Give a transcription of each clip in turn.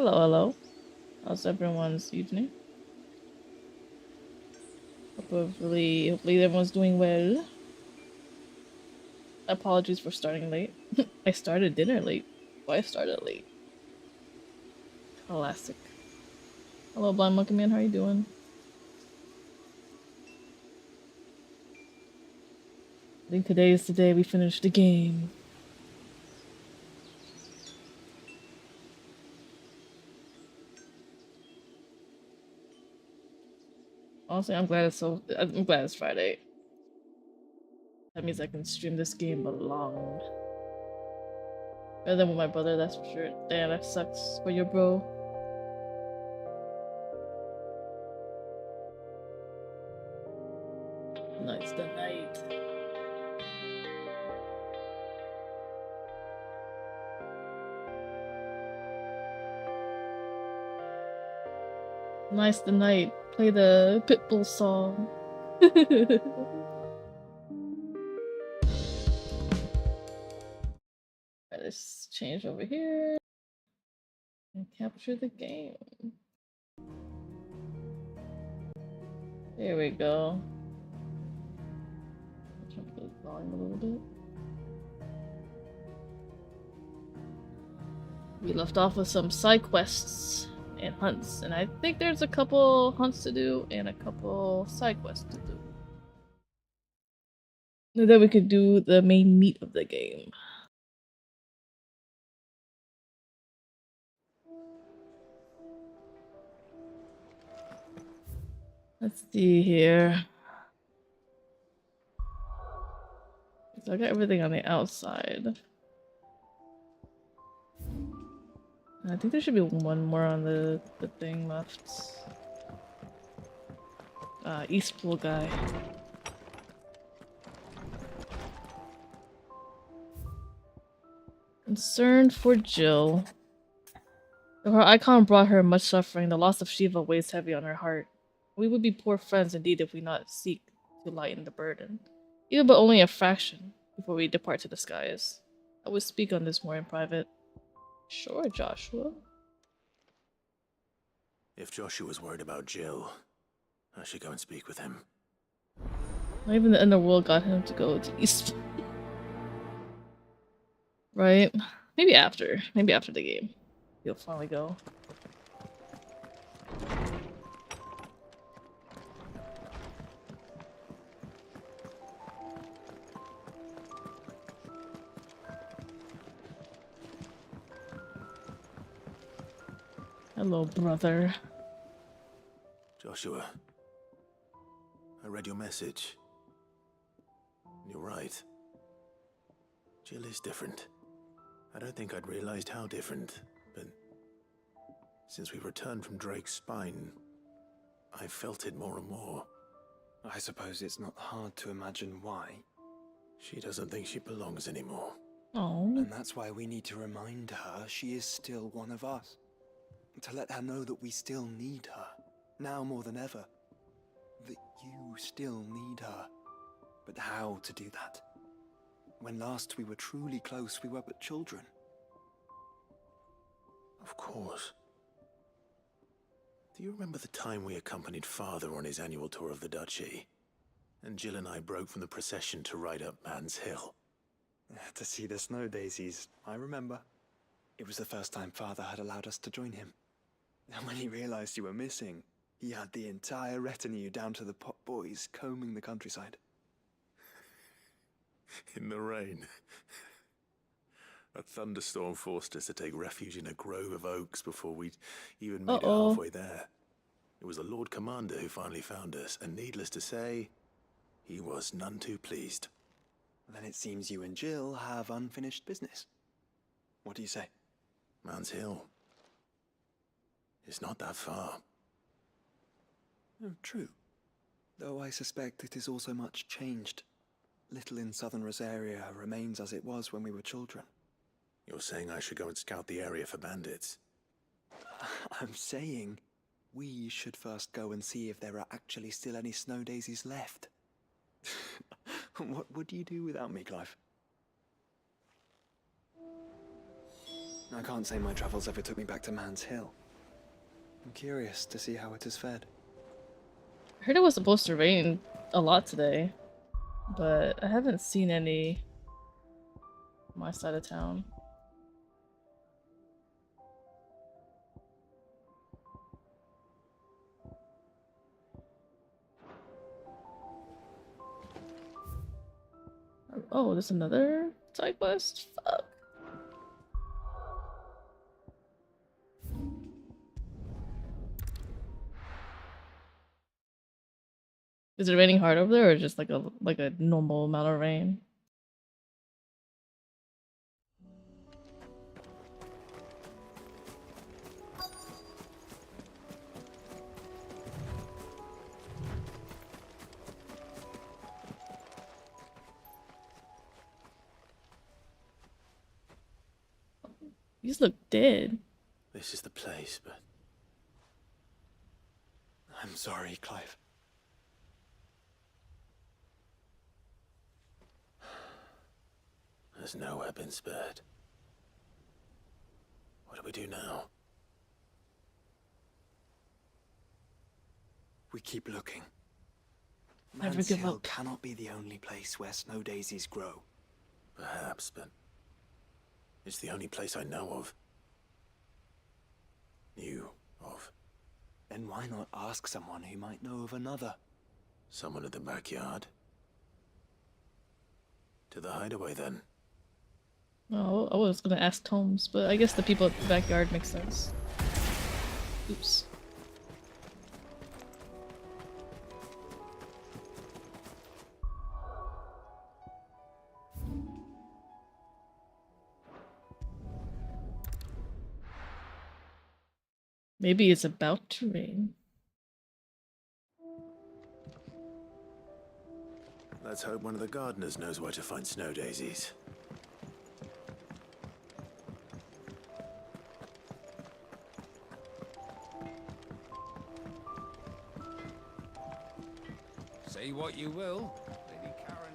Hello, hello. How's everyone's evening? Hopefully everyone's doing well. Apologies for starting late. I started dinner late. Why I started late? Classic. Hello, Blind Monkey Man. How you doing? I think today is the day we finish the game. Honestly, I'm glad it's Friday. That means I can stream this game along. Better than with my brother, that's for sure. Damn, that sucks for your bro. Night's the night. Nice the night. Play the Pitbull song. Let's change over here and capture the game. There we go. Jump the volume a little bit. We left off with some side quests and hunts, and I think there's a couple hunts to do and a couple side quests to do. And then we could do the main meat of the game. Let's see here. So I got everything on the outside. I think there should be one more on the thing left. East Pool guy. Concerned for Jill. Though her icon brought her much suffering, the loss of Shiva weighs heavy on her heart. We would be poor friends indeed if we not seek to lighten the burden. Even but only a fraction before we depart to the skies. I will speak on this more in private. Sure, Joshua. If Joshua's worried about Jill, I should go and speak with him. Not even the underworld got him to go to East. Right? Maybe after. Maybe after the game. He'll finally go. Hello, brother. Joshua, I read your message. You're right. Jill is different. I don't think I'd realized how different, but since we returned from Drake's spine, I felt it more and more. I suppose it's not hard to imagine why. She doesn't think she belongs anymore. Oh. And that's why we need to remind her she is still one of us. To let her know that we still need her, now more than ever. That you still need her. But how to do that? When last we were truly close, we were but children. Of course. Do you remember the time we accompanied Father on his annual tour of the Duchy? And Jill and I broke from the procession to ride up Man's Hill. To see the snow daisies, I remember. It was the first time Father had allowed us to join him. And when he realized you were missing, he had the entire retinue down to the pot boys combing the countryside. In the rain. A thunderstorm forced us to take refuge in a grove of oaks before we'd even made it halfway there. It was the Lord Commander who finally found us, and needless to say, he was none too pleased. Then it seems you and Jill have unfinished business. What do you say? Man's Hill. It's not that far. Oh, true. Though I suspect it is also much changed. Little in southern Rosaria remains as it was when we were children. You're saying I should go and scout the area for bandits? I'm saying we should first go and see if there are actually still any snow daisies left. What would you do without me, Clive? I can't say my travels ever took me back to Man's Hill. I'm curious to see how it has fared. I heard it was supposed to rain a lot today, but I haven't seen any on my side of town. Oh, there's another side quest? Fuck. Is it raining hard over there or just like a normal amount of rain? These look dead. This is the place, but I'm sorry, Clive. there's nowhere been spared. What do we do now? We keep looking. Never Man's give Hill up. cannot be the only place where snow daisies grow. Perhaps, but it's the only place I know of. Knew of. Then why not ask someone who might know of another? Someone at the backyard. To the hideaway, then. Oh, I was gonna ask Tomes, but I guess the people at the backyard make sense. Oops. Maybe it's about to rain. Let's hope one of the gardeners knows where to find snow daisies. Say what you will, Lady Karen.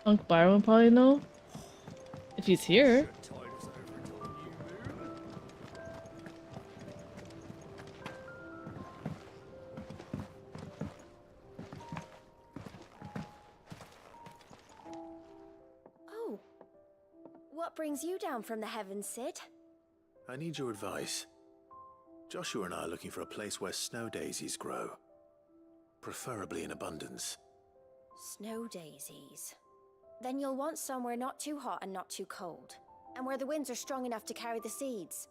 Unc Byron would probably know. If he's here. Oh. What brings you down from the heavens, Sid? I need your advice. Joshua and I are looking for a place where snow daisies grow. Preferably in abundance. Snow daisies. Then you'll want somewhere not too hot and not too cold. And where the winds are strong enough to carry the seeds.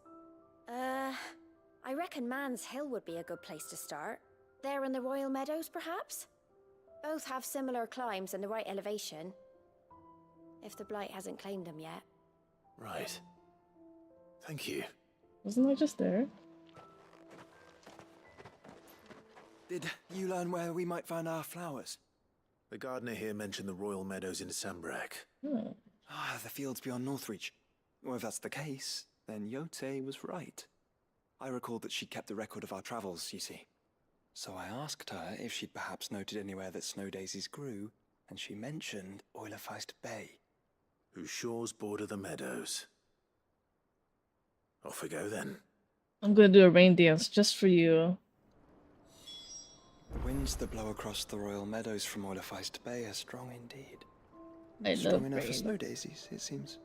I reckon Man's Hill would be a good place to start. There in the Royal Meadows, perhaps? Both have similar climbs and the right elevation. If the Blight hasn't claimed them yet. Right. Thank you. Wasn't I just there? Did you learn where we might find our flowers? The gardener here mentioned the Royal Meadows in Sambrak. Hmm. Ah, the fields beyond Northreach. Well, if that's the case, then Yote was right. I recalled that she kept the record of our travels, you see. So I asked her if she'd perhaps noted anywhere that snow daisies grew, and she mentioned Oilefeist Bay. Whose shores border the meadows. Off we go then. I'm gonna do a rain dance just for you. The winds that blow across the Royal Meadows from Oilefeist Bay are strong indeed. I Strong love enough for rain. snow daisies, it seems.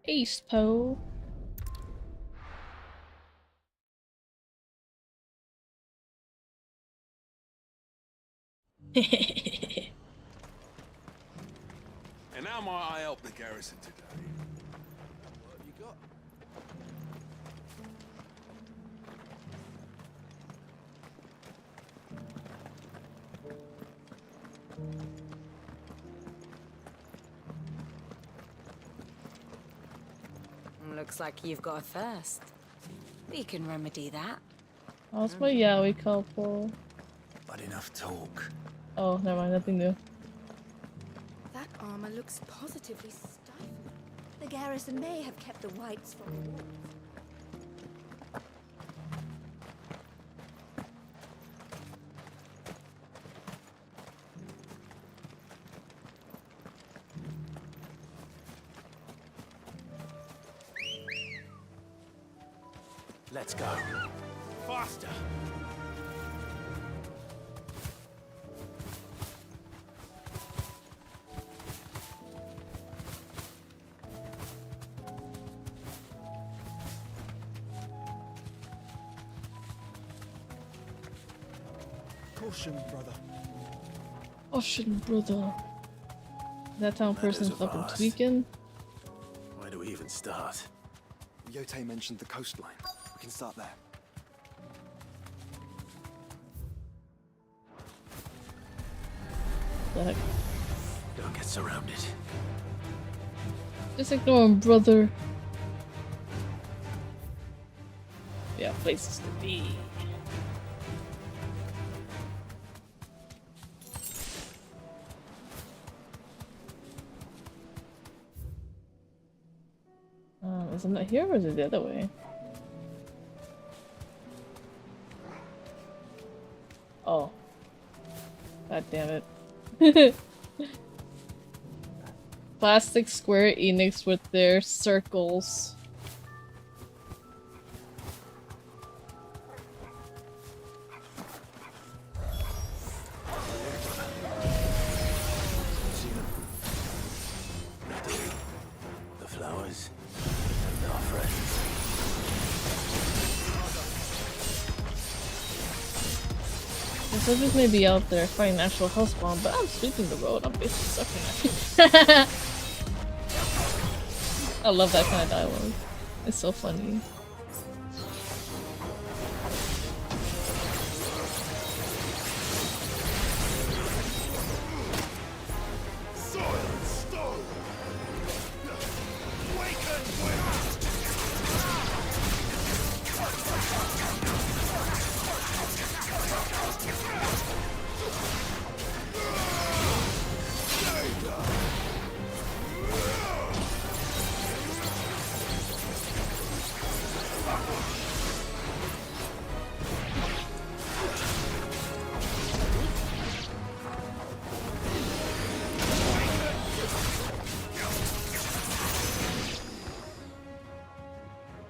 Ace Poe. And how might I help the garrison today? What have you got? Looks like you've got a thirst. We can remedy that. How's my yaoi couple? But enough talk. Oh, never mind, nothing new. That armor looks positively stifling. The garrison may have kept the whites from the walls. Let's go. Faster! Caution, brother. Oh shit, brother. That town person's Matters of fucking ours. tweaking. Where do we even start? Yote mentioned the coastline. We can start there. The heck? Don't get surrounded. Just ignore him, brother. Yeah, places to be. Isn't it here or is it the other way? Oh. God damn it. Plastic Square Enix with their circles. See them? The flowers and our friends. The soldiers may be out there fighting actual hellspawn, but I'm sweeping the road. I'm basically sucking at it. I love that kind of dialogue. It's so funny.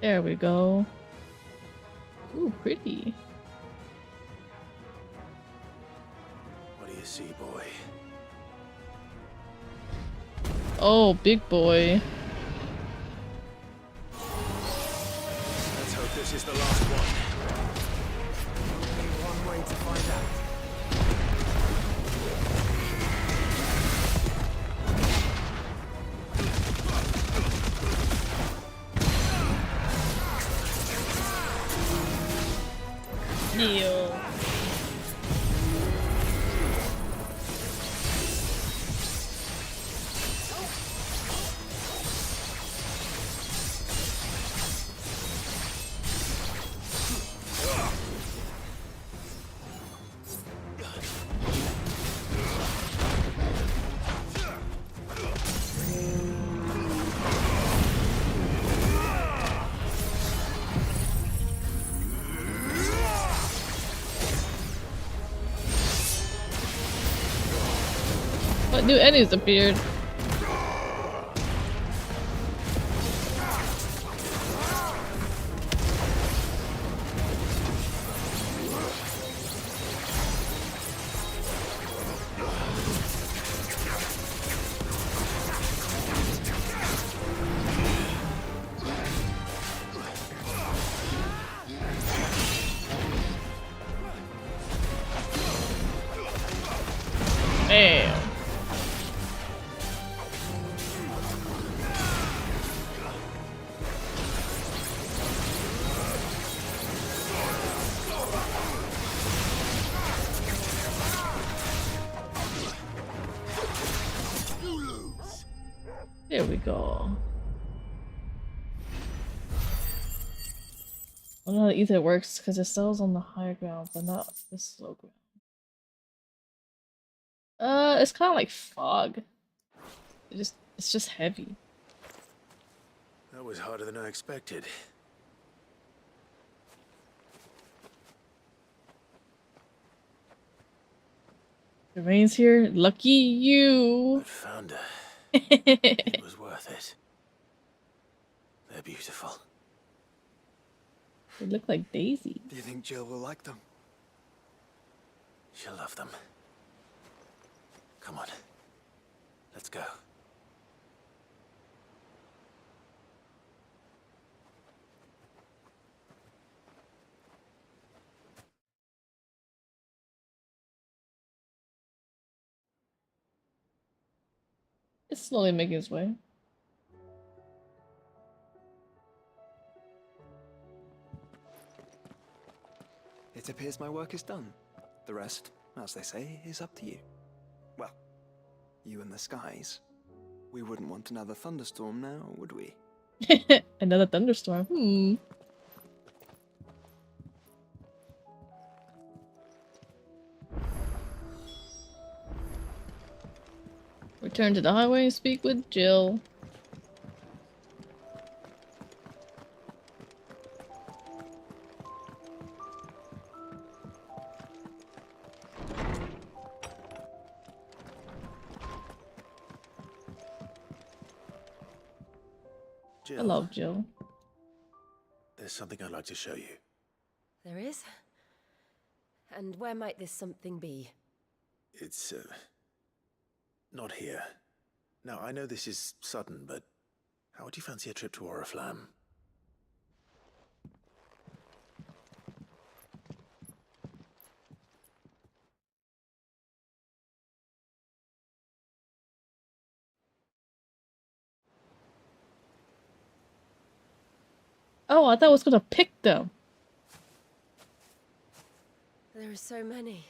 There we go. Ooh, pretty. What do you see, boy? Oh, big boy. Let's hope this is the last one. Only one way to find out. Neo. What new enemies appeared? Damn. There we go. I don't know how the ether works because it sells on the higher ground, but not this low ground. It's kind of like fog. It's just heavy. That was harder than I expected. The rain's here. Lucky you. I found her. It was worth it. They're beautiful. They look like daisies. Do you think Jill will like them? She'll love them. Come on. Let's go. It's slowly making its way. It appears my work is done. The rest, as they say, is up to you. Well, you and the skies. We wouldn't want another thunderstorm now, would we? Another thunderstorm. Return to the highway and speak with Jill. Jill, Hello, Jill. there's something I'd like to show you. There is? And where might this something be? It's, not here. Now, I know this is sudden, but how would you fancy a trip to Oriflamme? Oh, I thought I was gonna pick them. There are so many.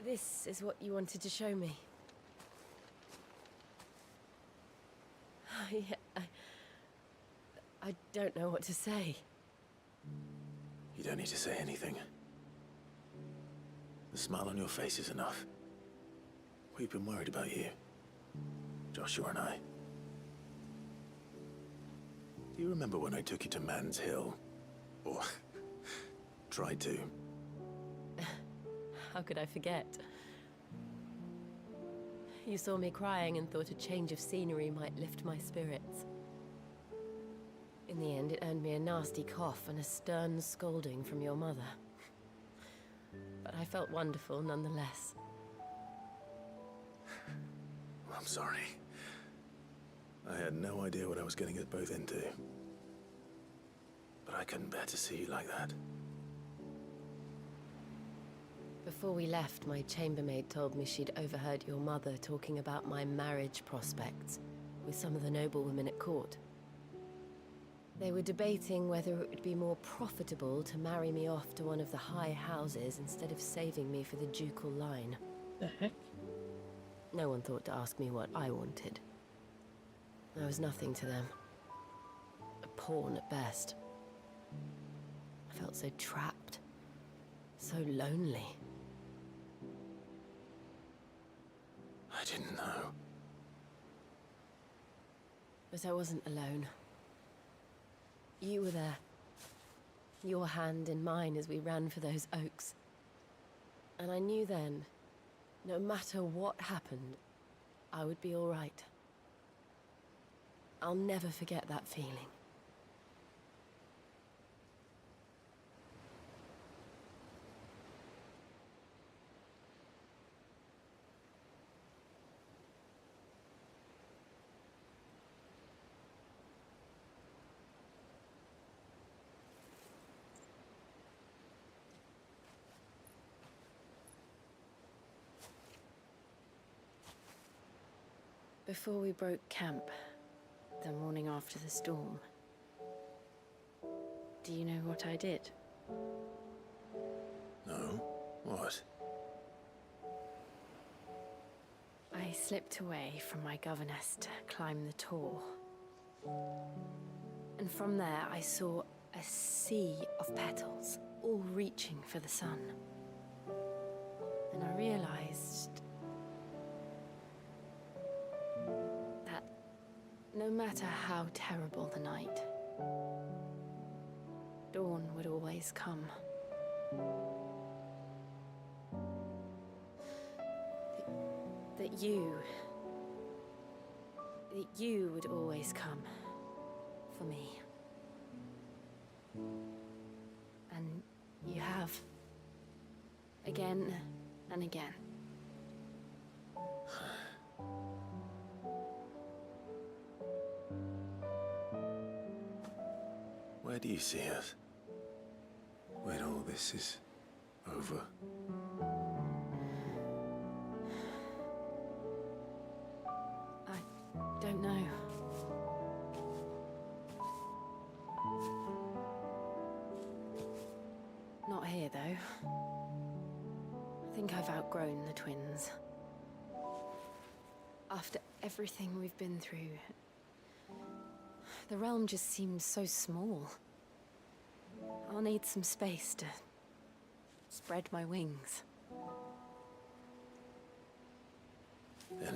This is what you wanted to show me. Yeah, I don't know what to say. You don't need to say anything. The smile on your face is enough. We've been worried about you, Joshua and I. Do you remember when I took you to Man's Hill? Or tried to? How could I forget? You saw me crying and thought a change of scenery might lift my spirits. In the end, it earned me a nasty cough and a stern scolding from your mother. But I felt wonderful nonetheless. I'm sorry. I had no idea what I was getting us both into. But I couldn't bear to see you like that. Before we left, my chambermaid told me she'd overheard your mother talking about my marriage prospects with some of the noblewomen at court. They were debating whether it would be more profitable to marry me off to one of the high houses instead of saving me for the ducal line. The heck? No one thought to ask me what I wanted. I was nothing to them. A pawn at best. I felt so trapped. So lonely. I didn't know. But I wasn't alone. You were there. Your hand in mine as we ran for those oaks. And I knew then, no matter what happened, I would be all right. I'll never forget that feeling. Before we broke camp, the morning after the storm, do you know what I did? No? What? I slipped away from my governess to climb the tor. And from there I saw a sea of petals, all reaching for the sun. And I realized that no matter how terrible the night, dawn would always come. That you would always come for me. And you have. Again and again. Where do you see us? When all this is over? I don't know. Not here, though. I think I've outgrown the twins. After everything we've been through, the realm just seems so small. I'll need some space to spread my wings. Then...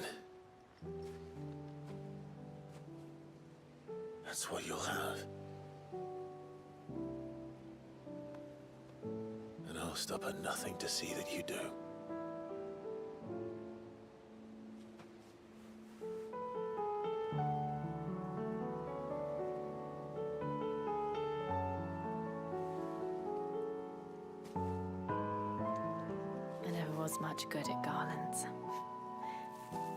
that's what you'll have. And I'll stop at nothing to see that you do. I never was much good at garlands,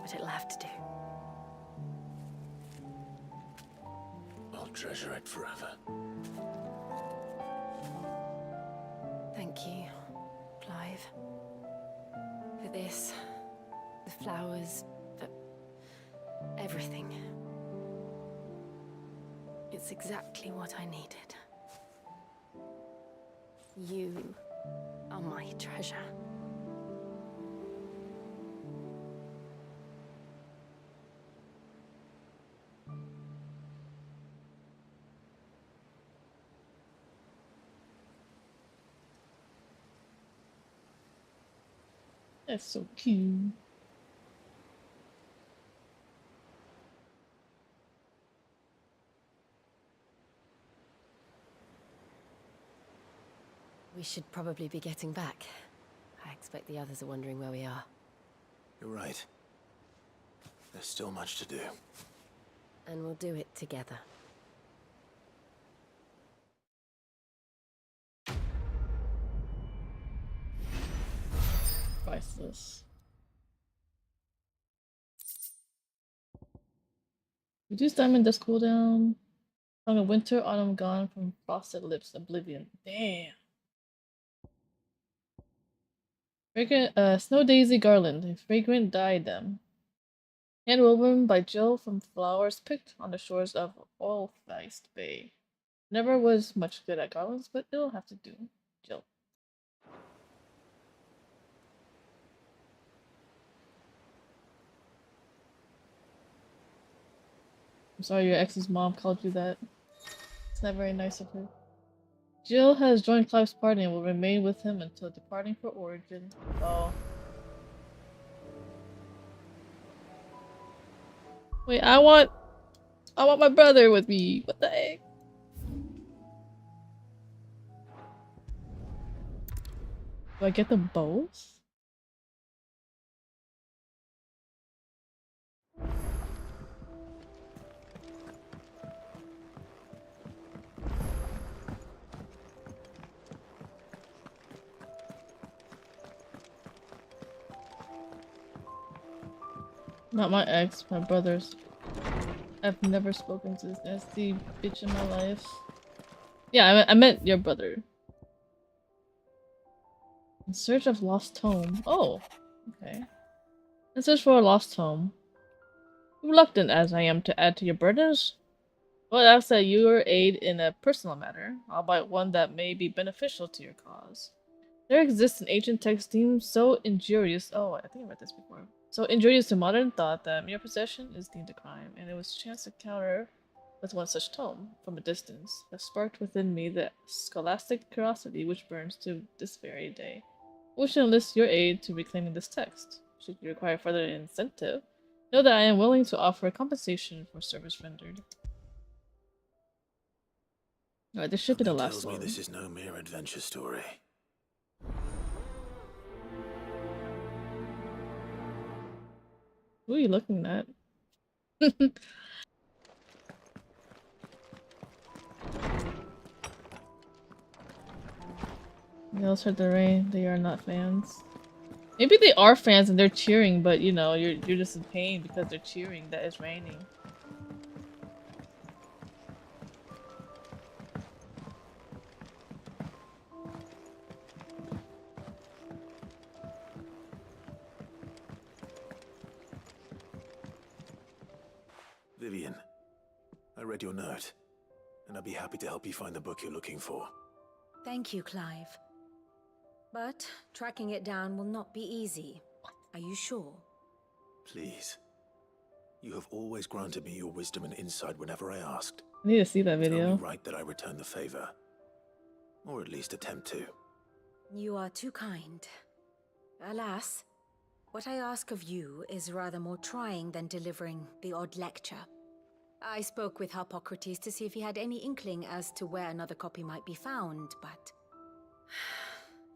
but it'll have to do. I'll treasure it forever. Thank you, Clive. For this, the flowers, for everything. It's exactly what I needed. You are my treasure. That's so cute. We should probably be getting back. I expect the others are wondering where we are. You're right. There's still much to do. And we'll do it together. Priceless. Reduce diamond dust cooldown. Song of winter, autumn gone from frosted lips, oblivion. Damn. Fragrant, snow daisy garland, a fragrant diadem. Handwoven by Jill from flowers picked on the shores of Oilfeist Bay. Never was much good at garlands, but it'll have to do. Jill. I'm sorry your ex's mom called you that. It's not very nice of her. Jill has joined Clive's party and will remain with him until departing for Origin. Oh. Wait, I want my brother with me. What the heck? Do I get them both? Not my ex, my brother's. I've never spoken to this nasty bitch in my life. Yeah, I meant your brother. In search of lost home. Oh, okay. In search for a lost home. Reluctant as I am to add to your burdens, but ask that your aid in a personal matter, albeit one that may be beneficial to your cause. There exists an ancient text deemed so injurious. Oh, I think I read this before. So injurious to modern thought that mere possession is deemed a crime, and it was chance to encounter with one such tome from a distance that sparked within me the scholastic curiosity which burns to this very day. I wish to enlist your aid to reclaiming this text. Should you require further incentive, know that I am willing to offer compensation for service rendered. Alright, this should be the Something last tells me one. this is no mere adventure story. Who are you looking at? Yells heard the rain. They are not fans. Maybe they are fans and they're cheering, but you know, you're just in pain because they're cheering that it's raining. Vivian, I read your note, and I'd be happy to help you find the book you're looking for. Thank you, Clive. But tracking it down will not be easy. Are you sure? Please. You have always granted me your wisdom and insight whenever I asked. I need to see that It's video. only right that I return the favor. Or at least attempt to. You are too kind. Alas, what I ask of you is rather more trying than delivering the odd lecture. I spoke with Harpocrates to see if he had any inkling as to where another copy might be found, but...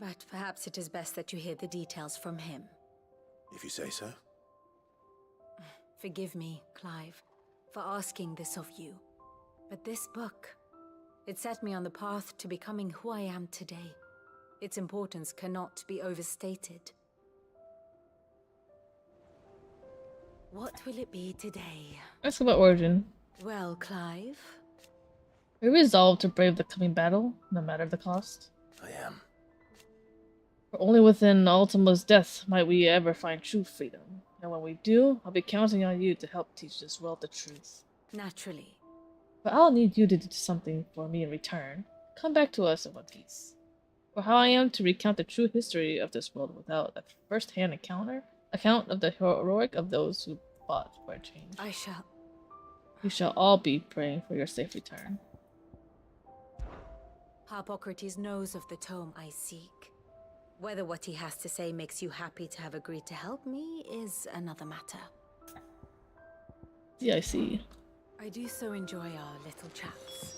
But perhaps it is best that you hear the details from him. If you say so. Forgive me, Clive, for asking this of you. But this book, it set me on the path to becoming who I am today. Its importance cannot be overstated. What will it be today? Ask about Origin. Well, Clive? We resolved to brave the coming battle, no matter the cost. I am. For only within Ultima's death might we ever find true freedom. And when we do, I'll be counting on you to help teach this world the truth. Naturally. But I'll need you to do something for me in return. Come back to us in one piece. For how I am to recount the true history of this world without a first-hand account of the heroic of those who fought for a change. I shall. We shall all be praying for your safe return. Harpocrates knows of the tome I seek. Whether what he has to say makes you happy to have agreed to help me is another matter. Yeah, I see. I do so enjoy our little chats.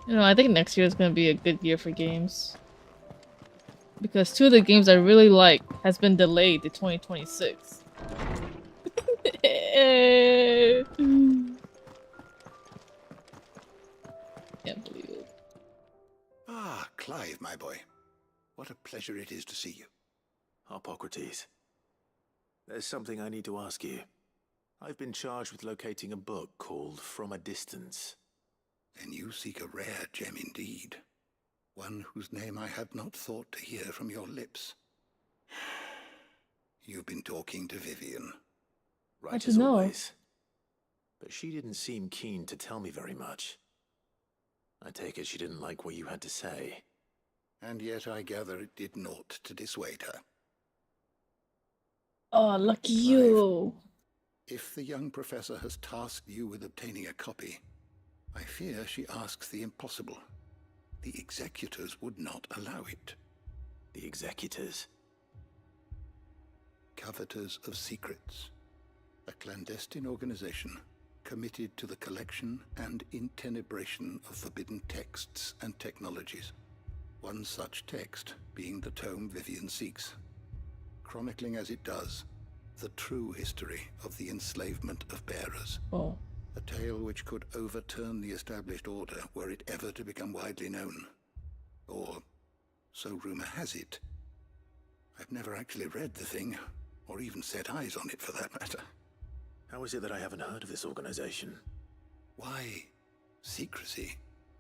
You know, I think next year is going to be a good year for games. Because two of the games I really like has been delayed to 2026. Can't believe it. Ah, Clive, my boy. What a pleasure it is to see you. Harpocrates. There's something I need to ask you. I've been charged with locating a book called From a Distance. Then you seek a rare gem indeed. One whose name I had not thought to hear from your lips. You've been talking to Vivian. Right you as know? always. But she didn't seem keen to tell me very much. I take it she didn't like what you had to say. And yet I gather it did naught to dissuade her. Oh, lucky you. If the young professor has tasked you with obtaining a copy, I fear she asks the impossible. The executors would not allow it. The executors? Coveters of Secrets. A clandestine organization committed to the collection and intenebration of forbidden texts and technologies. One such text being the tome Vivian seeks, chronicling as it does the true history of the enslavement of bearers. Oh. A tale which could overturn the established order were it ever to become widely known. Or, so rumor has it. I've never actually read the thing, or even set eyes on it for that matter. How is it that I haven't heard of this organization? Why, secrecy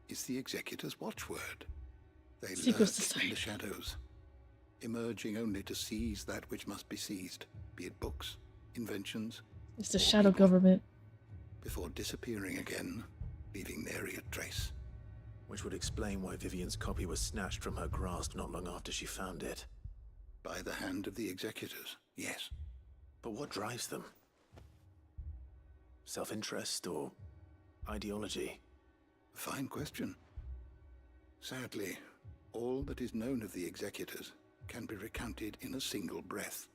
is the executor's watchword. They Secret lurk society. in the shadows, emerging only to seize that which must be seized, be it books, inventions, It's the or shadow people, government. before disappearing again, leaving nary a trace. Which would explain why Vivian's copy was snatched from her grasp not long after she found it. By the hand of the executors, yes. But what drives them? Self-interest or ideology? A fine question. Sadly, all that is known of the executors can be recounted in a single breath.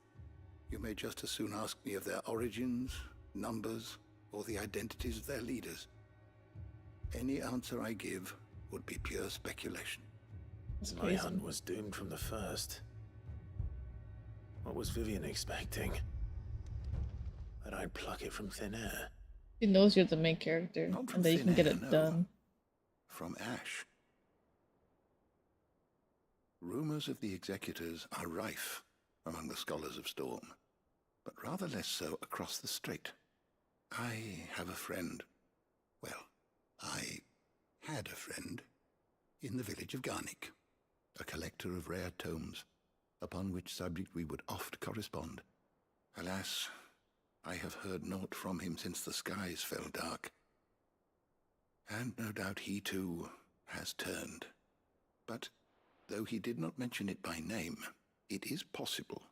You may just as soon ask me of their origins, numbers, or the identities of their leaders. Any answer I give would be pure speculation. That's My crazy. hunt was doomed from the first. What was Vivian expecting? That I'd pluck it from thin air? She knows you're the main character Not from and that you thin can get air, it no. done. From ash. Rumors of the executors are rife among the scholars of Storm, but rather less so across the strait. I have a friend. Well, I had a friend in the village of Garnick, a collector of rare tomes, upon which subject we would oft correspond. Alas, I have heard naught from him since the skies fell dark. And no doubt he too has turned. But though he did not mention it by name, it is possible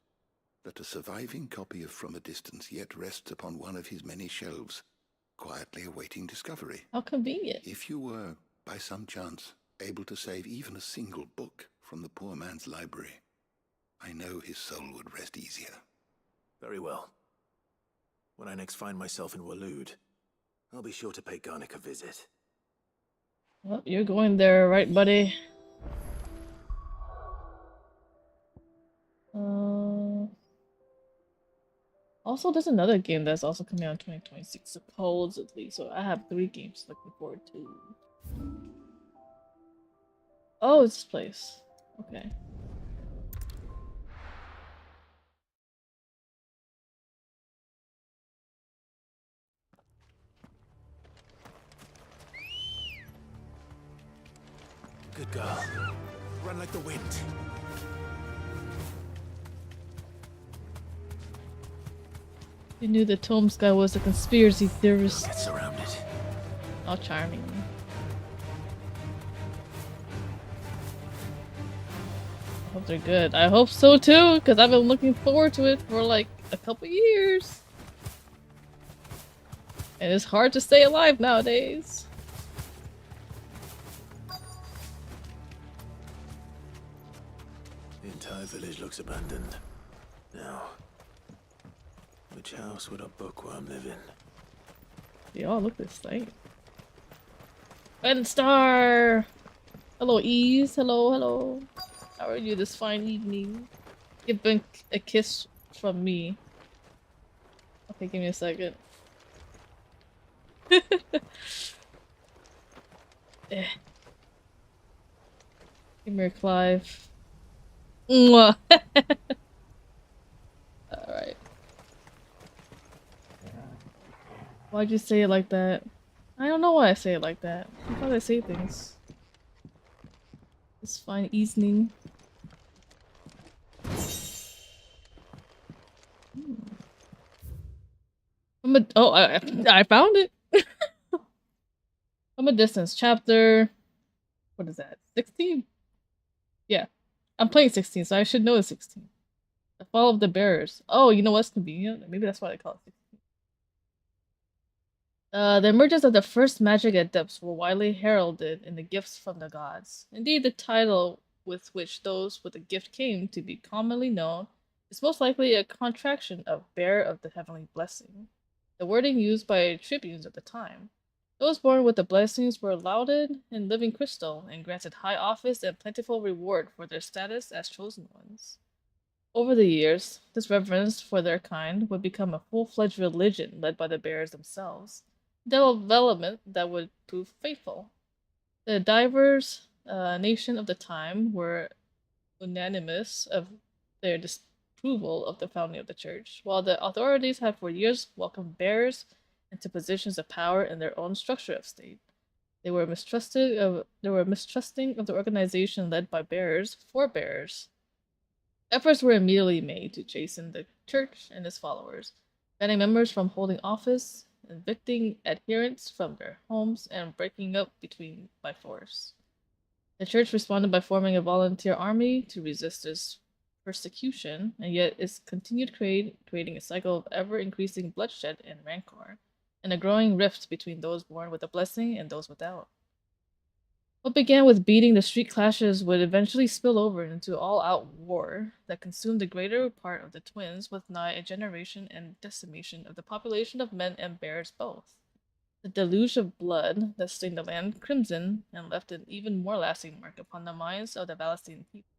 that a surviving copy of From a Distance yet rests upon one of his many shelves, quietly awaiting discovery. How convenient. If you were, by some chance, able to save even a single book from the poor man's library, I know his soul would rest easier. Very well. When I next find myself in Waloed, I'll be sure to pay Garnick a visit. Well, you're going there, right, buddy? Also, there's another game that's also coming out in 2026, supposedly. So I have 3 games looking forward to. Oh, it's this place. Okay. Good girl. Run like the wind. You knew the Tomes guy was a conspiracy theorist. Get surrounded. How charming. I hope they're good. I hope so too, because I've been looking forward to it for like a couple years. And it's hard to stay alive nowadays. The entire village looks abandoned. Now, which house would a bookworm live in? They all look the same. Red Star! Hello, Ease. Hello, hello. How are you this fine evening? Give Ben a kiss from me. Okay, give me a second. Eh. Give me a Clive. Mwah. Alright. Why'd you say it like that? I don't know why I say it like that. That's how I say things. It's fine evening. I found it. From a Distance, chapter. What is that? 16? Yeah, I'm playing 16, so I should know it's 16. The Fall of the Bearers. Oh, you know what's convenient? Maybe that's why they call it 16. The emergence of the first magic adepts were widely heralded in the gifts from the gods. Indeed, the title with which those with the gift came to be commonly known is most likely a contraction of Bearer of the Heavenly Blessing, the wording used by tribunes at the time. Those born with the blessings were lauded in living crystal and granted high office and plentiful reward for their status as chosen ones. Over the years, this reverence for their kind would become a full-fledged religion led by the bearers themselves, development that would prove faithful. The diverse nation of the time were unanimous of their disapproval of the founding of the church, while the authorities had for years welcomed bearers into positions of power in their own structure of state. They were mistrusting of the organization led by bearers for bearers. Efforts were immediately made to chasten the church and its followers, banning members from holding office, evicting adherents from their homes, and breaking up between by force. The church responded by forming a volunteer army to resist this persecution, and yet it's continued creating a cycle of ever-increasing bloodshed and rancor, and a growing rift between those born with a blessing and those without. What began with beating the street clashes would eventually spill over into all-out war that consumed the greater part of the twins with nigh a generation and decimation of the population of men and bears both. The deluge of blood that stained the land crimson and left an even more lasting mark upon the minds of the Valastine people.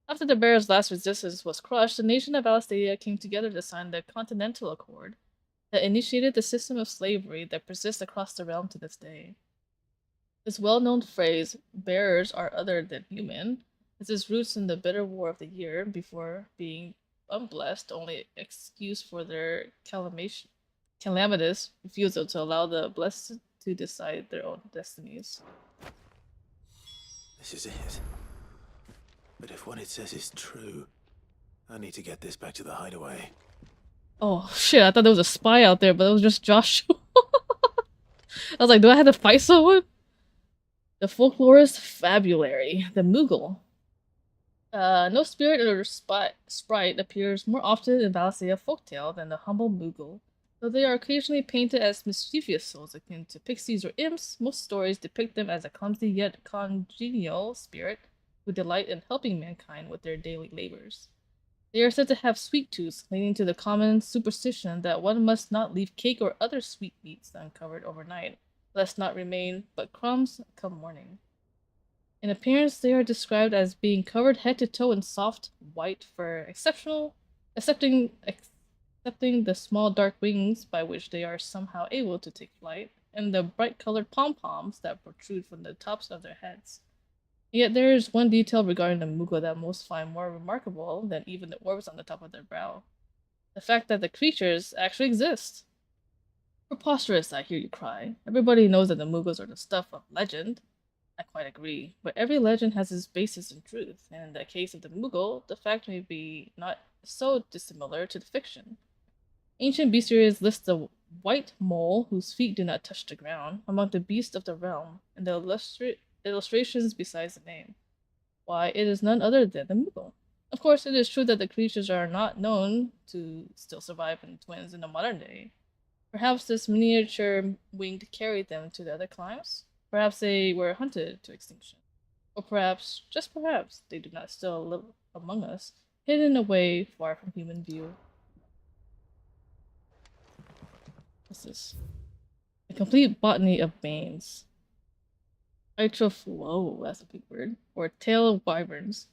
After the Bear's last resistance was crushed, the nation of Valastadia came together to sign the Continental Accord that initiated the system of slavery that persists across the realm to this day. This well-known phrase, bearers are other than human, has its roots in the bitter war of the year before being unblessed, only excuse for their calamitous refusal to allow the blessed to decide their own destinies. This is it. But if what it says is true, I need to get this back to the hideaway. Oh shit, I thought there was a spy out there, but it was just Joshua. I was like, do I have to fight someone? The folklorist fabulary, the Moogle. No spirit or sprite appears more often in Valastadia folktale than the humble Moogle. Though they are occasionally painted as mischievous souls akin to pixies or imps, most stories depict them as a clumsy yet congenial spirit who delight in helping mankind with their daily labors. They are said to have sweet tooths, leading to the common superstition that one must not leave cake or other sweetmeats uncovered overnight, lest not remain but crumbs come morning. In appearance, they are described as being covered head to toe in soft white fur, excepting the small dark wings by which they are somehow able to take flight, and the bright-colored pom-poms that protrude from the tops of their heads. Yet there is one detail regarding the Moogle that most find more remarkable than even the orbs on the top of their brow. The fact that the creatures actually exist. Preposterous, I hear you cry. Everybody knows that the Moogles are the stuff of legend. I quite agree, but every legend has its basis in truth, and in the case of the Moogle, the fact may be not so dissimilar to the fiction. Ancient bestiaries list the white mole whose feet do not touch the ground among the beasts of the realm, and the illustrations besides the name. Why, it is none other than the Moogle. Of course, it is true that the creatures are not known to still survive in twins in the modern day. Perhaps this miniature winged carried them to the other climes? Perhaps they were hunted to extinction. Or perhaps, just perhaps, they do not still live among us, hidden away far from human view. What's this? A complete botany of banes. Whoa, that's a big word. Or tail of wyverns.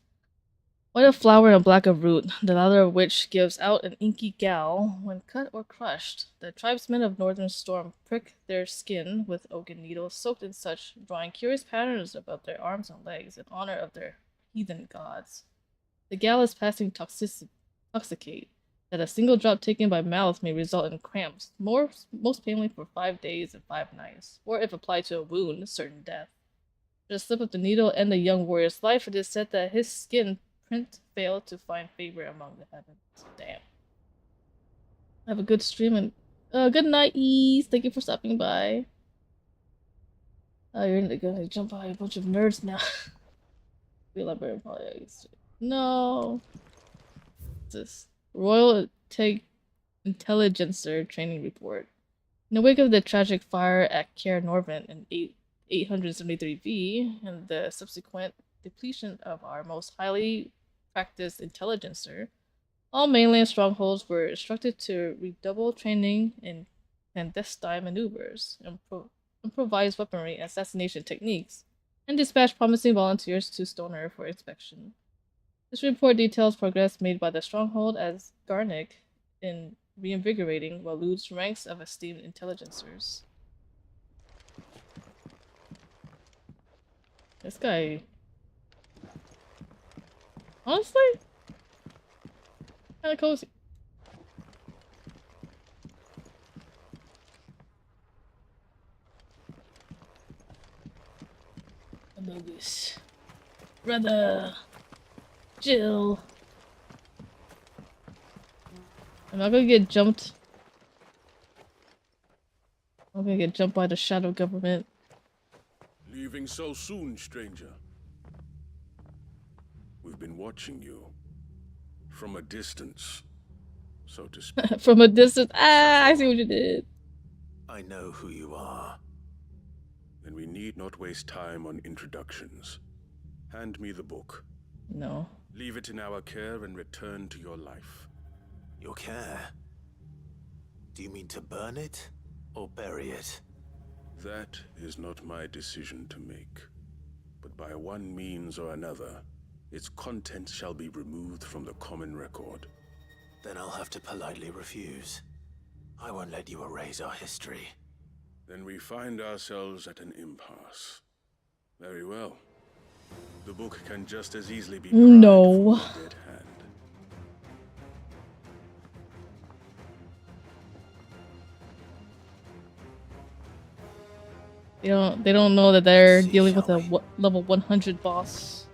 White of flower and black of root, the latter of which gives out an inky gall when cut or crushed. The tribesmen of Northern Storm prick their skin with oaken needles soaked in such, drawing curious patterns about their arms and legs in honor of their heathen gods. The gall is passing toxicate, that a single drop taken by mouth may result in cramps, most painfully for 5 days and 5 nights, or if applied to a wound, certain death. Should a slip of the needle end the young warrior's life, it is said that his skin print failed to find favor among the heavens. Damn. Have a good stream and good night, Ease. Thank you for stopping by. Oh, you're gonna jump by a bunch of nerds now. Be librarian politics. No. What's this? Royal Intelligencer Training Report. In the wake of the tragic fire at Cair Norvent in 873V and the subsequent depletion of our most highly practiced intelligencer, all mainland strongholds were instructed to redouble training in clandestine maneuvers, improvised weaponry and assassination techniques, and dispatch promising volunteers to Stoner for inspection. This report details progress made by the stronghold as Garnick in reinvigorating Walud's ranks of esteemed intelligencers. This guy... honestly? Kinda cozy. Amogus. Brother. Jill. I'm not gonna get jumped. I'm gonna get jumped by the shadow government. Leaving so soon, stranger. We've been watching you. From a distance, so to speak. From a distance. Ah, I see what you did. I know who you are. Then we need not waste time on introductions. Hand me the book. No. Leave it in our care and return to your life. Your care? Do you mean to burn it or bury it? That is not my decision to make. But by one means or another, its content shall be removed from the common record. Then I'll have to politely refuse. I won't let you erase our history. Then we find ourselves at an impasse. Very well. The book can just as easily be pried No. from the dead hand. They don't know that they're See, dealing shall with a we? level 100 boss.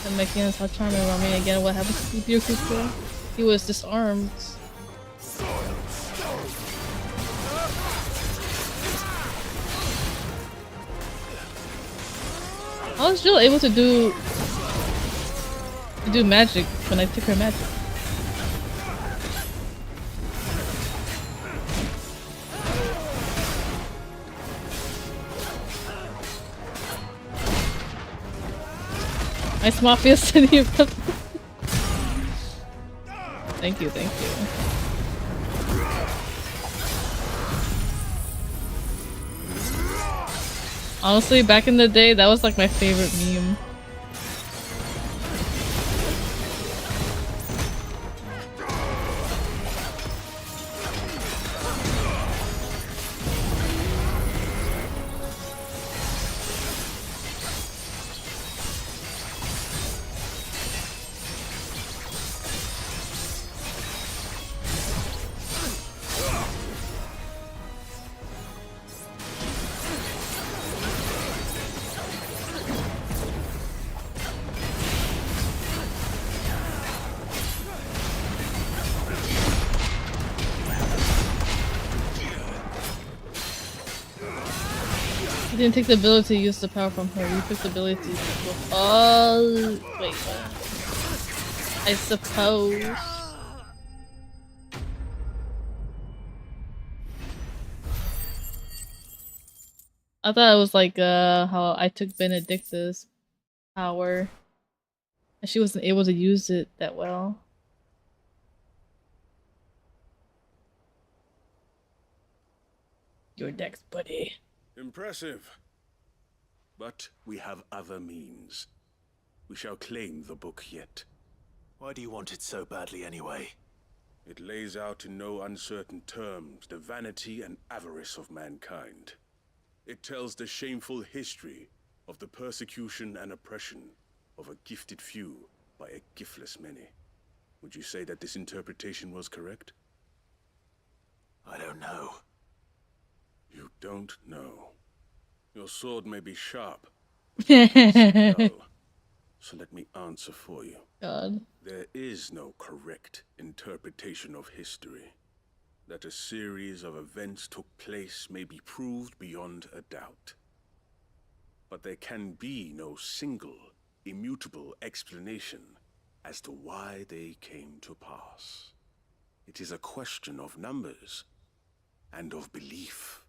And Mekians, how charming. I mean, again, what happened to Byakuya? He was disarmed. I was still able to do magic when I took her magic. Nice Mafia City. Thank you, thank you. Honestly, back in the day, that was like my favorite meme. He didn't take the ability to use the power from her. He took the ability to... Oh, wait, what? I suppose... I thought it was like, how I took Benedicta's power. And she wasn't able to use it that well. Your next, buddy. Impressive. But we have other means. We shall claim the book yet. Why do you want it so badly anyway? It lays out in no uncertain terms the vanity and avarice of mankind. It tells the shameful history of the persecution and oppression of a gifted few by a giftless many. Would you say that this interpretation was correct? I don't know. You don't know. Your sword may be sharp, but your answer dull. So let me answer for you. God. There is no correct interpretation of history. That a series of events took place may be proved beyond a doubt. But there can be no single, immutable explanation as to why they came to pass. It is a question of numbers and of belief.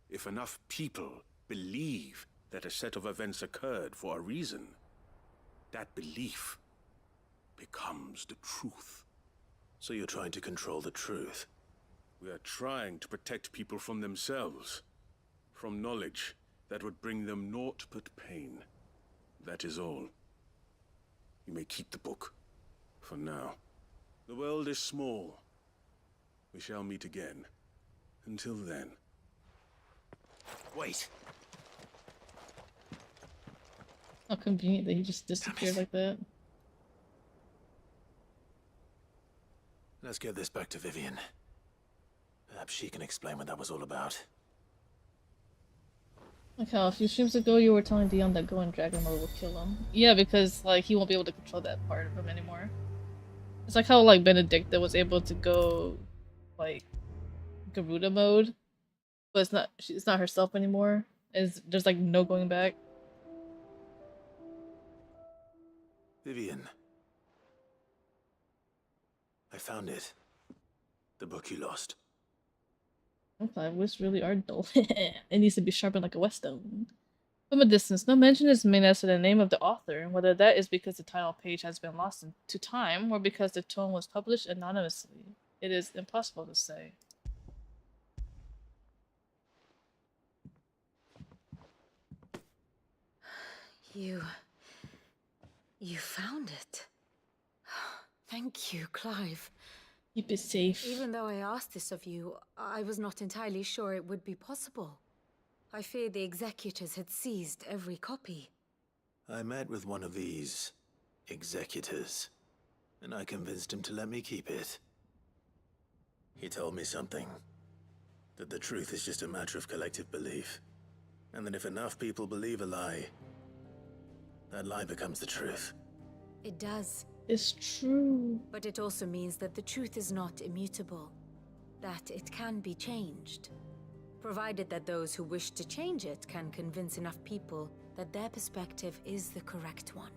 If enough people believe that a set of events occurred for a reason, that belief becomes the truth. So you're trying to control the truth? We are trying to protect people from themselves, from knowledge that would bring them naught but pain. That is all. You may keep the book, for now. The world is small. We shall meet again. Until then. Wait. How convenient that he just disappeared like that. Let's get this back to Vivian. Perhaps she can explain what that was all about. Like how a few streams ago you were telling Dion that going Dragon Mode will kill him. Yeah, because like he won't be able to control that part of him anymore. It's like how like Benedicta was able to go like Garuda mode, but it's not herself anymore. There's like no going back. Vivian. I found it. The book you lost. Okay, wits really are dull. It needs to be sharpened like a whetstone. From a distance, no mention is made as to the name of the author, whether that is because the title page has been lost to time or because the tome was published anonymously. It is impossible to say. You found it. Thank you, Clive. Keep it safe. Even though I asked this of you, I was not entirely sure it would be possible. I feared the executors had seized every copy. I met with one of these executors, and I convinced him to let me keep it. He told me something. That the truth is just a matter of collective belief. And that if enough people believe a lie, that lie becomes the truth. It does. It's true. But it also means that the truth is not immutable. That it can be changed. Provided that those who wish to change it can convince enough people that their perspective is the correct one.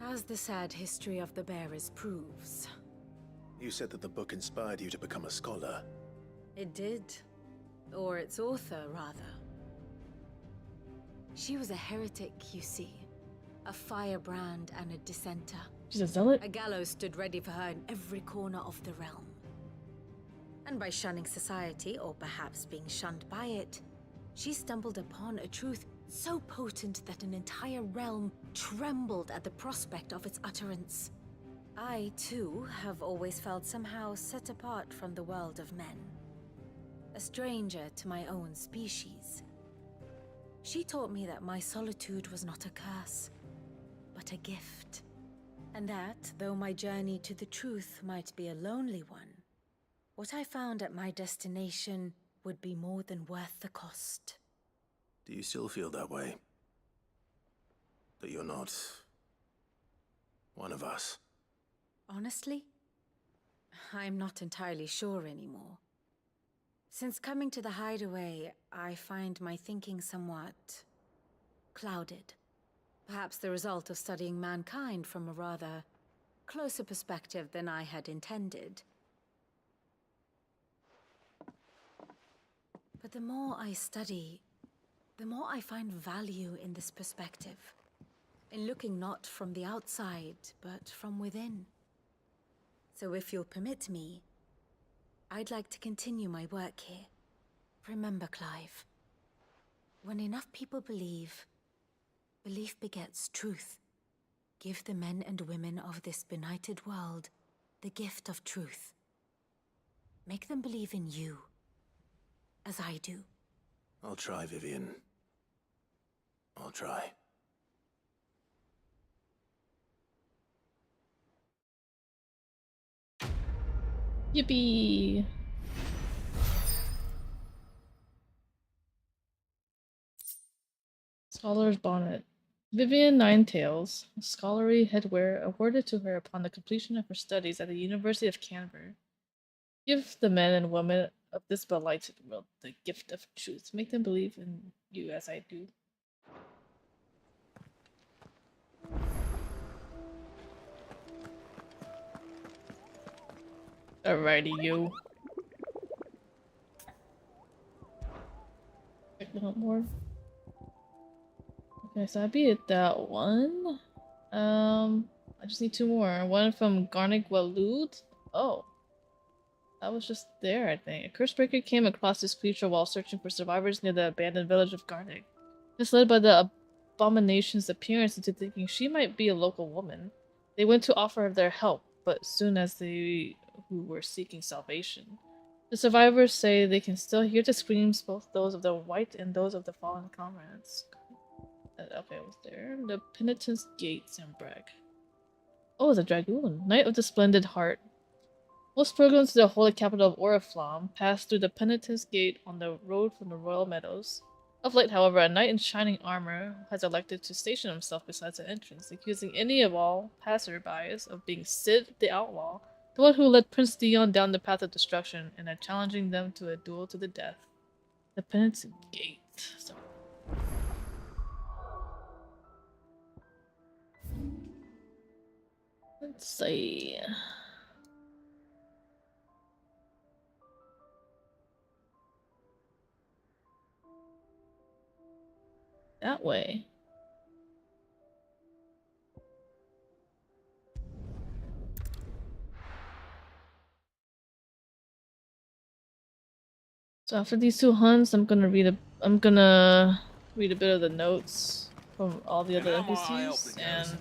As the sad history of the bearers proves. You said that the book inspired you to become a scholar. It did. Or its author, rather. She was a heretic, you see. A firebrand and a dissenter. She's a zealot? A gallows stood ready for her in every corner of the realm. And by shunning society, or perhaps being shunned by it, she stumbled upon a truth so potent that an entire realm trembled at the prospect of its utterance. I, too, have always felt somehow set apart from the world of men. A stranger to my own species. She taught me that my solitude was not a curse, but a gift. And that, though my journey to the truth might be a lonely one, what I found at my destination would be more than worth the cost. Do you still feel that way? That you're not one of us? Honestly, I'm not entirely sure anymore. Since coming to the hideaway, I find my thinking somewhat clouded. Perhaps the result of studying mankind from a rather closer perspective than I had intended. But the more I study, the more I find value in this perspective. In looking not from the outside, but from within. So if you'll permit me, I'd like to continue my work here. Remember, Clive, when enough people believe, belief begets truth. Give the men and women of this benighted world the gift of truth. Make them believe in you, as I do. I'll try, Vivian. I'll try. Yippee! Scholar's bonnet. Vivian Ninetails, scholarly headwear awarded to her upon the completion of her studies at the University of Canberra. Give the men and women of this belighted world the gift of truth. Make them believe in you as I do. Alrighty, you. Check the hunt more. Okay, so I beat that one. I just need two more. One from Garnick Walud. Oh. That was just there, I think. A Cursebreaker came across this creature while searching for survivors near the abandoned village of Garnick. Misled by the abomination's appearance into thinking she might be a local woman, they went to offer her their help, but soon as they who were seeking salvation. The survivors say they can still hear the screams, both those of the white and those of the fallen comrades. Okay, it was there. The Penitence Gates and Bragg. Oh, it's a dragoon. Knight of the Splendid Heart. Most pilgrims to the holy capital of Oriflamme pass through the Penitence Gate on the road from the Royal Meadows. Of late, however, a knight in shining armor has elected to station himself beside the entrance, accusing any of all passerbys of being Sid the Outlaw, the one who led Prince Dion down the path of destruction, and of challenging them to a duel to the death. The Penitence Gate. Sorry. Let's see. That way. So after these 2 hunts, I'm gonna read a bit of the notes from all the other NPCs and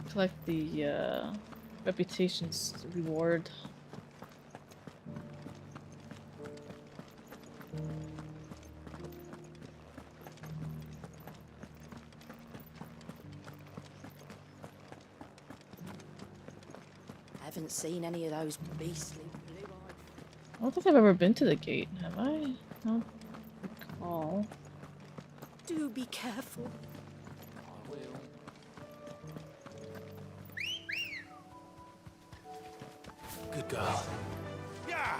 collect the reputations reward. Haven't seen any of those beastly blue-eyed. I don't think I've ever been to the gate, have I? I don't recall. Do be careful. I will. Good girl. Yeah.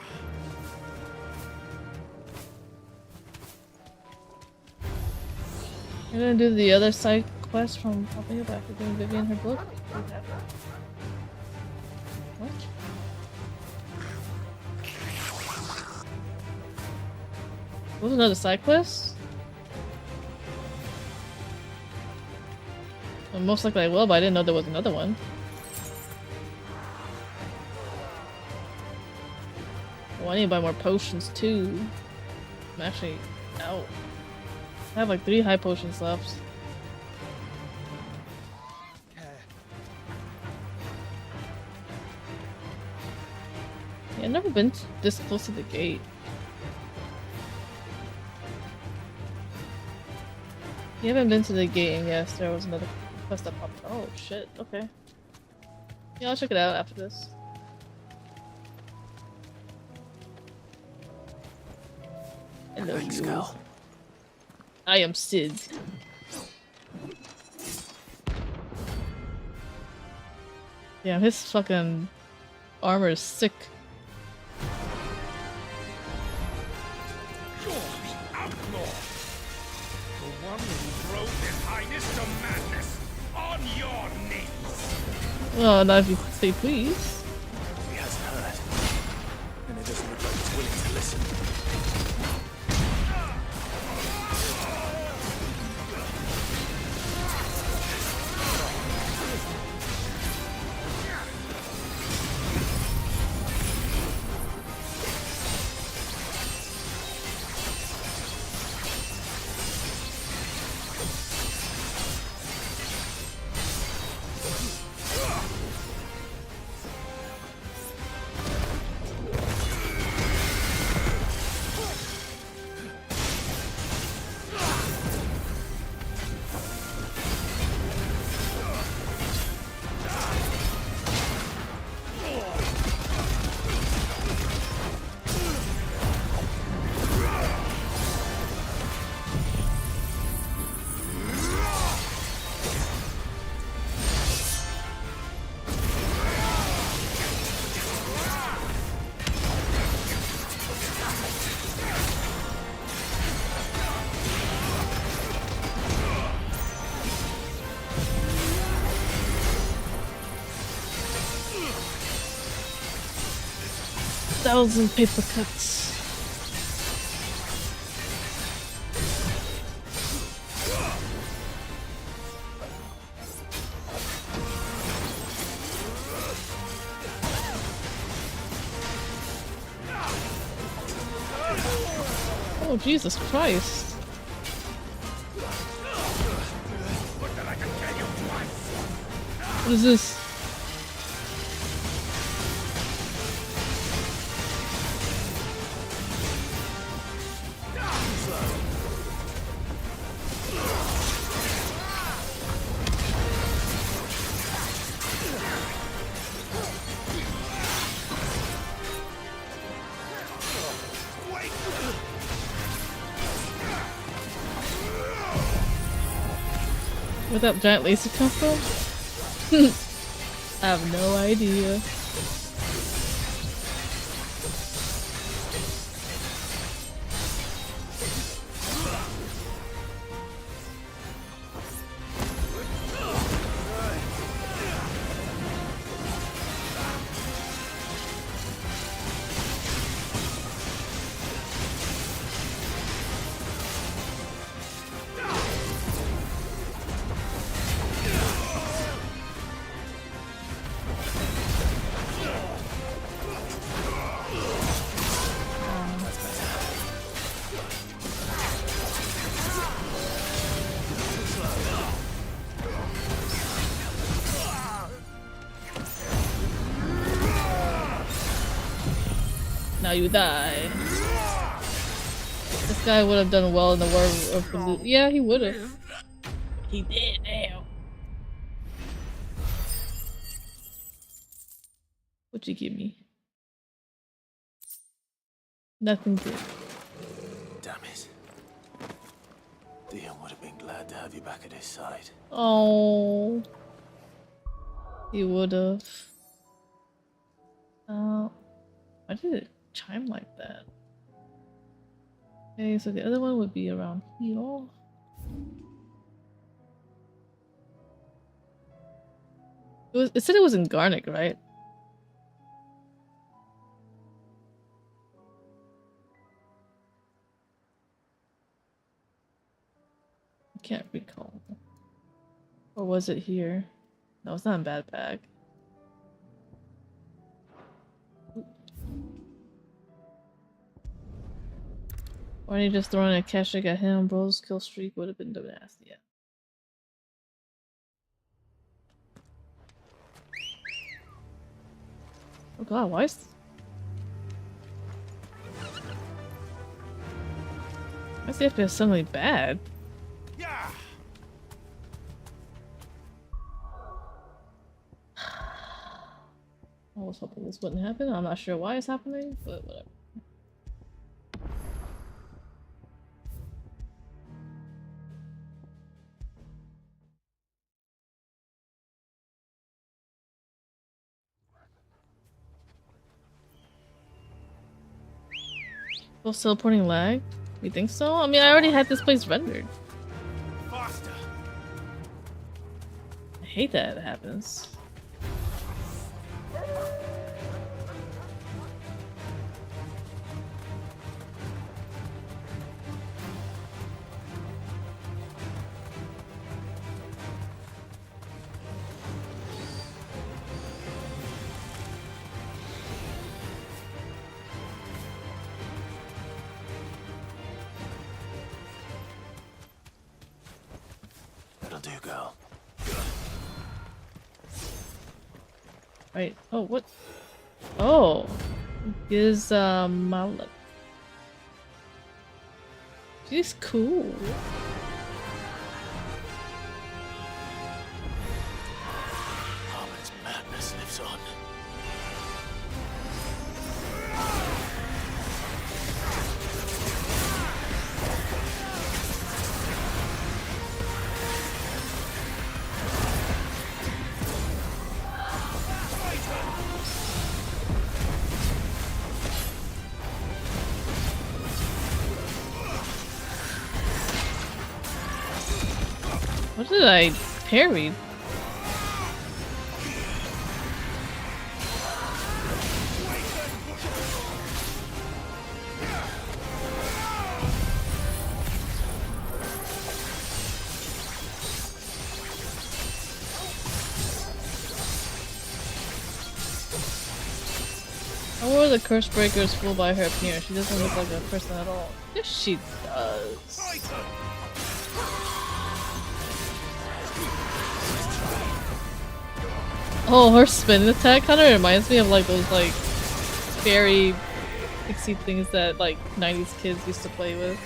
I'm gonna do the other side quest from helping you back doing Vivian her book. What? What was another side quest? Well, most likely I will, but I didn't know there was another one. Well, I need to buy more potions too. I'm actually out. I have like 3 high potions left. Yeah, I've never been this close to the gate. You haven't been to the gate, and yes, there was another quest that popped. Oh shit, okay. Yeah, I'll check it out after this. Hello, Thanks, you. girl. I am Sid. Yeah, his fucking armor is sick. You're the outlaw! The one who drove His Highness to madness! On your knees! Well, now if you say please. He hasn't heard. And it doesn't look like he's willing to listen. Thousand paper cuts. Oh, Jesus Christ. What is this? Where'd that giant laser come from? I have no idea. Now you die. This guy would have done well in the War of the Yeah, he would have. He did now. What'd you give me? Nothing good. Damn it. Dion would have been glad to have you back at his side. Oh. He would have. Why did it chime like that? Okay, so the other one would be around here. It said it was in Garnick, right? I can't recall. Or was it here? No, it's not in Bad Bag. Or he just throwing a Keshik at him, bro's kill streak would have been the nasty. Yeah. Oh god, why is the FPS suddenly bad? Yeah. I was hoping this wouldn't happen. I'm not sure why it's happening, but whatever. Still teleporting lag? You think so? I mean, I already had this place rendered. Faster. I hate that it happens. That'll do, girl. Right. Oh, what? Oh. Is, Malak. She's cool. Harmon's madness lives on. What did I parry? I wore the curse breakers fooled by her appearance. She doesn't look like a person at all. Yes, she does. Oh, her spin attack kind of reminds me of like those like fairy pixie things that like 90s kids used to play with.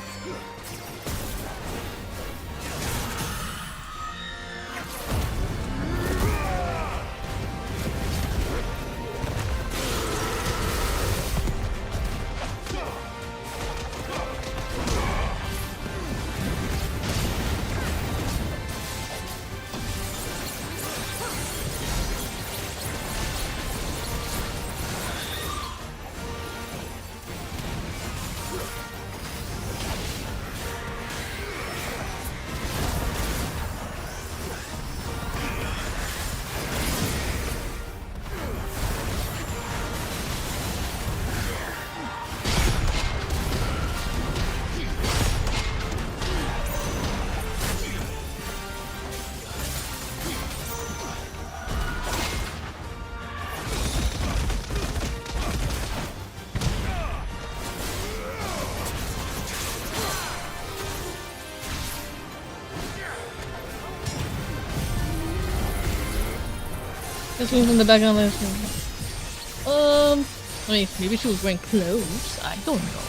This one from the background. I mean, maybe she was wearing clothes. I don't know.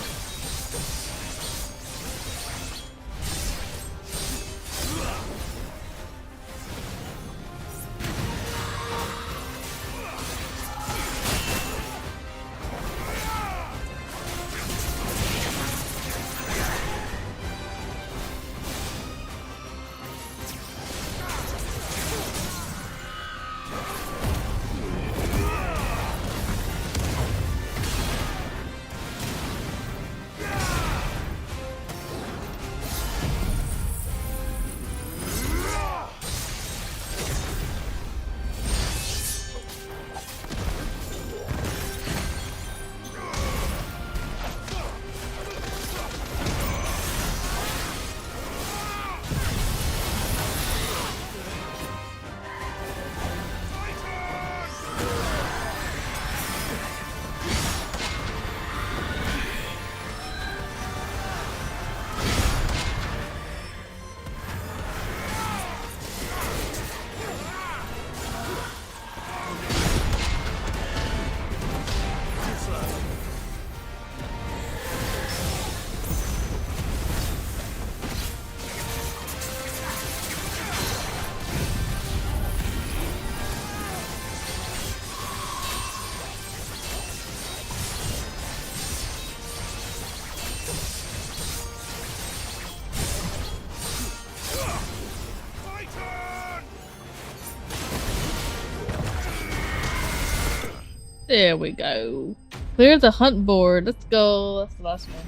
There we go. Clear the hunt board. Let's go. That's the last one.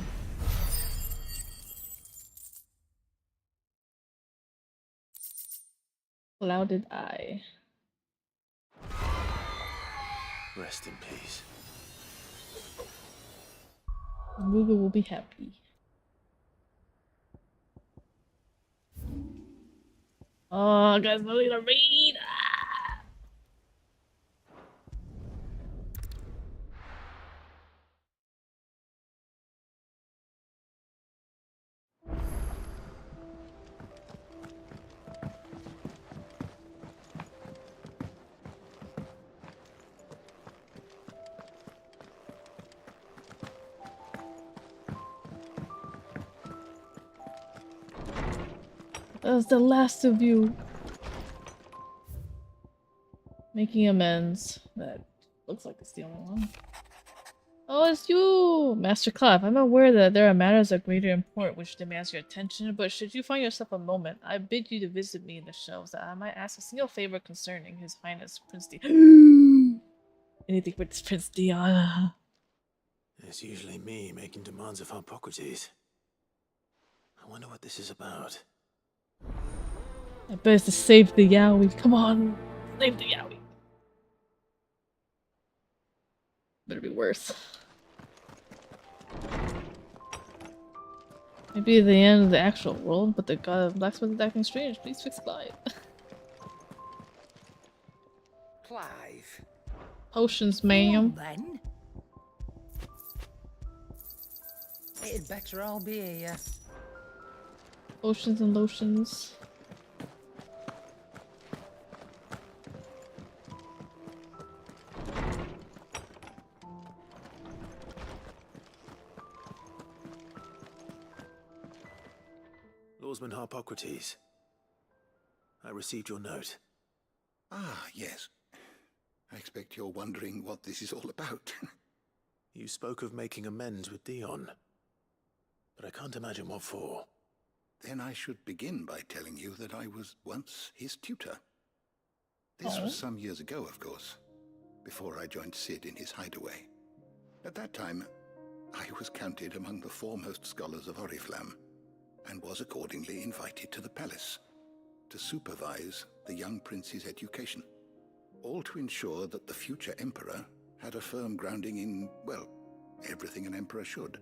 Clouded Eye. Rest in peace. Ruga will be happy. Oh, guys, I'm gonna read. Ah! That's the last of you. Making amends. That looks like it's the only one. Oh, it's you! Master Clef, I'm aware that there are matters of greater import which demands your attention, but should you find yourself a moment, I bid you to visit me in the shelves that I might ask a single favor concerning His Highness Prince Dion. Anything for this Prince Dion. It's usually me making demands of Hippocrates. I wonder what this is about. I bet it's to save the Yowie. Come on! Save the Yowie. Better be worse. Maybe the end of the actual world, but the god of blacksmith is acting strange. Please fix Clive. Clive. Potions, ma'am. Then. It'd better all be here. Potions and lotions. Lawsman Hippocrates. I received your note. Ah, yes. I expect you're wondering what this is all about. You spoke of making amends with Dion. But I can't imagine what for. Then I should begin by telling you that I was once his tutor. This was some years ago, of course, before I joined Sid in his hideaway. At that time, I was counted among the foremost scholars of Oriflamme, and was accordingly invited to the palace to supervise the young prince's education, all to ensure that the future emperor had a firm grounding in, well, everything an emperor should.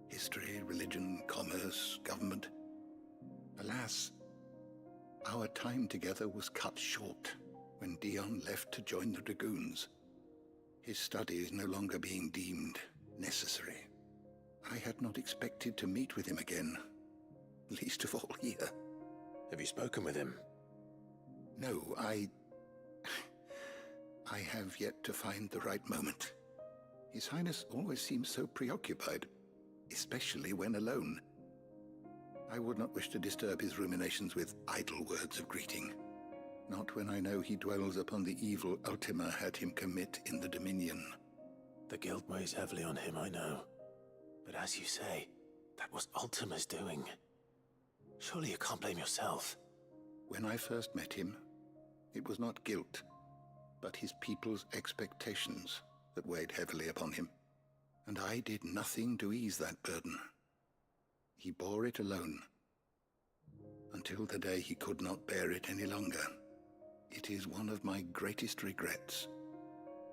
History, religion, commerce, government. Alas, our time together was cut short when Dion left to join the Dragoons, his studies no longer being deemed necessary. I had not expected to meet with him again, least of all here. Have you spoken with him? No, I have yet to find the right moment. His Highness always seems so preoccupied, especially when alone. I would not wish to disturb his ruminations with idle words of greeting. Not when I know he dwells upon the evil Ultima had him commit in the Dominion. The guilt weighs heavily on him, I know. But as you say, that was Ultima's doing. Surely you can't blame yourself. When I first met him, it was not guilt, but his people's expectations that weighed heavily upon him. And I did nothing to ease that burden. He bore it alone, until the day he could not bear it any longer. It is one of my greatest regrets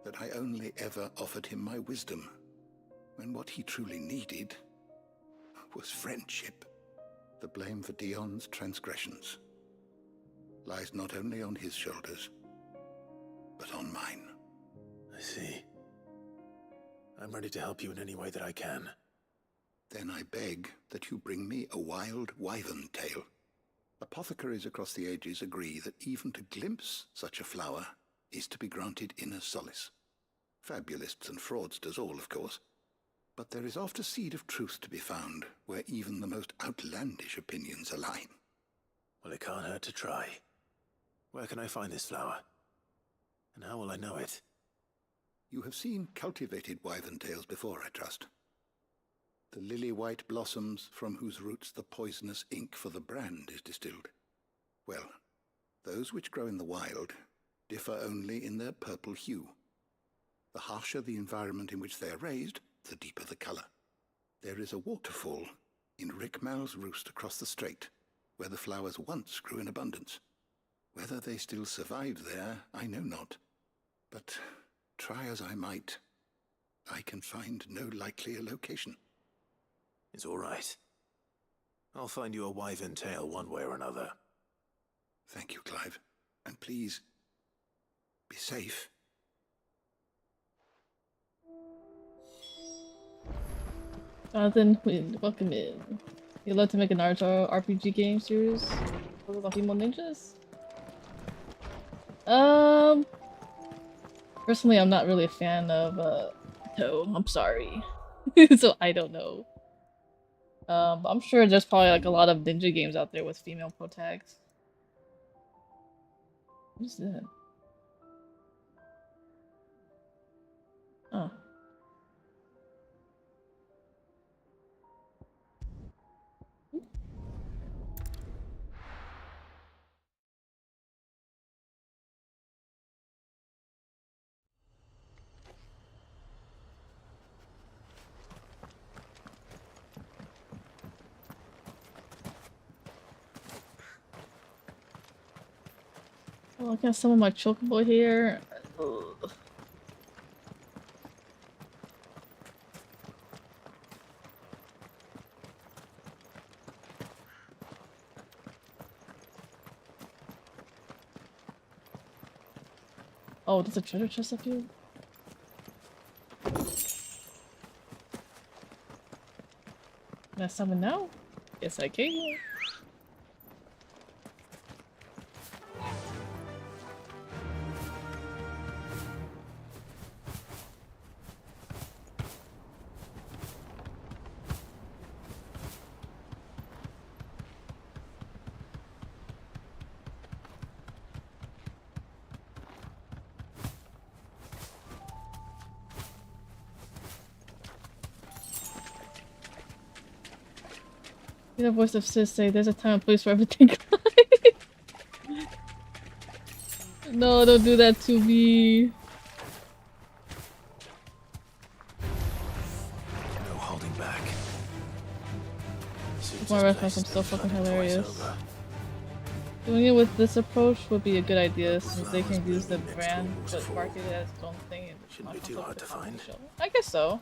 that I only ever offered him my wisdom, when what he truly needed was friendship. The blame for Dion's transgressions lies not only on his shoulders, but on mine. I see. I'm ready to help you in any way that I can. Then I beg that you bring me a wild wyvern tail. Apothecaries across the ages agree that even to glimpse such a flower is to be granted inner solace. Fabulists and fraudsters all, of course. But there is oft a seed of truth to be found where even the most outlandish opinions align. Well, it can't hurt to try. Where can I find this flower? And how will I know it? You have seen cultivated wyvern tails before, I trust. The lily-white blossoms from whose roots the poisonous ink for the brand is distilled. Well, those which grow in the wild differ only in their purple hue. The harsher the environment in which they are raised, the deeper the color. There is a waterfall in Rickmal's roost across the strait, where the flowers once grew in abundance. Whether they still survive there, I know not. But try as I might, I can find no likelier location. It's all right. I'll find you a wyvern tail one way or another. Thank you, Clive. And please, be safe. Jonathan, welcome in. You'd love to make a Naruto RPG game series about female ninjas? Personally, I'm not really a fan of Toe. I'm sorry. So I don't know. But I'm sure there's probably like a lot of ninja games out there with female protags. Who's that? Oh. Oh, I got some of my chocobo here. Ugh. Oh, there's a treasure chest up here? Can I summon now? Yes, I can. The voice of Sis say there's a time and place for everything. No, don't do that to me. No holding back. With my reference, I'm still fucking hilarious. Doing it with this approach would be a good idea since they can use the brand but market it as its own thing. And Shouldn't be too hard to find. I guess so.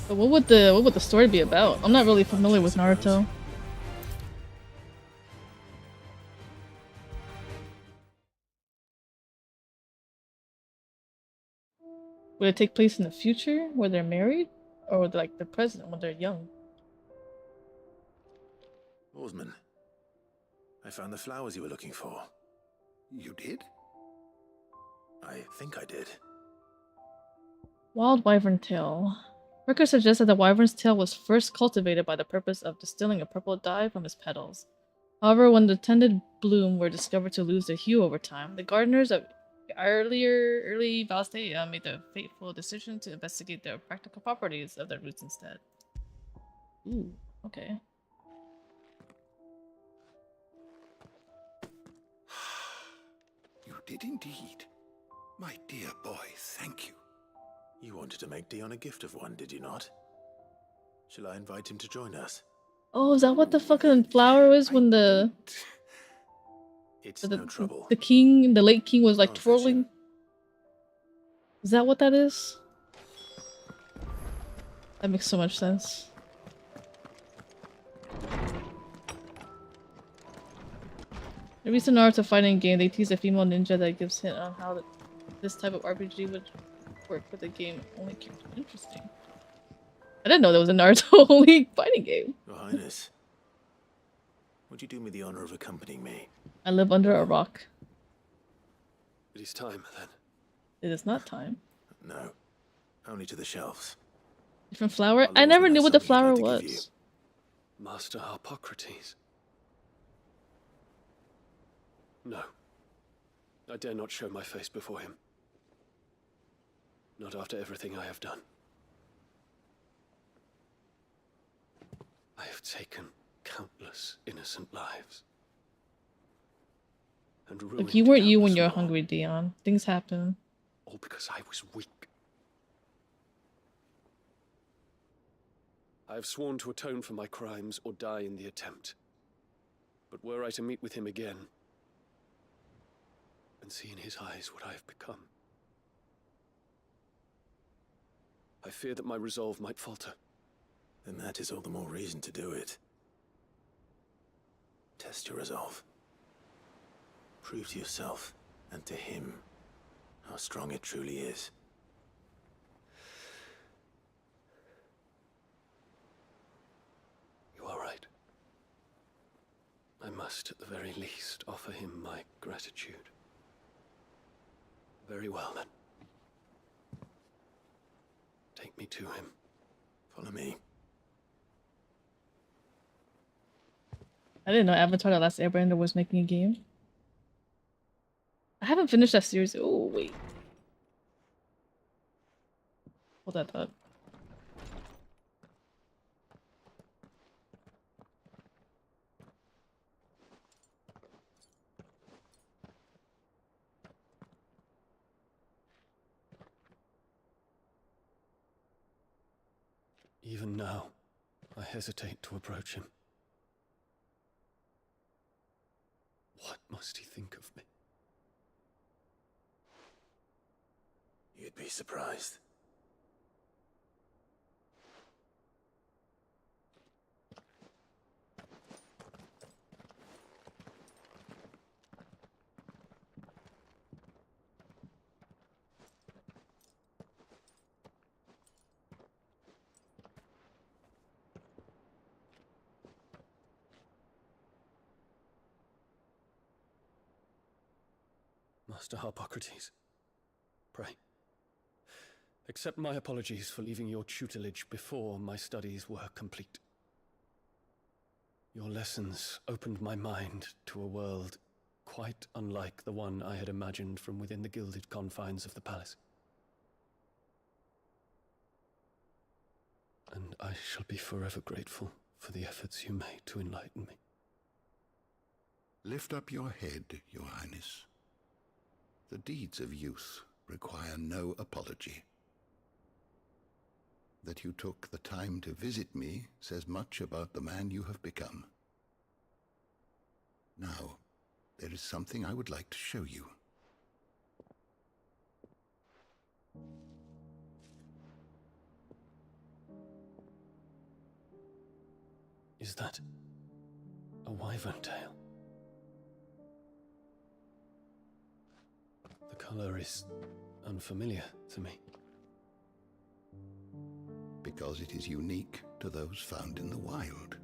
But what would the story be about? I'm not really familiar with Naruto. Would it take place in the future where they're married, or like the present when they're young? Swordsman. I found the flowers you were looking for. You did? I think I did. Wild wyvern tail. Records suggest that the wyvern's tail was first cultivated by the purpose of distilling a purple dye from its petals. However, when the tended bloom were discovered to lose their hue over time, the gardeners of early Valstea made the fateful decision to investigate the practical properties of their roots instead. Ooh, okay. You did indeed. My dear boy, thank you. You wanted to make Dion a gift of one, did you not? Shall I invite him to join us? Oh, is that what the fucking flower is when the It's no trouble. the late king was like I'll fetch twirling? him. Is that what that is? That makes so much sense. In a recent Naruto fighting game, they tease a female ninja that gives hint on how this type of RPG would work with the game only character. Interesting. I didn't know there was a Naruto only fighting game. Your Highness, would you do me the honor of accompanying me? I live under a rock. It is time, then. It is not time. No, only to the shelves. Different flower? Our I never lordsman knew has what the something flower he'd like to give was. Master Harpocrates. No. I dare not show my face before him. Not after everything I have done. I have taken countless innocent lives. And ruined Look, you weren't you when countless you're more, hungry, Dion. Things happen. all because I was weak. I have sworn to atone for my crimes or die in the attempt. But were I to meet with him again, and see in his eyes what I have become, I fear that my resolve might falter. Then that is all the more reason to do it. Test your resolve. Prove to yourself and to him how strong it truly is. You are right. I must, at the very least, offer him my gratitude. Very well, then. Take me to him. Follow me. I didn't know Avatar: The Last Airbender was making a game. I haven't finished that series. Oh, wait. Hold that thought. Even now, I hesitate to approach him. What must he think of me? You'd be surprised. Master Harpocrates, pray, accept my apologies for leaving your tutelage before my studies were complete. Your lessons opened my mind to a world quite unlike the one I had imagined from within the gilded confines of the palace. And I shall be forever grateful for the efforts you made to enlighten me. Lift up your head, Your Highness. The deeds of youth require no apology. That you took the time to visit me says much about the man you have become. Now, there is something I would like to show you. Is that a wyvern tail? The color is unfamiliar to me. Because it is unique to those found in the wild.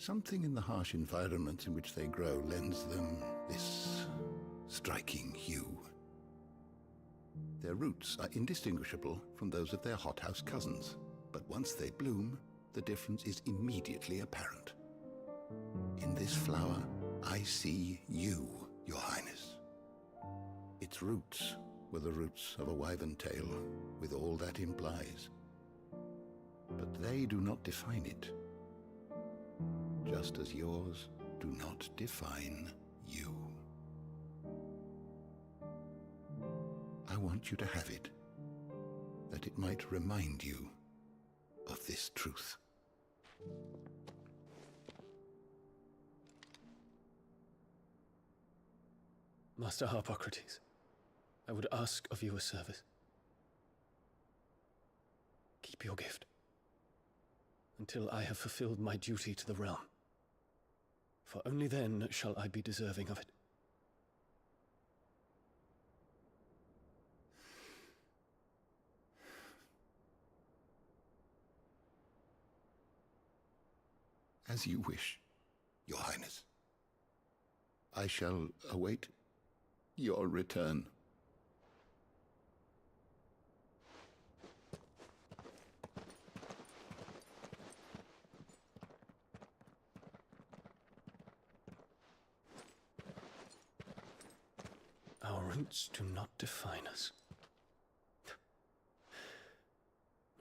Something in the harsh environments in which they grow lends them this striking hue. Their roots are indistinguishable from those of their hothouse cousins, but once they bloom, the difference is immediately apparent. In this flower, I see you, Your Highness. Its roots were the roots of a wyvern tail, with all that implies. But they do not define it, just as yours do not define you. I want you to have it, that it might remind you of this truth. Master Harpocrates, I would ask of you a service. Keep your gift until I have fulfilled my duty to the realm, for only then shall I be deserving of it. As you wish, Your Highness. I shall await your return. Our roots do not define us.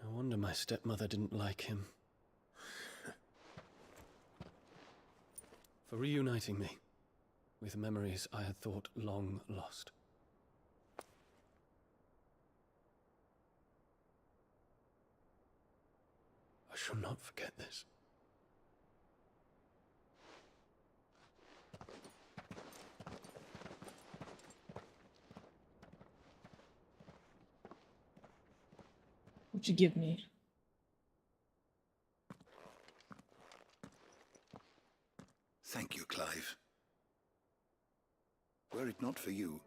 No wonder my stepmother didn't like him. For reuniting me with memories I had thought long lost. I shall not forget this. What'd you give me? Thank you, Clive. Were it not for you,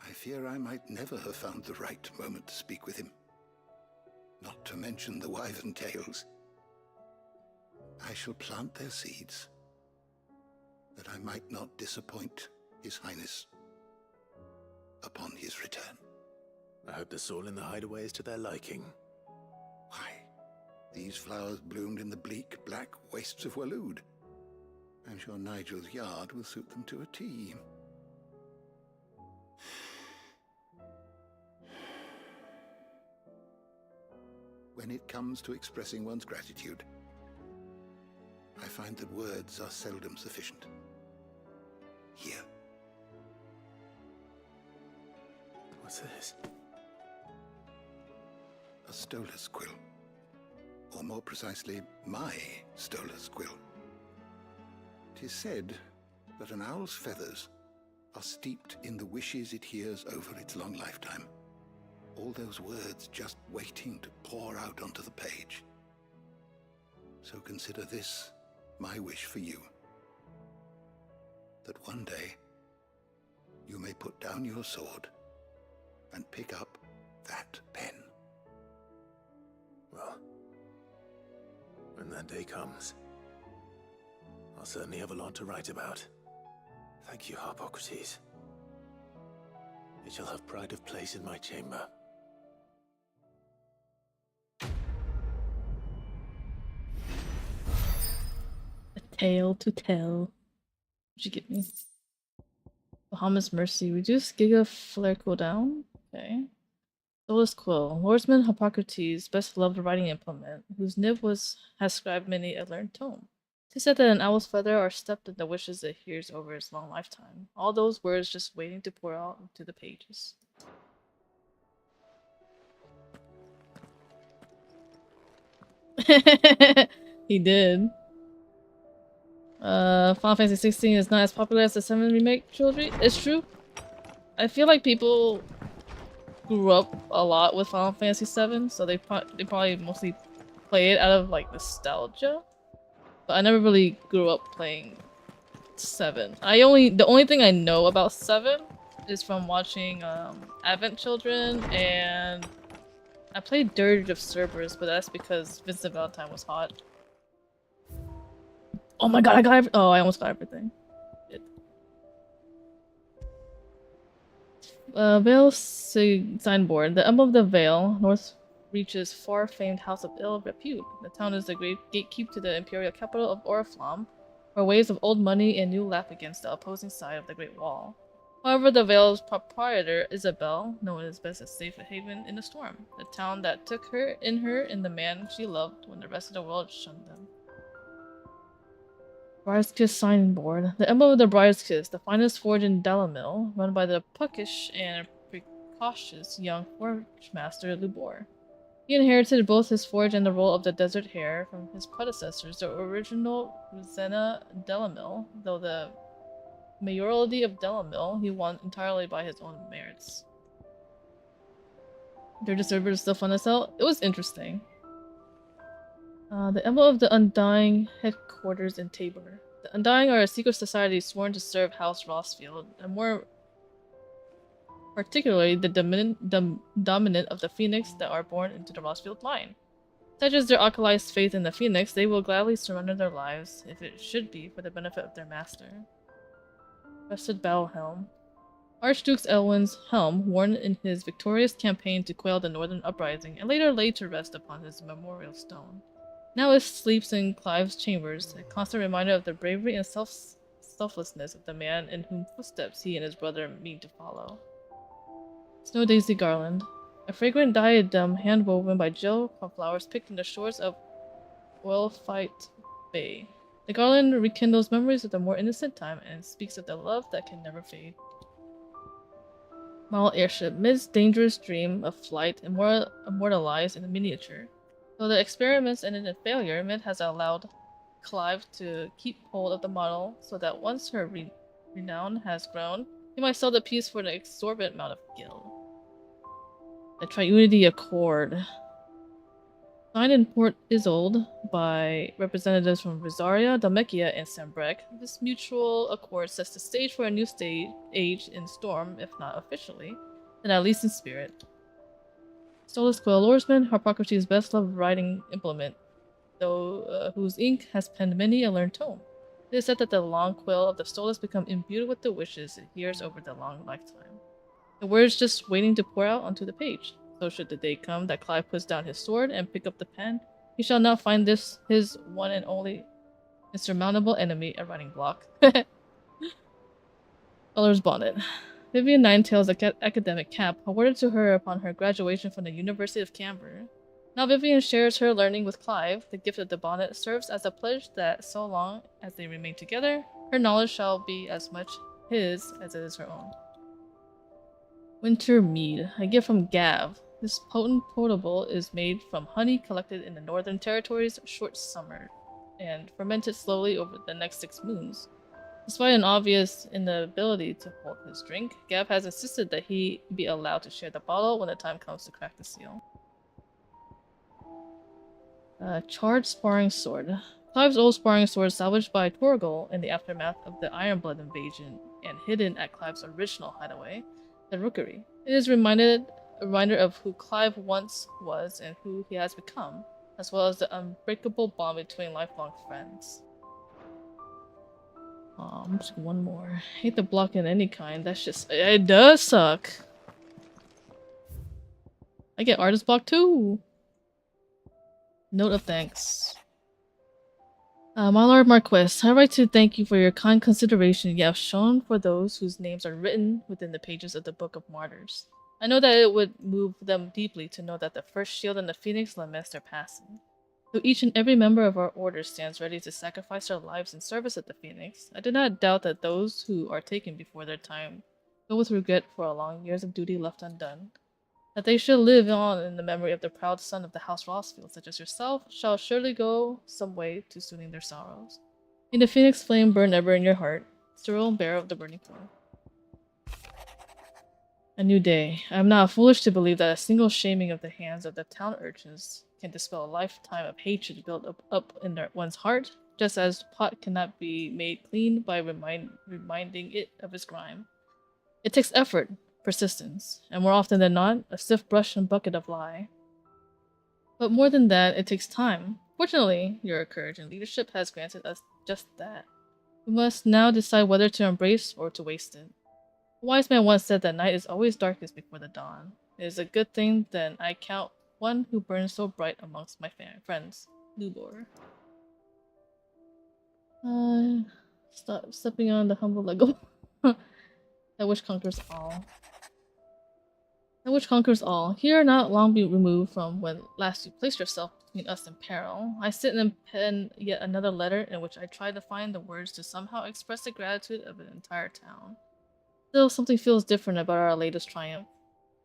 I fear I might never have found the right moment to speak with him. Not to mention the wyvern tales. I shall plant their seeds, that I might not disappoint His Highness upon his return. I hope the soil in the hideaway is to their liking. Why, these flowers bloomed in the bleak, black wastes of Waloed. I'm sure Nigel's yard will suit them to a T. When it comes to expressing one's gratitude, I find that words are seldom sufficient. Here. What's this? A stolas quill. Or more precisely, my stolas quill. 'Tis said that an owl's feathers are steeped in the wishes it hears over its long lifetime. All those words just waiting to pour out onto the page. So consider this my wish for you. That one day you may put down your sword and pick up that pen. Well, when that day comes, I'll certainly have a lot to write about. Thank you, Harpocrates. It shall have pride of place in my chamber. A tale to tell. What'd you get me? Bahamut's Mercy. Reduce Giga Flare cooldown. Okay. Solus Quill. Lordsman Hippocrates, best loved writing implement, whose nib has scribed many a learned tome. 'Tis said that an owl's feather are stepped in the wishes it hears over its long lifetime. All those words just waiting to pour out into the pages. He did. Final Fantasy 16 is not as popular as the 7 remake trilogy. It's true. I feel like people grew up a lot with Final Fantasy 7, so they probably mostly play it out of like nostalgia. But I never really grew up playing 7. The only thing I know about 7 is from watching Advent Children, and I played Dirge of Cerberus, but that's because Vincent Valentine was hot. Oh my god, I got oh, I almost got everything. Shit. Vale signboard. The emblem of the Vale, North reaches far-famed House of Ill repute. The town is the great gatekeep to the imperial capital of Oriflamme, where waves of old money and new lap against the opposing side of the Great Wall. However, the Vale's proprietor, Isabel, known as best as safe haven in the storm, the town that took her and the man she loved when the rest of the world shunned them. Briar's Kiss signboard. The emblem of the Briar's Kiss, the finest forge in Dalamil, run by the puckish and precocious young forge master Lubor. He inherited both his forge and the role of the Desert Hare from his predecessors, the original Rosanna Delamil, though the mayoralty of Delamil he won entirely by his own merits. Dirty server is still fun as hell. It was interesting. The emblem of the Undying headquarters in Tabor. The Undying are a secret society sworn to serve House Rossfield, and more particularly the dominant of the Phoenix that are born into the Rossfield line. Such is their alkalized faith in the Phoenix, they will gladly surrender their lives, if it should be for the benefit of their master. Rusted Battle Helm. Archduke Elwin's helm, worn in his victorious campaign to quell the Northern Uprising, and later laid to rest upon his memorial stone. Now it sleeps in Clive's chambers, a constant reminder of the bravery and selflessness of the man in whose footsteps he and his brother mean to follow. Snow Daisy Garland. A fragrant diadem hand-woven by Jill from flowers picked in the shores of Oilfight Bay. The garland rekindles memories of the more innocent time and speaks of the love that can never fade. Model airship. Mid's dangerous dream of flight immortalized in a miniature. Though the experiments ended in failure, Mid has allowed Clive to keep hold of the model so that once her renown has grown, he might sell the piece for an exorbitant amount of gil. The Triunity Accord. Signed in Port Isolde by representatives from Rosaria, Dalmekia, and Sambrek, this mutual accord sets the stage for a new age in Storm, if not officially, then at least in spirit. Stolas Quill Lordesman, Harpocrates' best-loved writing implement, though whose ink has penned many a learned tome. It is said that the long quill of the Stolas become imbued with the wishes it hears over the long lifetime. The words just waiting to pour out onto the page. So should the day come that Clive puts down his sword and pick up the pen, he shall not find this his one and only insurmountable enemy a writing block. Color's Bonnet. Vivian Ninetail's academic cap, awarded to her upon her graduation from the University of Canberra. Now Vivian shares her learning with Clive. The gift of the bonnet serves as a pledge that so long as they remain together, her knowledge shall be as much his as it is her own. Winter Mead, a gift from Gav. This potent potable is made from honey collected in the Northern Territory's short summer and fermented slowly over the next 6 moons. Despite an obvious inability to hold his drink, Gav has insisted that he be allowed to share the bottle when the time comes to crack the seal. Charred Sparring Sword. Clive's old sparring sword salvaged by Torgal in the aftermath of the Ironblood invasion and hidden at Clive's original hideaway, the Rookery. It is a reminder of who Clive once was and who he has become, as well as the unbreakable bond between lifelong friends. I'm just one more. Hate the block in any kind. That's just it does suck. I get artist block too. Note of thanks. My Lord Marquis, I write to thank you for your kind consideration you have shown for those whose names are written within the pages of the Book of Martyrs. I know that it would move them deeply to know that the first shield and the Phoenix lament their passing. Though each and every member of our order stands ready to sacrifice their lives in service of the Phoenix, I do not doubt that those who are taken before their time go with regret for a long years of duty left undone. That they should live on in the memory of the proud son of the House Rossfield, such as yourself, shall surely go some way to soothing their sorrows. May the Phoenix flame burn ever in your heart, Cyril, bearer of the burning coil. A new day. I am not foolish to believe that a single shaming of the hands of the town urchins can dispel a lifetime of hatred built up in one's heart, just as pot cannot be made clean by reminding it of its grime. It takes effort, persistence, and more often than not, a stiff brush and bucket of lie. But more than that, it takes time. Fortunately, your courage and leadership has granted us just that. We must now decide whether to embrace or to waste it. A wise man once said that night is always darkest before the dawn. It is a good thing then I count one who burns so bright amongst my friends. Lubor. Stop stepping on the humble Lego. That which conquers all. That which conquers all. Here, not long be removed from when last you placed yourself between us and peril, I sit and pen yet another letter in which I try to find the words to somehow express the gratitude of an entire town. Still, something feels different about our latest triumph.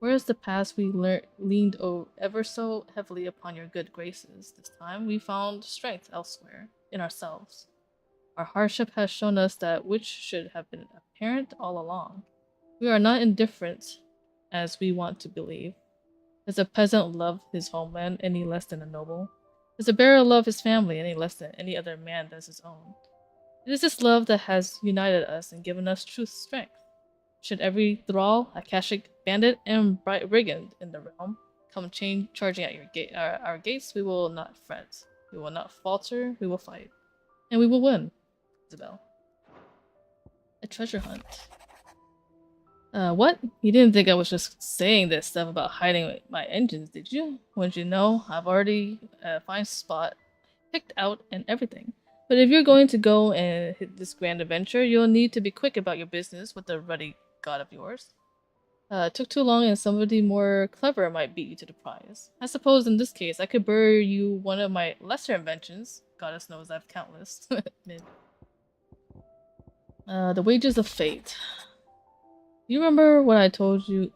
Whereas the past we leaned ever so heavily upon your good graces, this time we found strength elsewhere, in ourselves. Our hardship has shown us that which should have been apparent all along. We are not indifferent, as we want to believe. Does a peasant love his homeland any less than a noble? Does a bearer love his family any less than any other man does his own? It is this love that has united us and given us true strength. Should every thrall, Akashic bandit, and brigand in the realm come charging at our gates, we will not fret. We will not falter. We will fight. And we will win. Isabel. A treasure hunt. What? You didn't think I was just saying this stuff about hiding my engines, did you? Wouldn't you know? I've already a fine spot picked out and everything. But if you're going to go and hit this grand adventure, you'll need to be quick about your business with the ruddy god of yours. Took too long and somebody more clever might beat you to the prize. I suppose in this case, I could bury you one of my lesser inventions. Goddess knows I've countless. The wages of fate. You remember what I told you?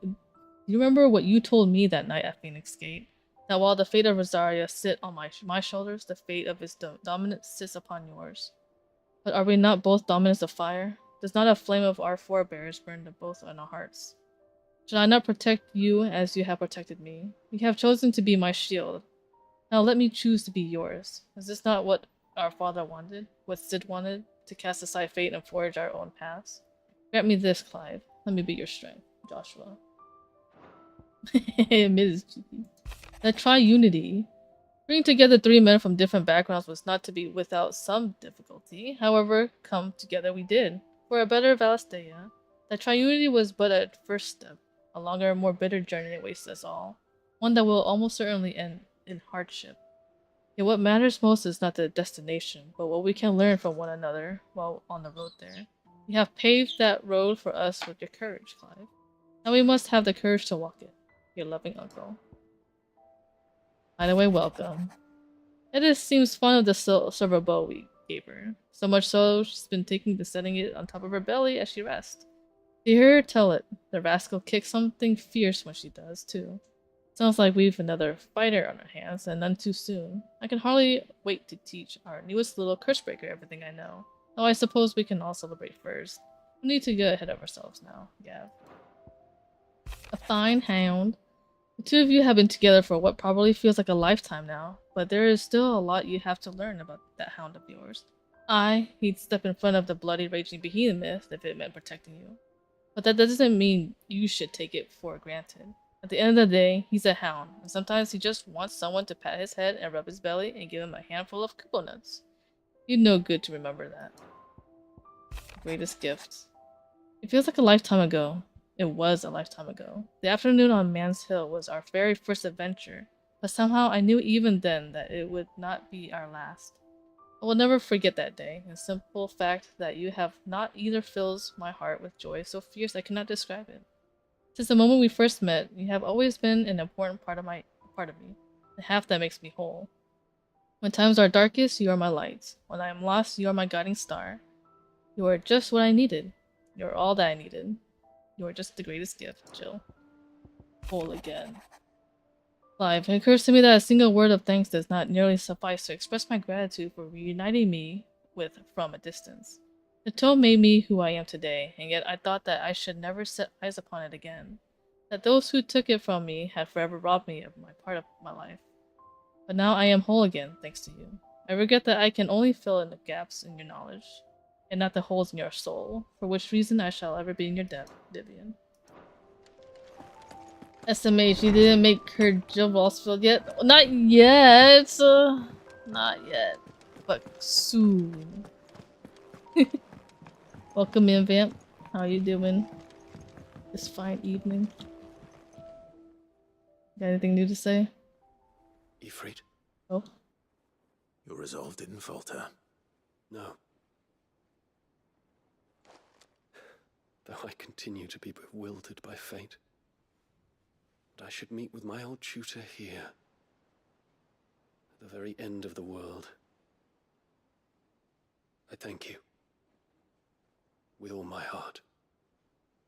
You remember what you told me that night at Phoenix Gate? That while the fate of Rosaria sit on my shoulders, the fate of his dominance sits upon yours. But are we not both dominants of fire? Does not a flame of our forebears burn to both in our hearts? Should I not protect you as you have protected me? You have chosen to be my shield. Now let me choose to be yours. Is this not what our father wanted? What Sid wanted? To cast aside fate and forge our own paths? Grant me this, Clive. Let me be your strength, Joshua. Ms. Cheeky. The triunity. Bringing together three men from different backgrounds was not to be without some difficulty. However, come together we did. For a better Valistea, the triunity was but a first step. A longer, more bitter journey awaits us all. One that will almost certainly end in hardship. Yet what matters most is not the destination, but what we can learn from one another while on the road there. You have paved that road for us with your courage, Clive. Now we must have the courage to walk it. Your loving uncle. By the way, welcome. It seems fond of the silver bow we gave her. So much so, she's been taking to setting it on top of her belly as she rests. To hear her tell it, the rascal kicks something fierce when she does, too. Sounds like we've another fighter on our hands, and none too soon. I can hardly wait to teach our newest little cursebreaker everything I know. Though I suppose we can all celebrate first. We need to get ahead of ourselves now, Gav. A fine hound. The two of you have been together for what probably feels like a lifetime now, but there is still a lot you have to learn about that hound of yours. He'd step in front of the bloody raging behemoth if it meant protecting you. But that doesn't mean you should take it for granted. At the end of the day, he's a hound, and sometimes he just wants someone to pat his head and rub his belly and give him a handful of kupo nuts. You'd know good to remember that. Greatest gift. It feels like a lifetime ago. It was a lifetime ago. The afternoon on Man's Hill was our very first adventure, but somehow I knew even then that it would not be our last. I will never forget that day, and the simple fact that you have not either fills my heart with joy so fierce I cannot describe it. Since the moment we first met, you have always been an important part of me, and half that makes me whole. When times are darkest, you are my light. When I am lost, you are my guiding star. You are just what I needed. You are all that I needed. You are just the greatest gift, Jill. Whole again. Clive, it occurs to me that a single word of thanks does not nearly suffice to express my gratitude for reuniting me with from a distance. The tome made me who I am today, and yet I thought that I should never set eyes upon it again. That those who took it from me had forever robbed me of my part of my life. But now I am whole again, thanks to you. I regret that I can only fill in the gaps in your knowledge, and not the holes in your soul, for which reason I shall ever be in your debt, Vivian. SMH, you didn't make her Jill Rossfield yet? Not yet! Not yet, but soon. Welcome in, Vamp. How you doing this fine evening? Got anything new to say? Ifrit? Oh? Your resolve didn't falter. No. Though I continue to be bewildered by fate. But I should meet with my old tutor here. At the very end of the world. I thank you. With all my heart.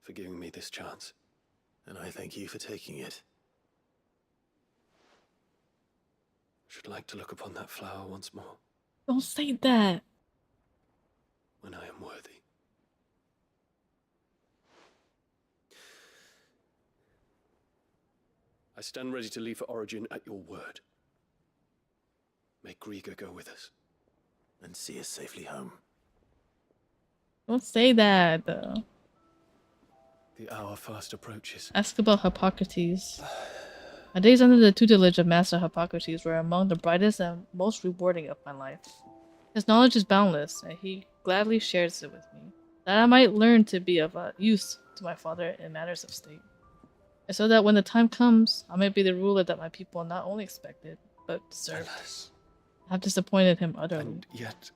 For giving me this chance. And I thank you for taking it. Should like to look upon that flower once more. Don't say that. When I am worthy. I stand ready to leave for Origin at your word. May Griga go with us. And see us safely home. Don't say that. The hour fast approaches. Ask about Hippocrates. My days under the tutelage of Master Hippocrates were among the brightest and most rewarding of my life. His knowledge is boundless, and he gladly shares it with me, that I might learn to be of use to my father in matters of state. And so that when the time comes, I may be the ruler that my people not only expected, but deserved. Alas. I have disappointed him utterly. And yet...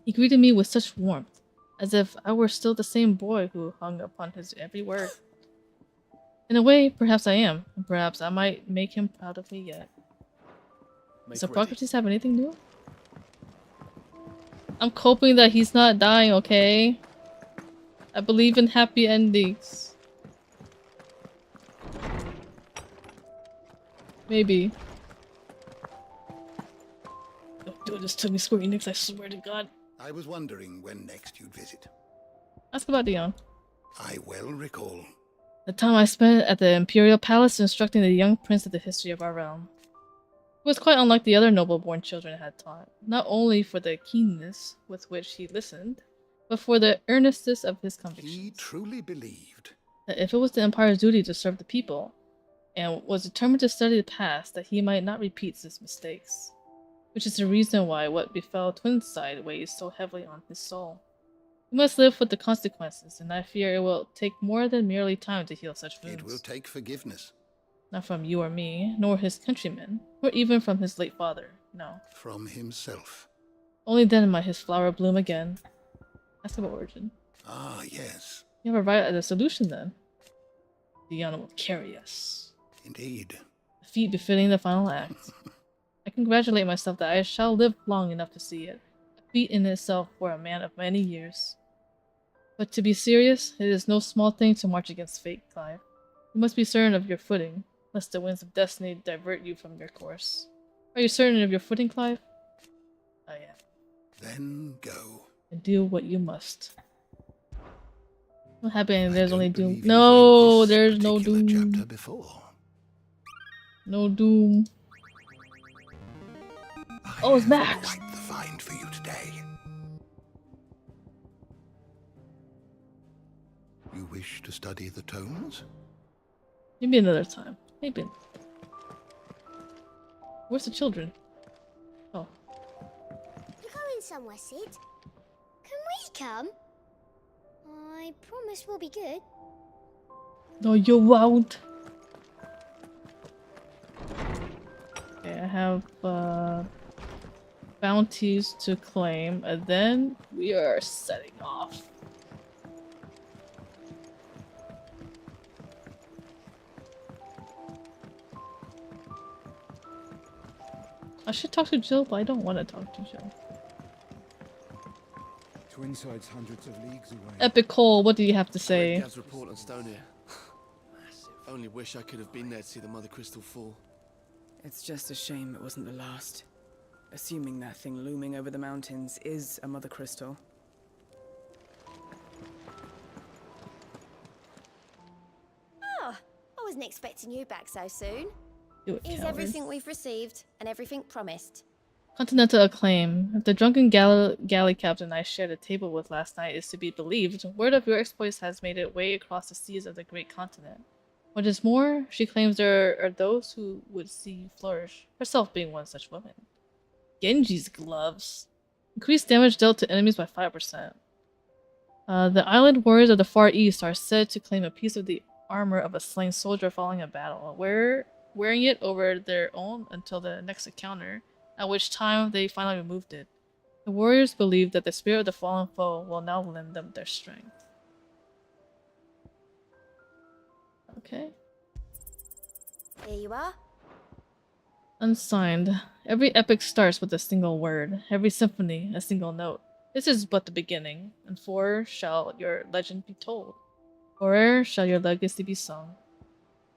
He greeted me with such warmth, as if I were still the same boy who hung upon his every word. In a way, perhaps I am, and perhaps I might make him proud of me yet. Does Hippocrates have anything new? I'm hoping that he's not dying, okay? I believe in happy endings. Maybe. Don't do this to me, Square Enix, I swear to God. I was wondering when next you'd visit. Ask about Dion. I well recall. The time I spent at the Imperial Palace instructing the young prince of the history of our realm. It was quite unlike the other noble-born children I had taught, not only for the keenness with which he listened, but for the earnestness of his convictions. He truly believed that if it was the Empire's duty to serve the people, and was determined to study the past, that he might not repeat his mistakes. Which is the reason why what befell Twinside weighs so heavily on his soul. He must live with the consequences, and I fear it will take more than merely time to heal such wounds. it will take forgiveness. Not from you or me, nor his countrymen, nor even from his late father, no. From himself. Only then might his flower bloom again. Ask about Origin. Ah, yes. You have a right at the solution then. Diana will carry us. Indeed. A feat befitting the final act. I congratulate myself that I shall live long enough to see it. A feat in itself for a man of many years. But to be serious, it is no small thing to march against fate, Clive. You must be certain of your footing, lest the winds of destiny divert you from your course. Are you certain of your footing, Clive? I am. Then go. And do what you must. What happened? There's I only don't doom. believe No, you've read this there's no particular doom. chapter before. No doom. Oh, it's I have Max. quite the find for you today. You wish to study the tones? Maybe another time. Maybe. Where's the children? Oh. We're going somewhere, Sid. Can we come? I promise we'll be good. No, you won't. Okay, I have bounties to claim, and then we are setting off. I should talk to Jill, but I don't want to talk to Jill. Twinside's hundreds of leagues away. Epic Cole, what do you have to say? Gav's report on Stonehair. Only wish I could have been there to see the Mother Crystal fall. It's just a shame it wasn't the last. Assuming that thing looming over the mountains is a Mother Crystal. Oh, I wasn't expecting you back so soon. Do it, Is coward. everything we've received and everything promised? Continental acclaim. If the drunken galley captain I shared a table with last night is to be believed, word of your exploits has made it way across the seas of the great continent. What is more, she claims there are those who would see you flourish, herself being one such woman. Genji's gloves. Increased damage dealt to enemies by 5%. The island warriors of the Far East are said to claim a piece of the armor of a slain soldier following a battle, wearing it over their own until the next encounter, at which time they finally removed it. The warriors believe that the spirit of the fallen foe will now lend them their strength. Okay. Here you are. Unsigned. Every epic starts with a single word. Every symphony, a single note. This is but the beginning, and for shall your legend be told. Forever shall your legacy be sung.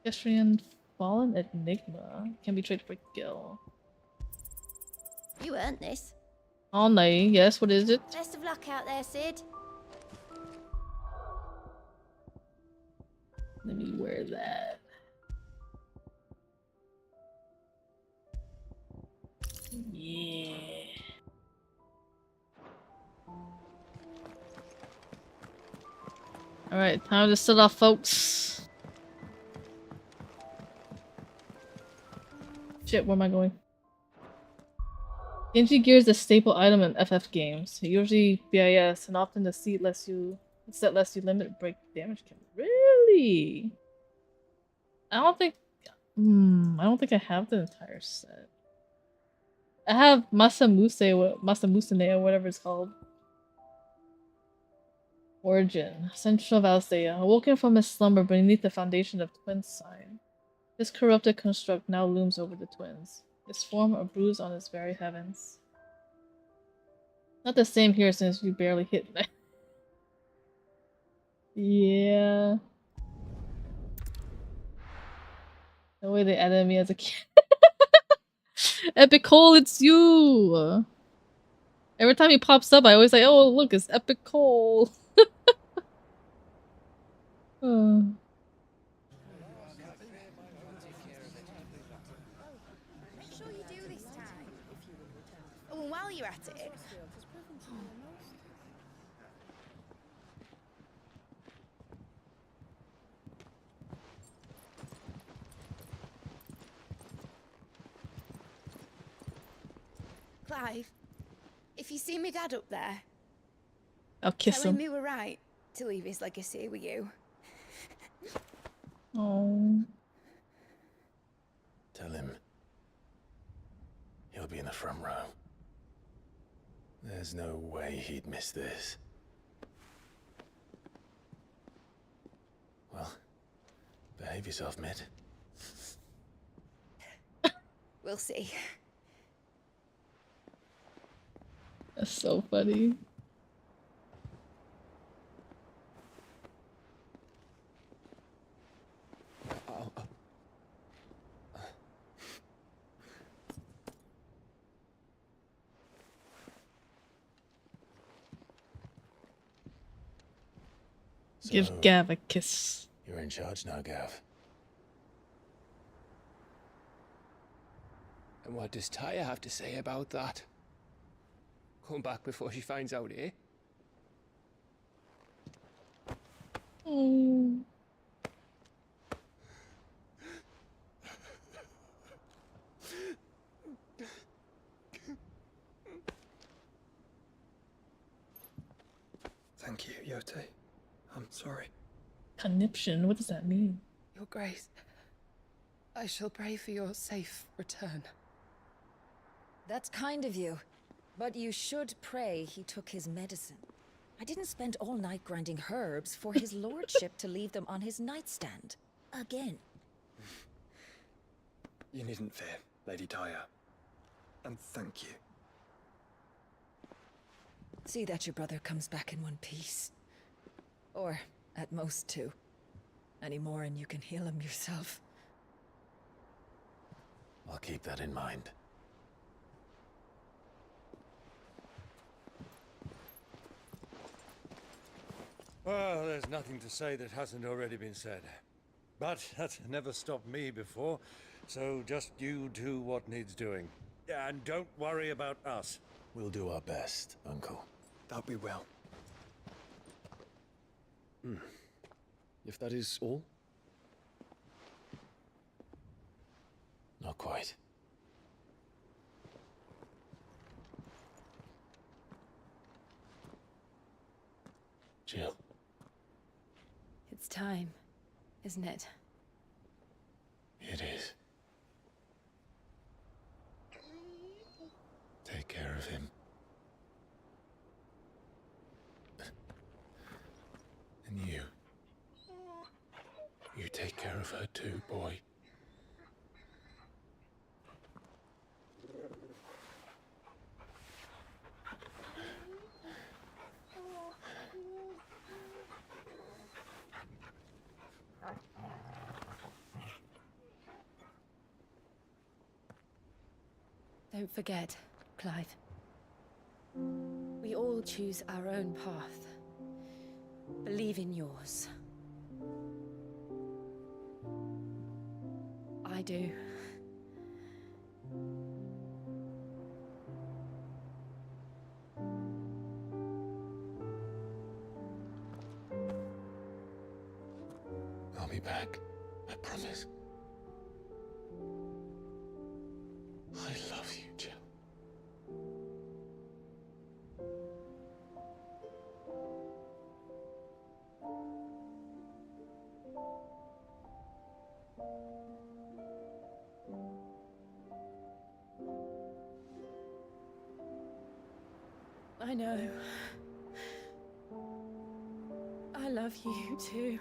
Estrian Fallen Enigma can be traded for Gil. You earned this. All night, yes, what is it? Best of luck out there, Sid. Let me wear that. Yeah. Alright, time to set off, folks. Shit, where am I going? Genji gear is a staple item in FF games. Usually BIS, and often the set lets you limit break damage count. Really? I don't think I have the entire set. I have Masamusane or whatever it's called. Origin. Central of Althea. Awoken from his slumber beneath the foundation of Twin Sign. This corrupted construct now looms over the twins. Its form a bruise on its very heavens. Not the same here since you barely hit me. Yeah. The way they added me as a kid. Epic Cole, it's you! Every time he pops up, I always say, oh look, it's Epic Cole. Make sure you do this time. Oh, and while you're at it... Clive, if you see me dad up there, I'll kiss tell him him. we were right to leave his legacy with you. Oh. Tell him he'll be in the front row. There's no way he'd miss this. Well, behave yourself, Mid. We'll see. That's so funny. Give So, Gav a kiss. You're in charge now, Gav. And what does Taya have to say about that? Come back before she finds out, eh? Oh. Thank you, Yote. I'm sorry. Conniption, what does that mean? Your Grace, I shall pray for your safe return. That's kind of you. But you should pray he took his medicine. I didn't spend all night grinding herbs for his lordship to leave them on his nightstand. Again. You needn't fear, Lady Taya. And thank you. See that your brother comes back in one piece. Or, at most, two. Any more and you can heal him yourself. I'll keep that in mind. Well, there's nothing to say that hasn't already been said. But that's never stopped me before, so just you do what needs doing. And don't worry about us. We'll do our best, Uncle. That we will. If that is all? Not quite. Jill. It's time, isn't it? It is. Take care of him. And you. You take care of her too, boy. Don't forget, Clive. We all choose our own path. Believe in yours. I do. I'll be back. I promise. I love you, Jill. I know. I love you too.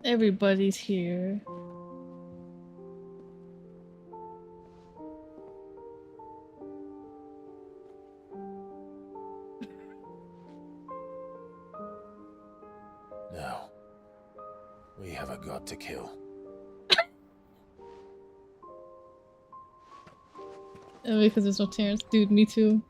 Everybody's here. Now, we have a god to kill. Because there's no Terrence. Dude, me too.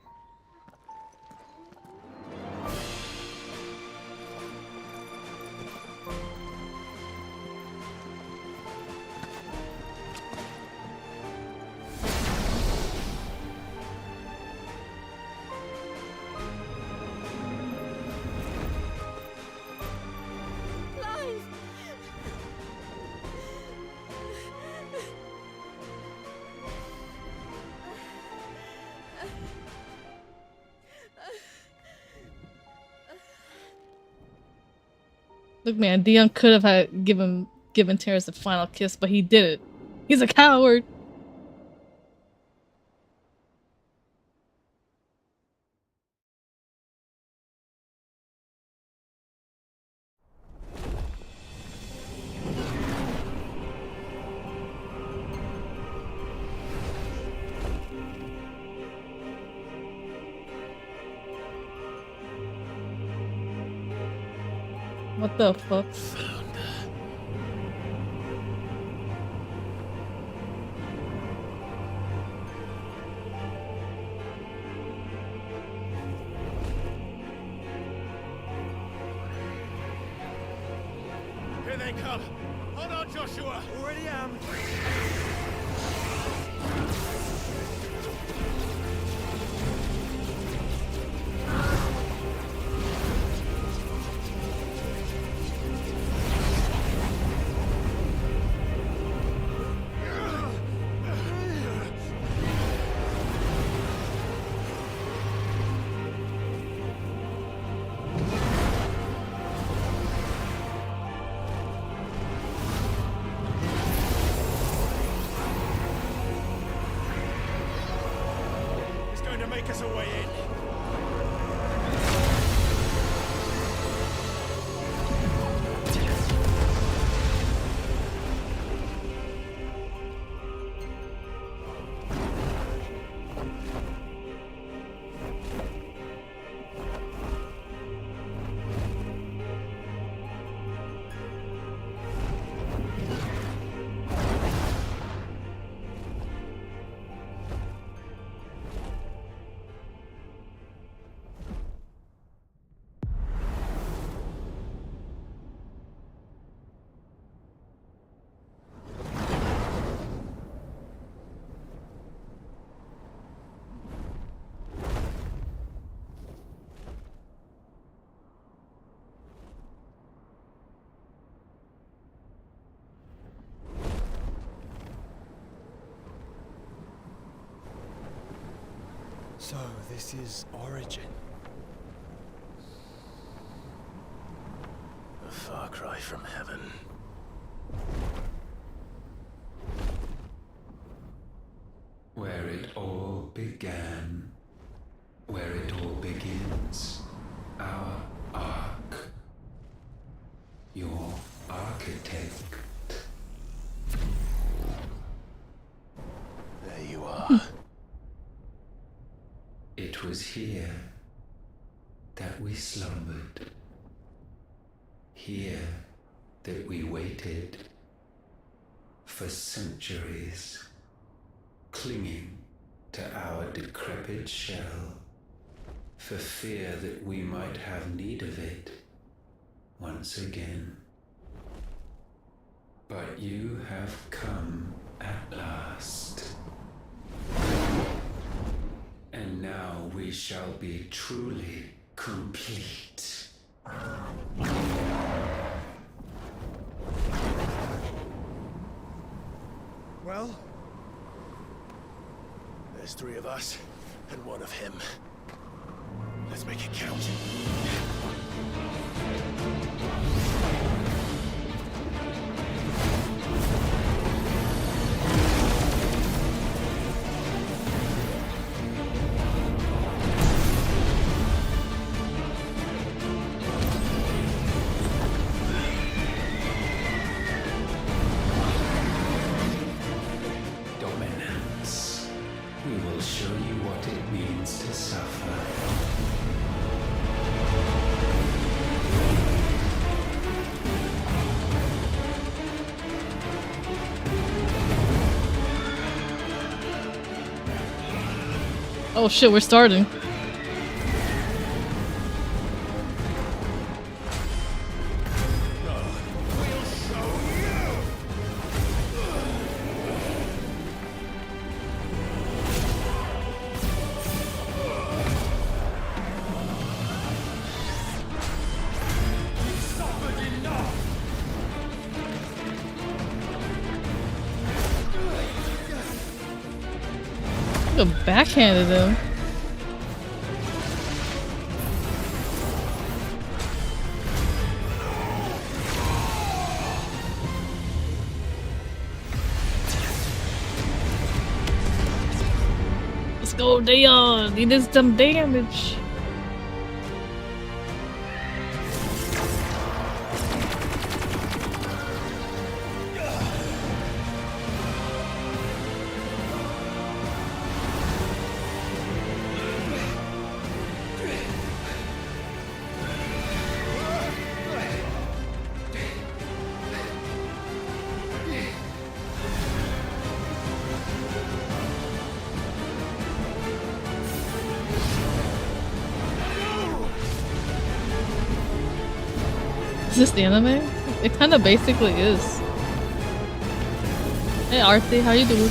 Look, man, Dion could have had given Terrence the final kiss, but he didn't. He's a coward. What the fuck? Here they come! Hold on, Joshua! Already am! Make us a way in. So, this is Origin. A far cry from heaven. Where it all began. Where it all begins. Our ark. Your architect. There you are. It was here that we slumbered. Here that we waited for centuries, clinging to our decrepit shell, for fear that we might have need of it once again. But you have come at last. And now we shall be truly complete. Well? There's 3 of us, and 1 of him. Let's make it count. Dominance. We will show you what it means to suffer. Oh shit, we're starting. Look at backhanded him. Let's go, Dion. He did some damage. Is this the anime? It kind of basically is. Hey Arthi, how you doing?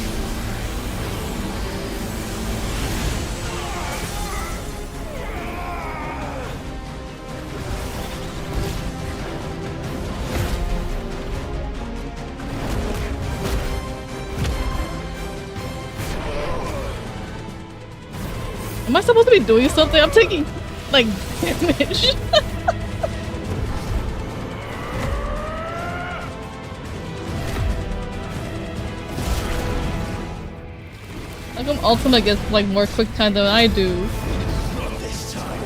Am I supposed to be doing something? I'm taking like damage. How come Ultimate gets like more quick time than I do? Not this time.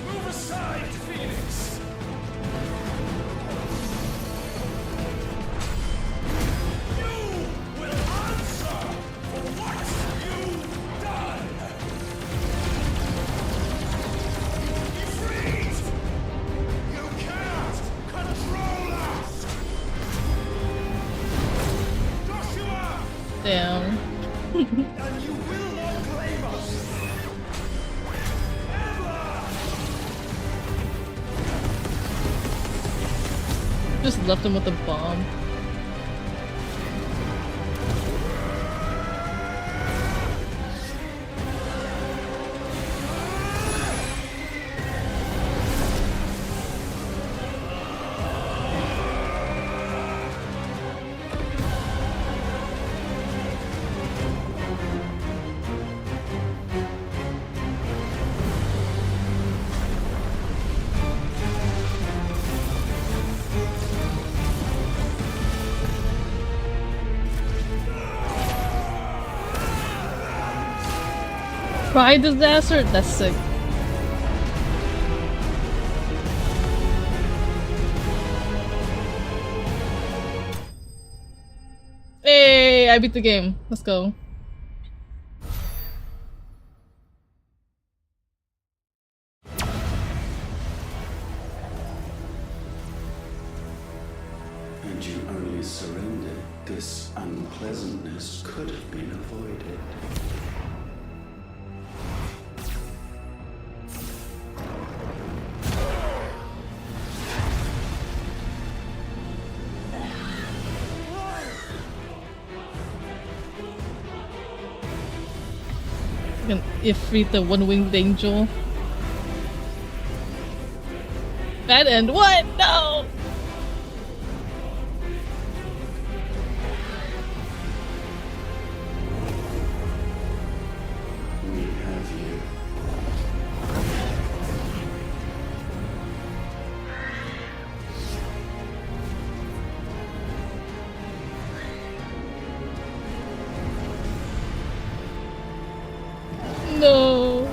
Move aside, Phoenix! You will answer for what you've done! Freeze! You cannot control us! Joshua! Damn. And you will not claim us! Just left him with a bomb. Pride disaster? That's sick. Hey, I beat the game. Let's go. And you only surrendered. This unpleasantness could have been avoided. An Ifrit, the one-winged angel. Bad end. What? No! We have you. No.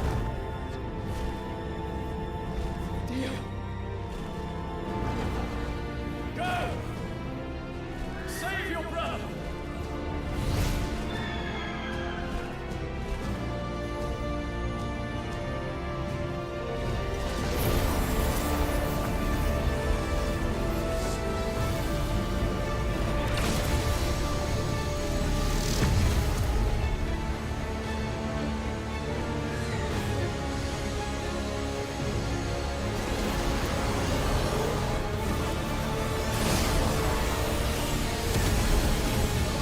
Go! Save your brother!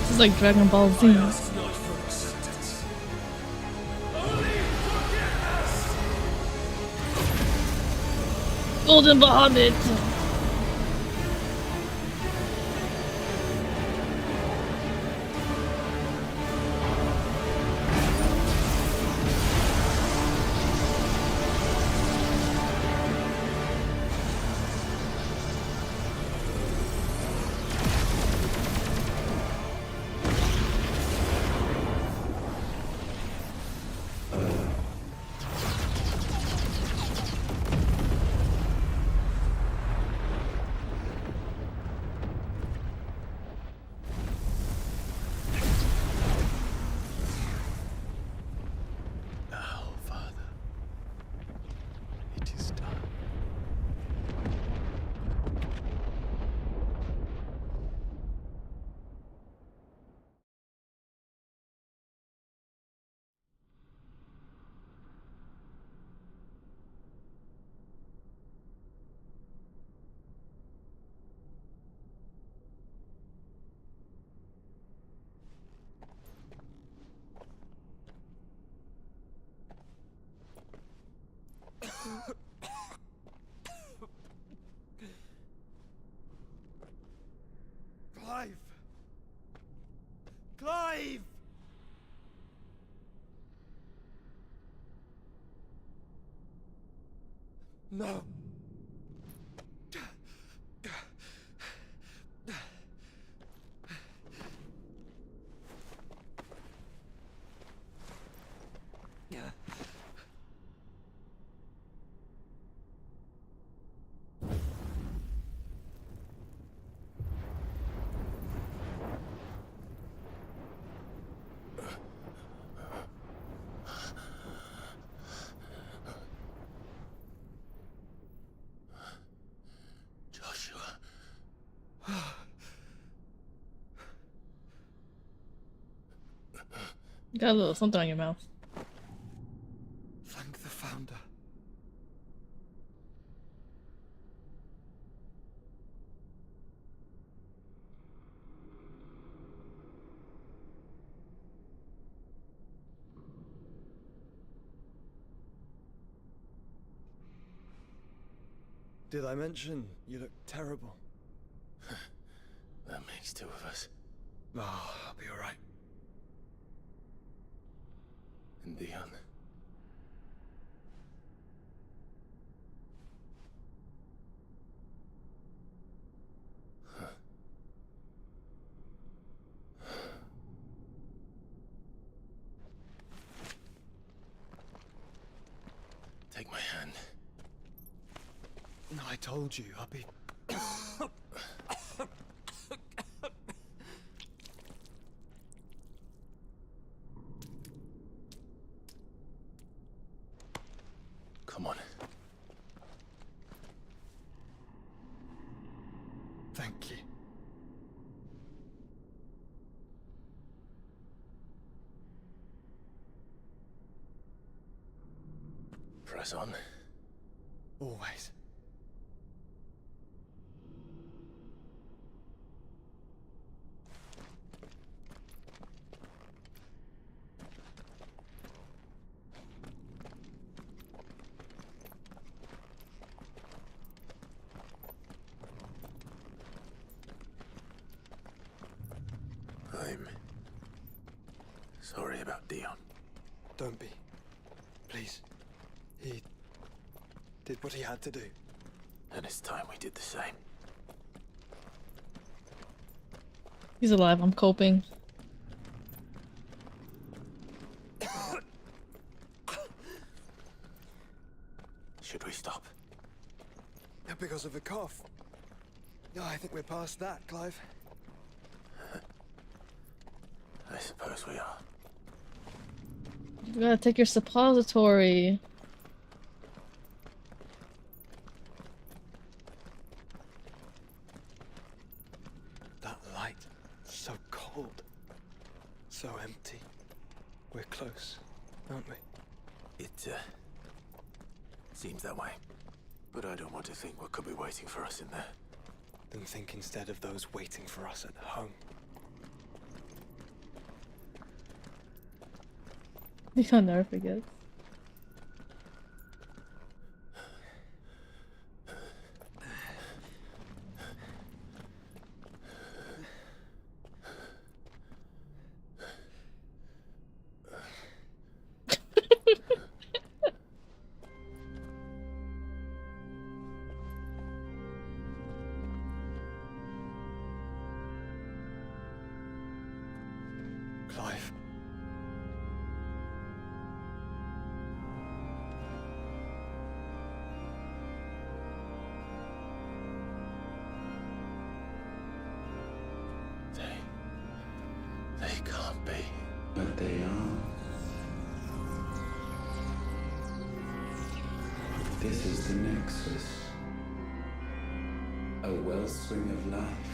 This is like Dragon Ball Z. Not for acceptance. Only forgiveness! Golden Bahamut. Now, Father, it is done. Clive! Clive! No. You got a little something on your mouth. Thank the Founder. Did I mention you look terrible? That makes two of us. Oh, I'll be alright. And Dion. Take my hand. I told you, I'll be... Come on. Thank you. Press on. Always. I'm sorry about Dion. Don't be. Please. He did what he had to do. And it's time we did the same. He's alive. I'm coping. Should we stop? Because of the cough. No, I think we're past that, Clive. I suppose we are. You gotta take your suppository. That light, so cold. So empty. We're close, aren't we? It seems that way. But I don't want to think what could be waiting for us in there. Then think instead of those waiting for us at home. I'll never forget. Clive. They can't be. But they are. This is the Nexus. A wellspring of life.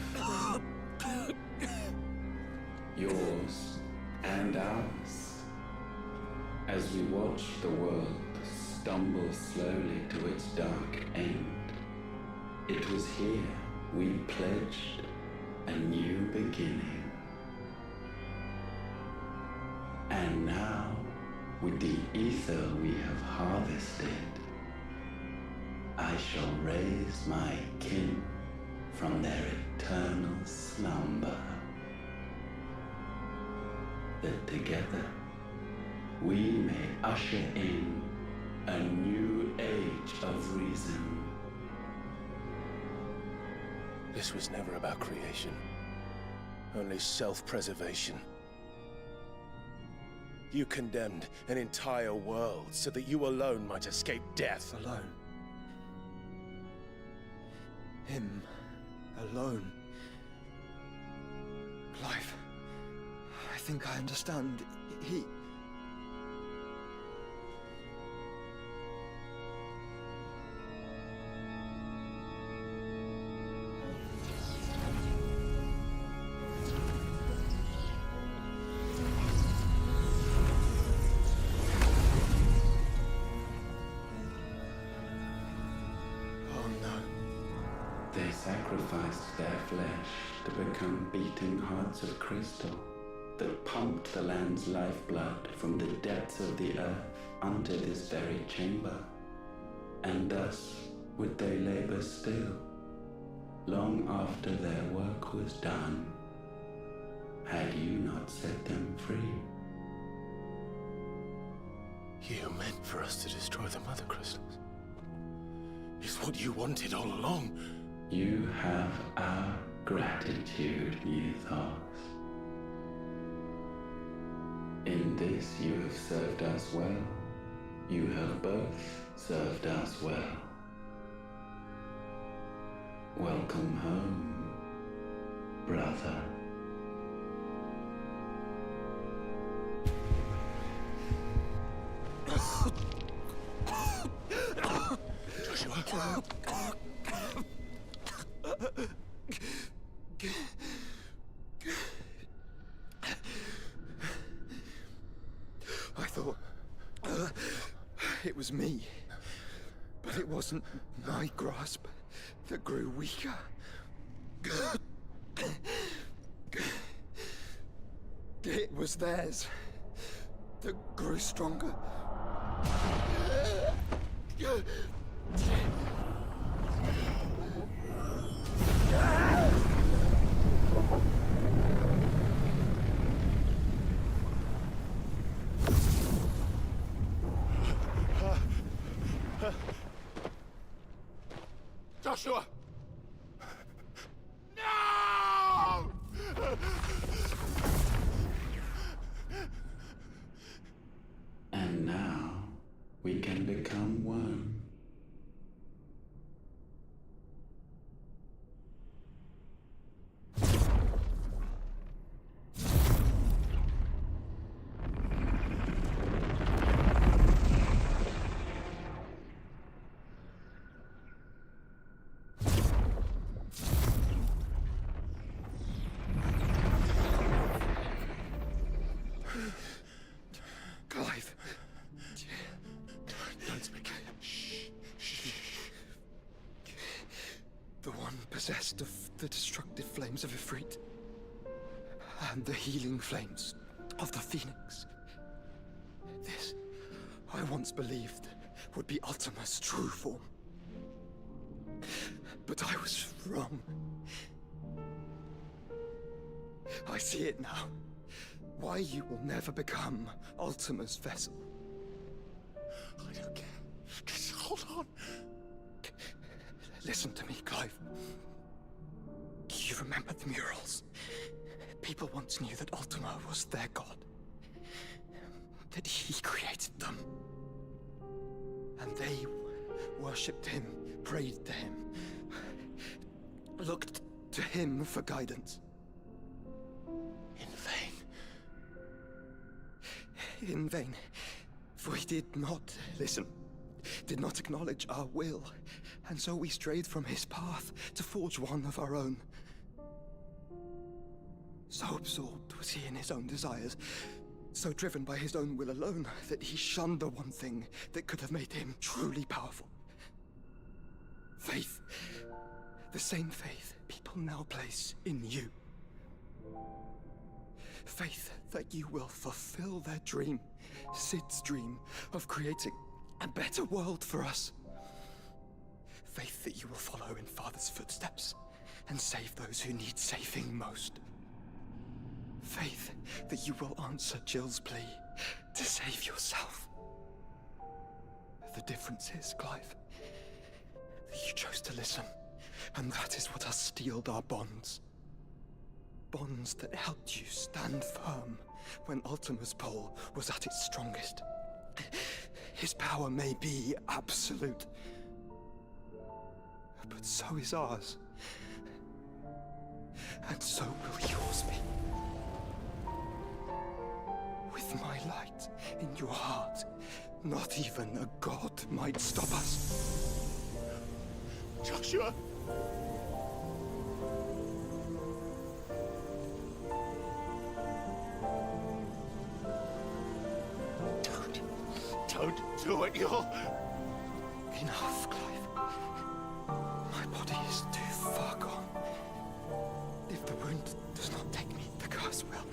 Yours and ours. As we watch the world stumble slowly to its dark end, it was here we pledged a new beginning. And now, with the ether we have harvested, I shall raise my kin from their eternal slumber. That together, we may usher in a new age of reason. This was never about creation. Only self-preservation. You condemned an entire world so that you alone might escape death. Alone. Him. Alone. Clive. I think I understand. He... They sacrificed their flesh to become beating hearts of crystal that pumped the land's lifeblood from the depths of the earth unto this very chamber. And thus would they labor still, long after their work was done, had you not set them free. You meant for us to destroy the Mother Crystals. It's what you wanted all along. You have our gratitude, Mythos. In this you have served us well. You have both served us well. Welcome home, brother. Joshua. I thought it was me, but it wasn't my grasp that grew weaker. It was theirs that grew stronger. Joshua! No! And now we can become one. Clive. Don't speak. Shh. The one possessed of the destructive flames of Ifrit, and the healing flames of the Phoenix. This, I once believed, would be Ultima's true form. But I was wrong. I see it now. Why you will never become Ultima's vessel. I don't care. Just hold on. Listen to me, Clive. You remember the murals? People once knew that Ultima was their god. That he created them. And they worshipped him, prayed to him, looked to him for guidance. In vain. In vain. For he did not listen, did not acknowledge our will, and so we strayed from his path to forge one of our own. So absorbed was he in his own desires, so driven by his own will alone, that he shunned the one thing that could have made him truly powerful. Faith. The same faith people now place in you. Faith that you will fulfill their dream, Sid's dream, of creating a better world for us. Faith that you will follow in Father's footsteps and save those who need saving most. Faith that you will answer Jill's plea to save yourself. The difference is, Clive, that you chose to listen, and that is what has steeled our bonds. Bonds that helped you stand firm when Ultima's pull was at its strongest. His power may be absolute, but so is ours. And so will yours be. With my light in your heart, not even a god might stop us. Joshua! Don't do it, you'll... Enough, Clive. My body is too far gone. If the wound does not take me, the curse will.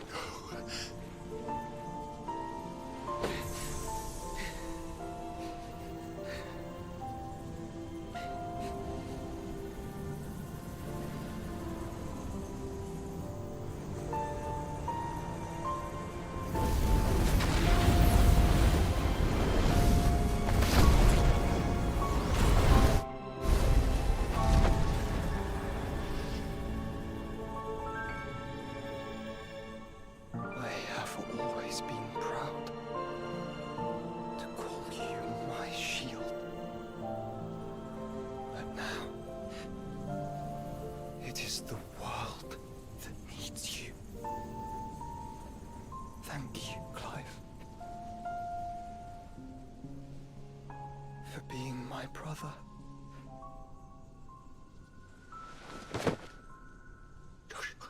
I have always been proud for being my brother. Joshua.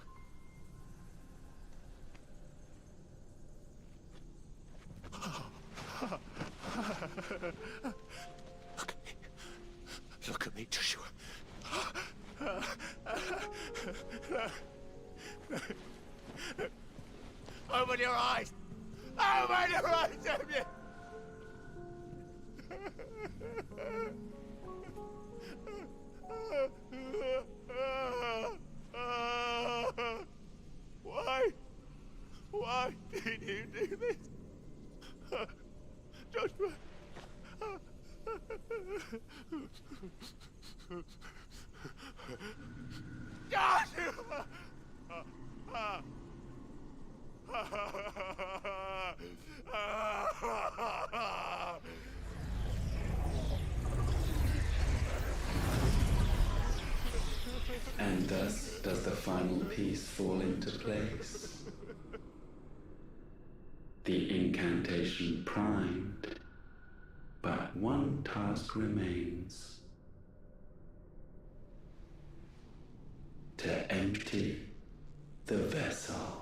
Look at me, Joshua. Open your eyes! Open your eyes, Damien! Why? Why did you do this? Joshua! Joshua! And thus does the final piece fall into place. The incantation primed, but one task remains. To empty the vessel.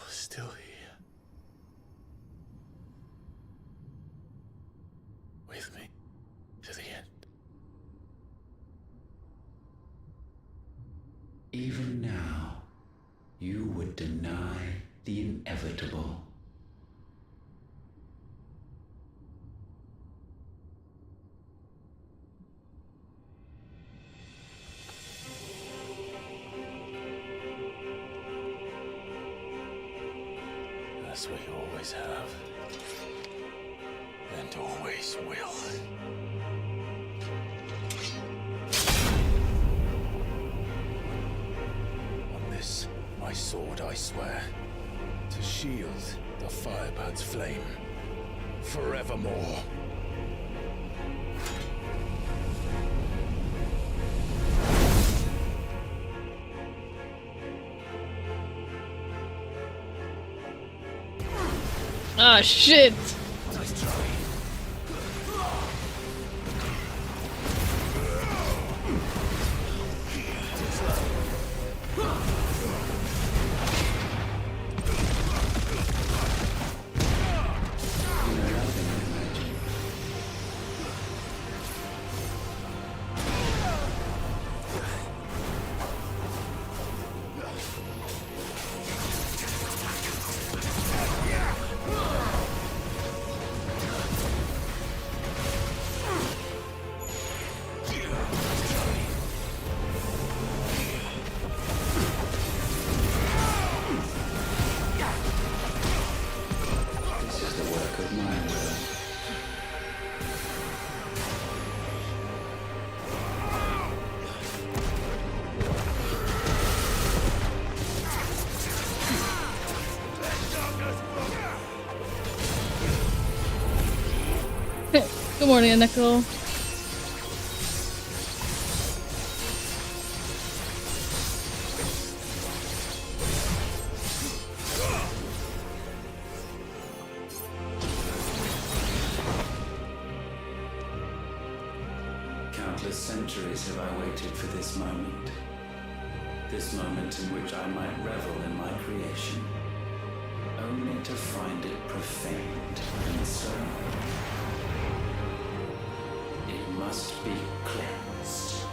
Still here. With me to the end. Even now, you would deny the inevitable. As we always have, and always will. On this, my sword, I swear, to shield the Firebird's flame forevermore. Ah, shit! Nice try. Good morning, Nicole. Countless centuries have I waited for this moment. This moment in which I might revel in my creation, only to find it profaned and so it must be cleansed.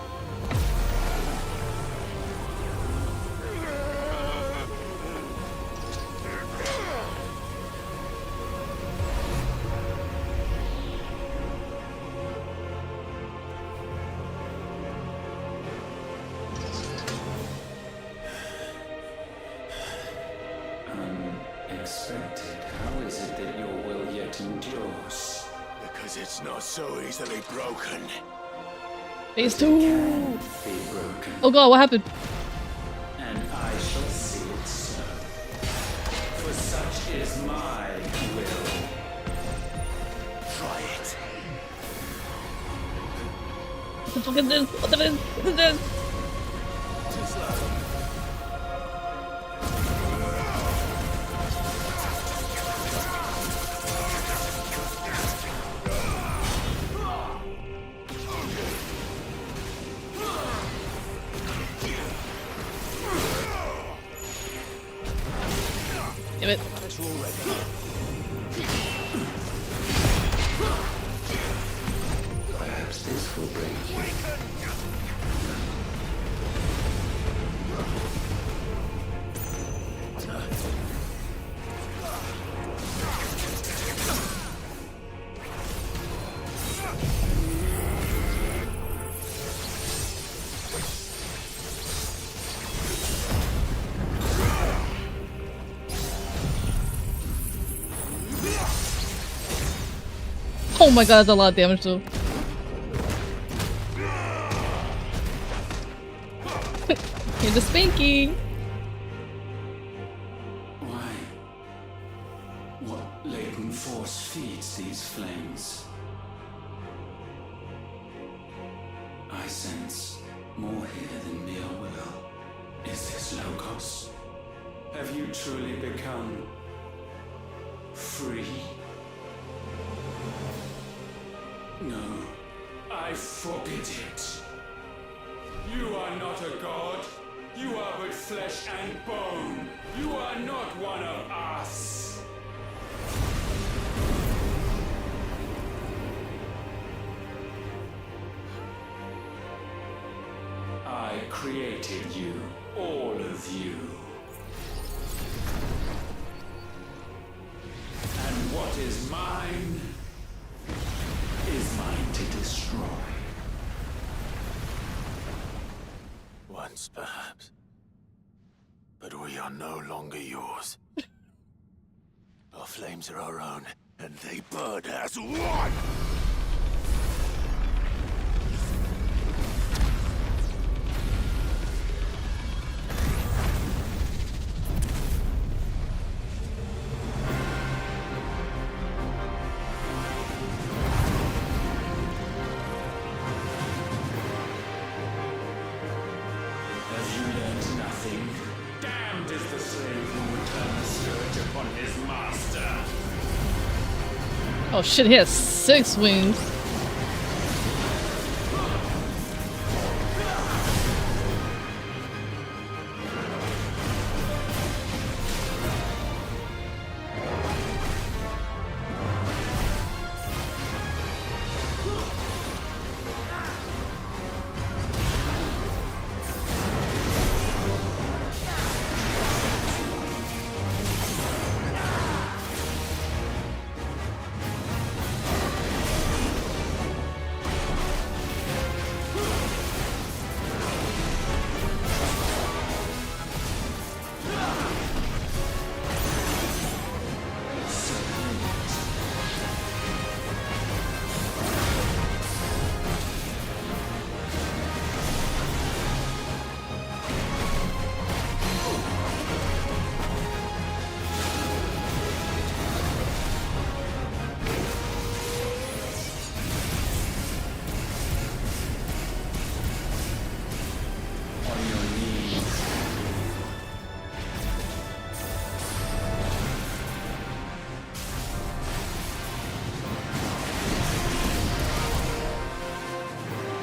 expected, how is it that your will yet endures? Because it's not so easily broken. Phase 2! Be broken. Oh god, what happened? And I shall see it so. For such is my will. Try it. What the fuck is this? What the fuck is this? Too slow. Damn it. Perhaps this will bring you. Oh my god, that's a lot of damage though. Here's the spanking. Why? What latent force feeds these flames? I sense more here than mere will. Is this Logos? Have you truly become free? No, I forbid it. You are not a god. You are but flesh and bone. You are not one of us. I created you, all of you. And what is mine is mine to destroy. Once, perhaps. But we are no longer yours. Our flames are our own, and they burn as one! Oh shit, he has 6 wings.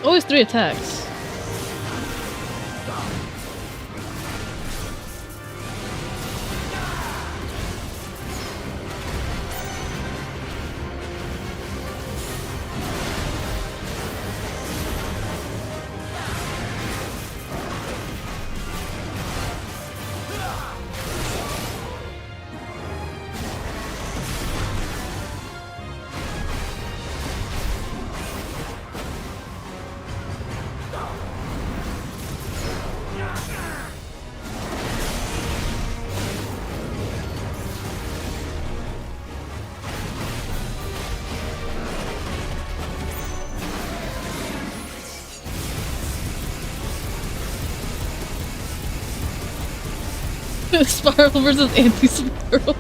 Always 3 attacks. Spiral versus anti-spiral.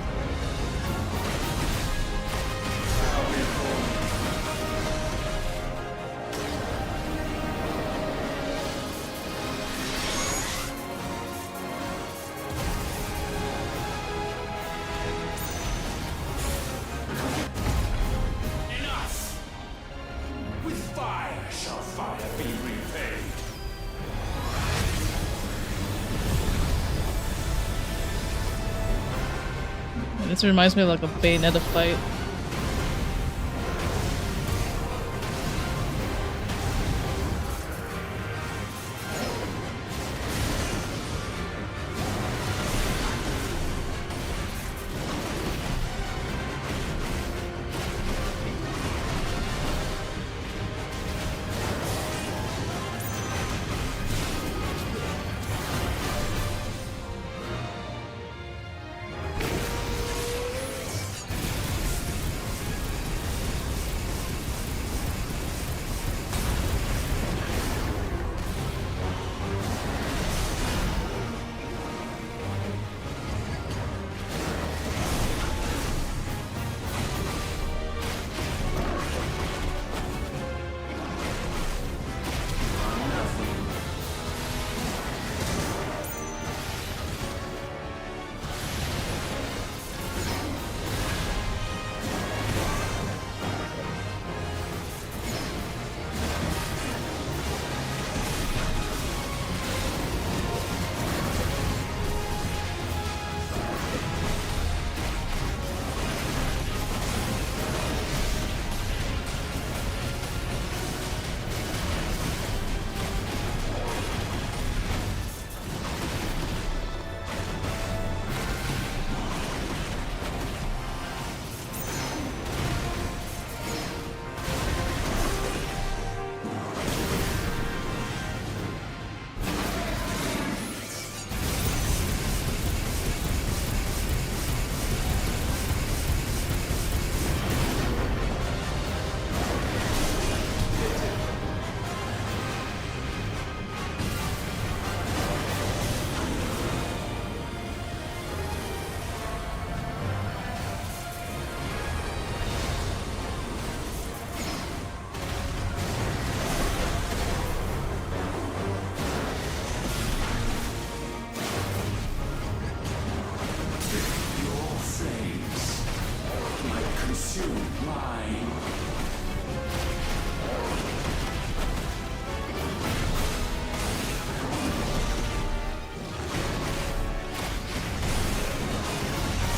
With fire shall fire be repaid. This reminds me of like a Bayonetta fight.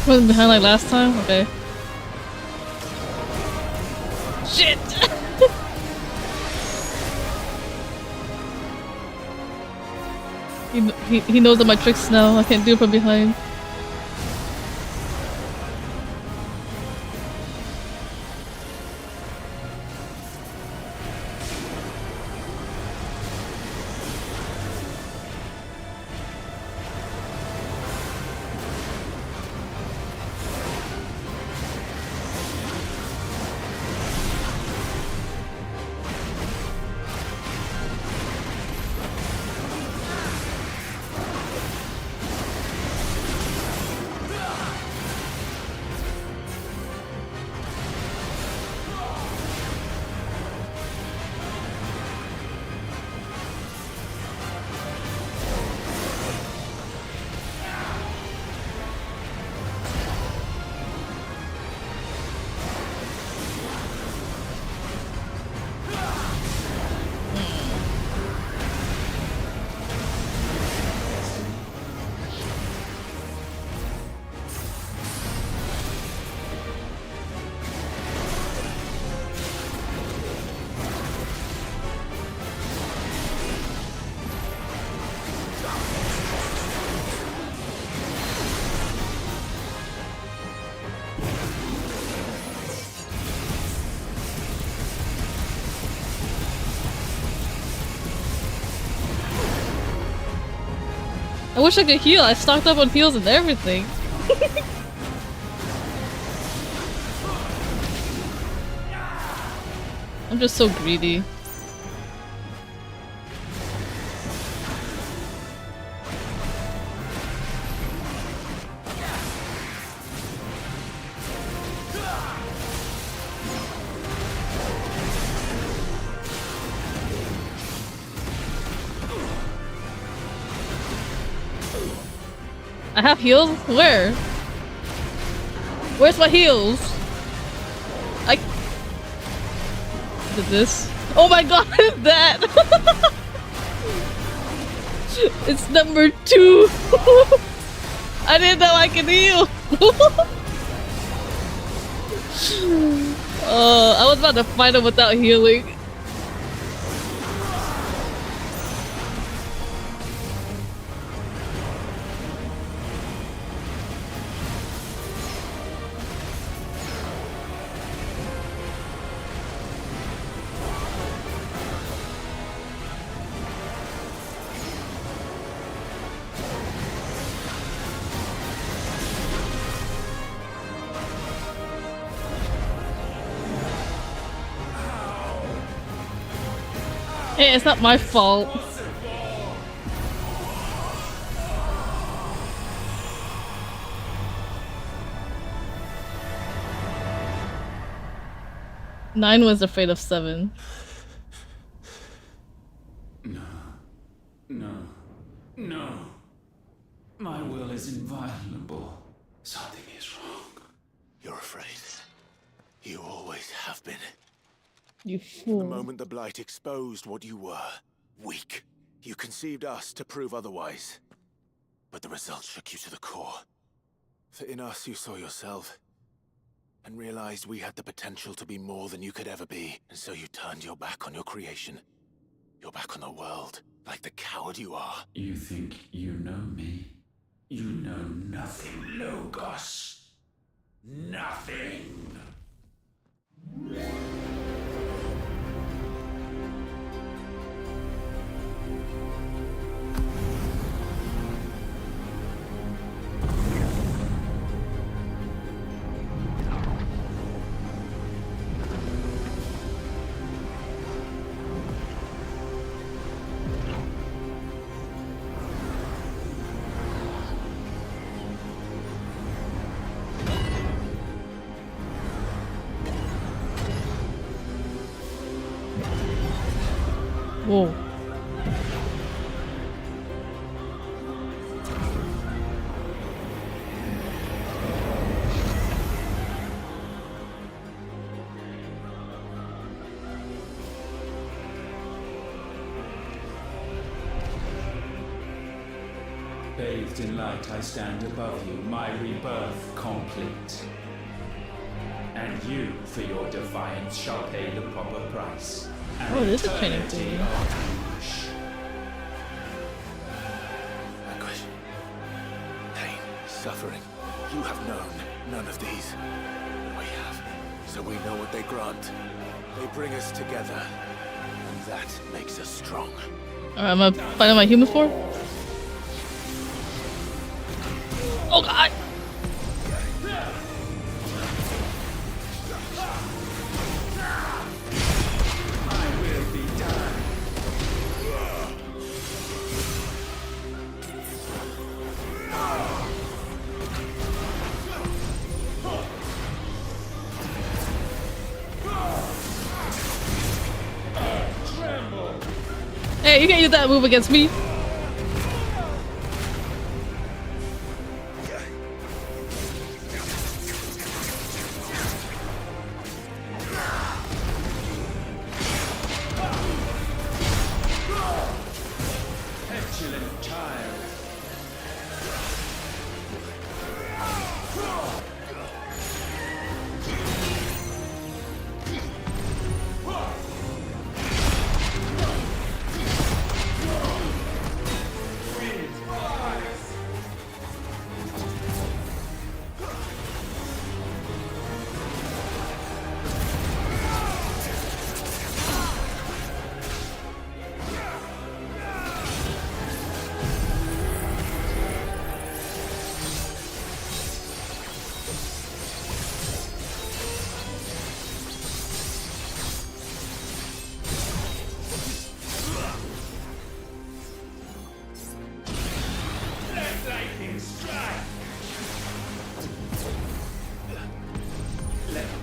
Wasn't behind like last time? Okay. Shit! he knows that my tricks now. I can't do it from behind. I wish I could heal. I stocked up on heals and everything. I'm just so greedy. I have heals? Where? Where's my heals? I did this. Oh my god, what is that? It's number 2. I didn't know I could heal. I was about to fight him without healing. Hey, it's not my fault. Nine was afraid of 7. No. My will is inviolable. Something is wrong. You're afraid. You always have been. You From the fool. moment the Blight exposed what you were, weak, you conceived us to prove otherwise. But the results shook you to the core. For in us you saw yourself, and realized we had the potential to be more than you could ever be. And so you turned your back on your creation. Your back on the world, like the coward you are. You think you know me? You know nothing, Logos. Nothing. Whoa. Bathed in light, I stand above you, my rebirth complete. And you, for your defiance, shall pay the proper price. Oh, this is training thing. Anguish. Pain. Suffering. You have known none of these. We have. So we know what they grant. They bring us together. And that makes us strong. Alright, I'm gonna find out my human form. Oh god! Hey, you can't use that move against me. Petulant child.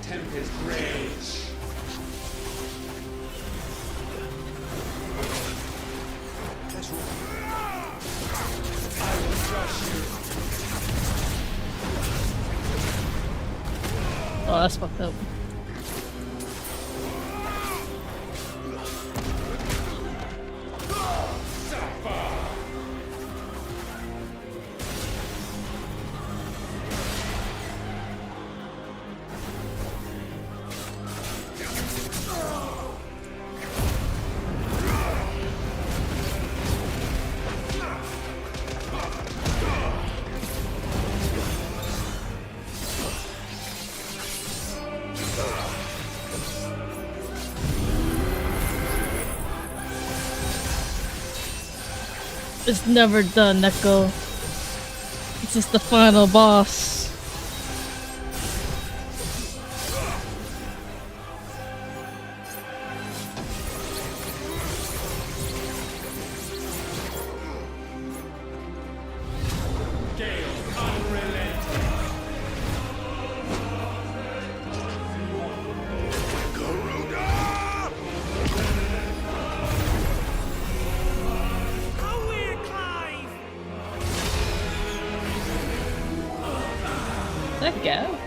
Tempest rage. I will crush you. Oh, that's fucked up. It's never done, Neko. This is the final boss. That guy.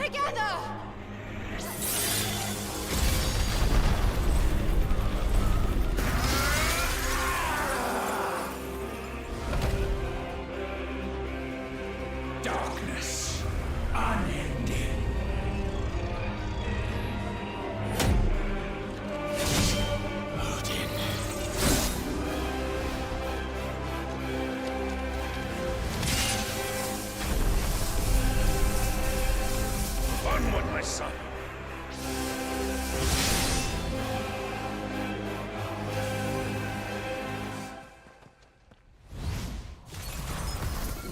Together! Darkness, unending. Odin. Onward, my son.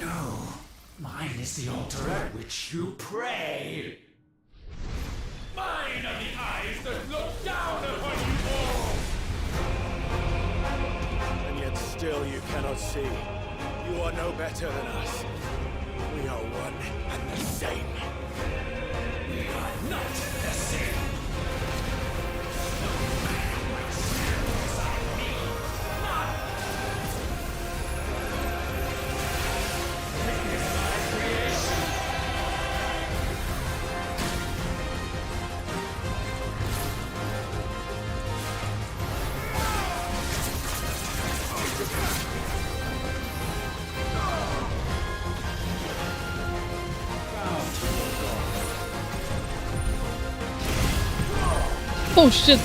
No, mine is the altar at which you pray. Mine are the eyes that look down upon you all. And yet still you cannot see. You are no better than us. We are one and the same. We are not the same. No man will stand beside me. None. Witness my creation. Oh shit.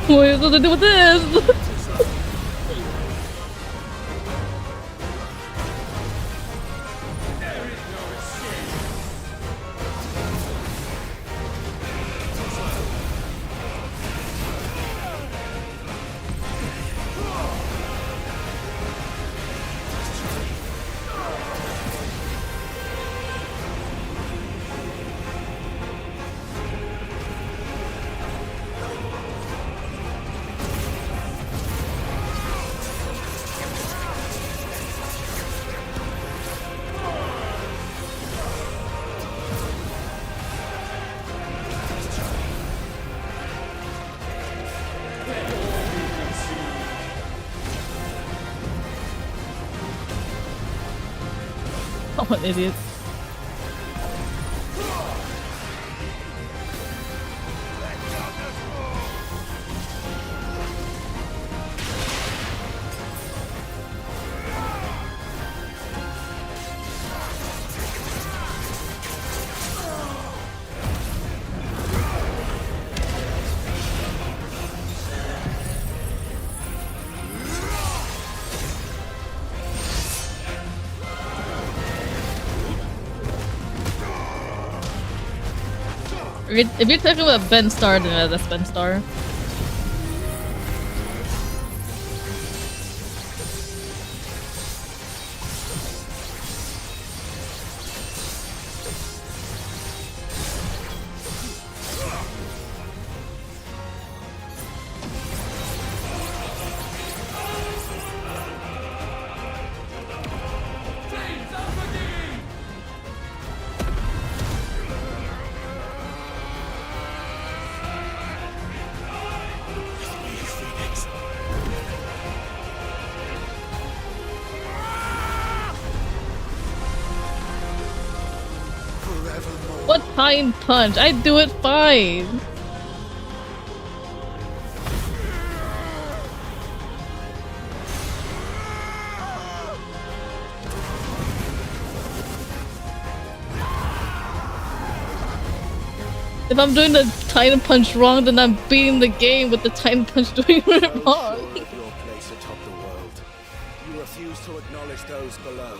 What is it to do with this? I'm an idiot. If you're talking about Ben Star, then that's Ben Star. Titan punch. I do it fine. If I'm doing the Titan punch wrong, then I'm beating the game with the Titan punch doing it wrong. Your place atop the world. You refuse to acknowledge those below.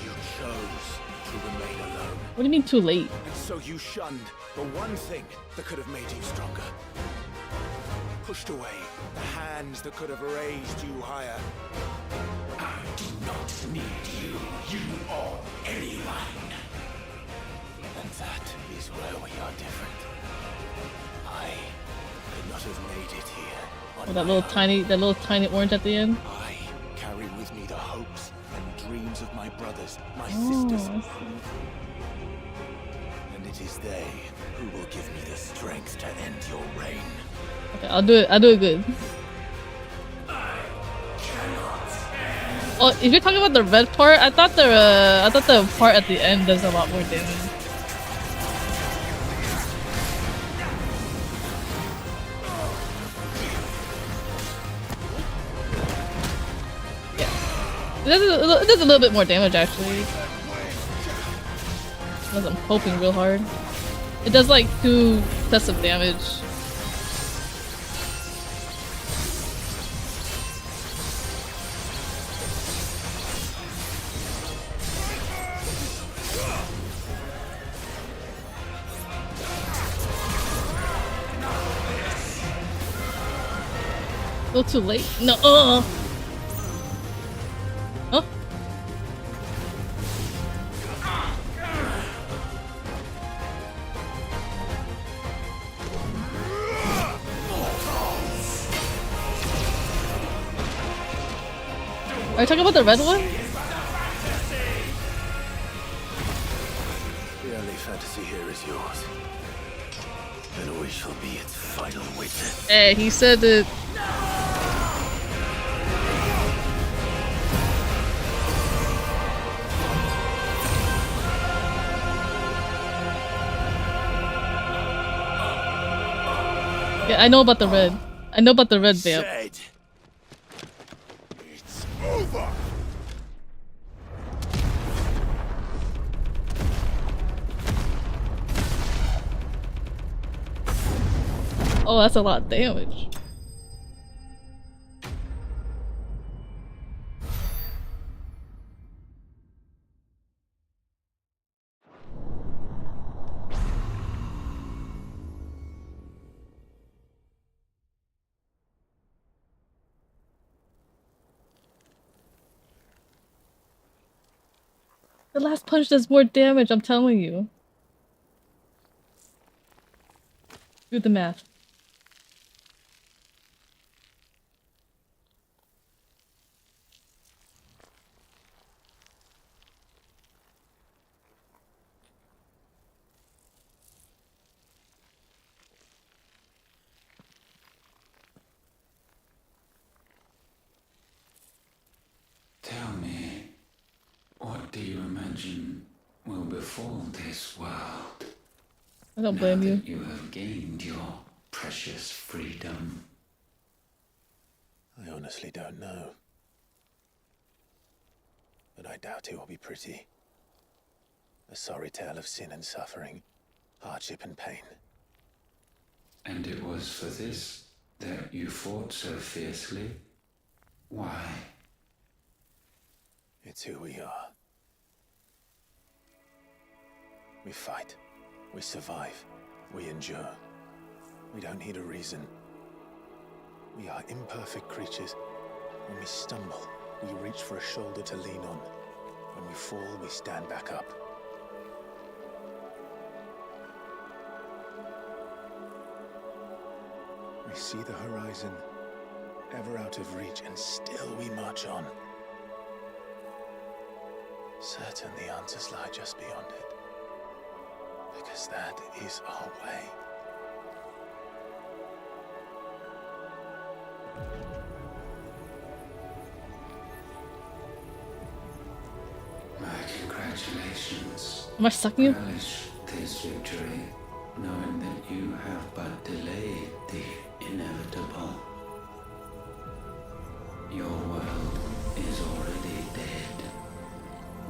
You chose to remain alone. What do you mean too late? And so you shunned the one thing that could have made you stronger. Pushed away the hands that could have raised you higher. I do not need you, you or anyone. And that is where we are different. I could not have made it here. Oh, that little tiny orange at the end. I carry with me the hopes and dreams of my brothers, my Oh, sisters. I see. And it is they who will give me the strength to end your reign. Okay, I'll do it good. Oh, if you're talking about the red part, I thought the part at the end does a lot more damage. It does a little bit more damage actually. Unless I'm hoping real hard. It does like 2 sets of damage. A little too late. No. Huh? Are you talking about the red one? The only fantasy here is yours. And we shall be its final witness. Hey, he said that. Yeah, I know about the red. I know about the red vamp. It's over. Oh, that's a lot of damage. The last punch does more damage, I'm telling you. Do the math. Tell me, what do you imagine will befall this world? I don't blame you. That you have gained your precious freedom. I honestly don't know. But I doubt it will be pretty. A sorry tale of sin and suffering, hardship and pain. And it was for this that you fought so fiercely? Why? It's who we are. We fight. We survive. We endure. We don't need a reason. We are imperfect creatures. When we stumble, we reach for a shoulder to lean on. When we fall, we stand back up. We see the horizon, ever out of reach, and still we march on. Certain the answers lie just beyond it. Because that is our way. My congratulations. Am I sucking you? Relish this victory, knowing that you have but delayed the inevitable. Your world is already dead.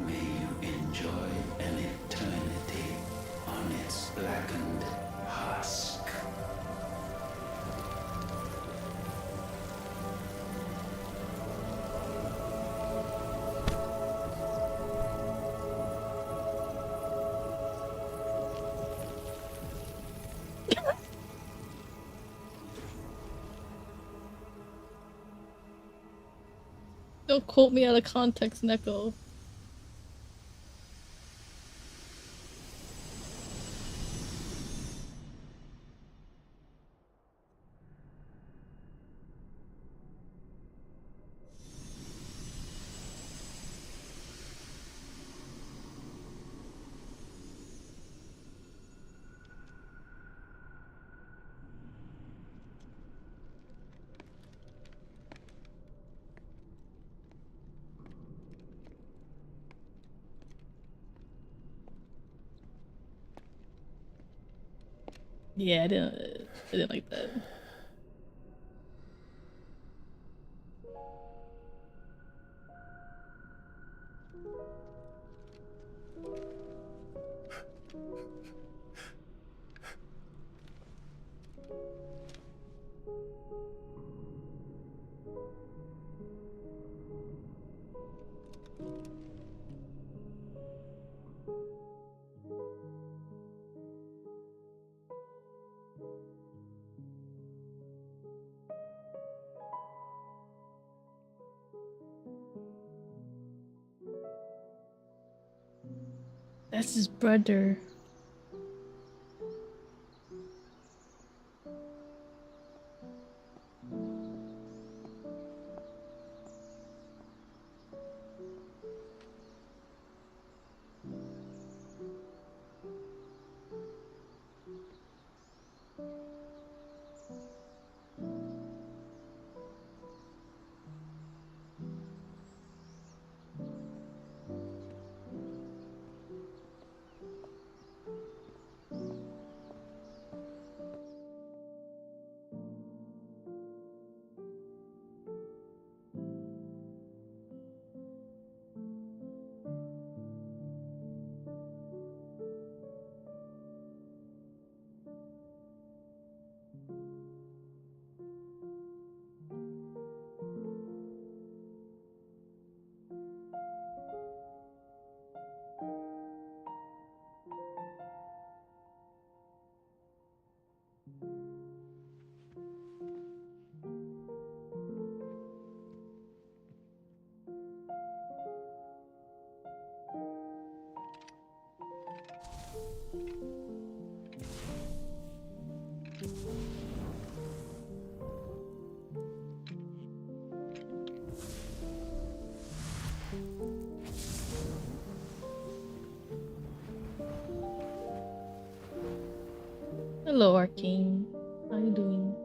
May you enjoy an eternity on its blackened husk. Don't quote me out of context, Neko. Yeah, I didn't like that. That's his brother. Hello, Arcane. How you doing?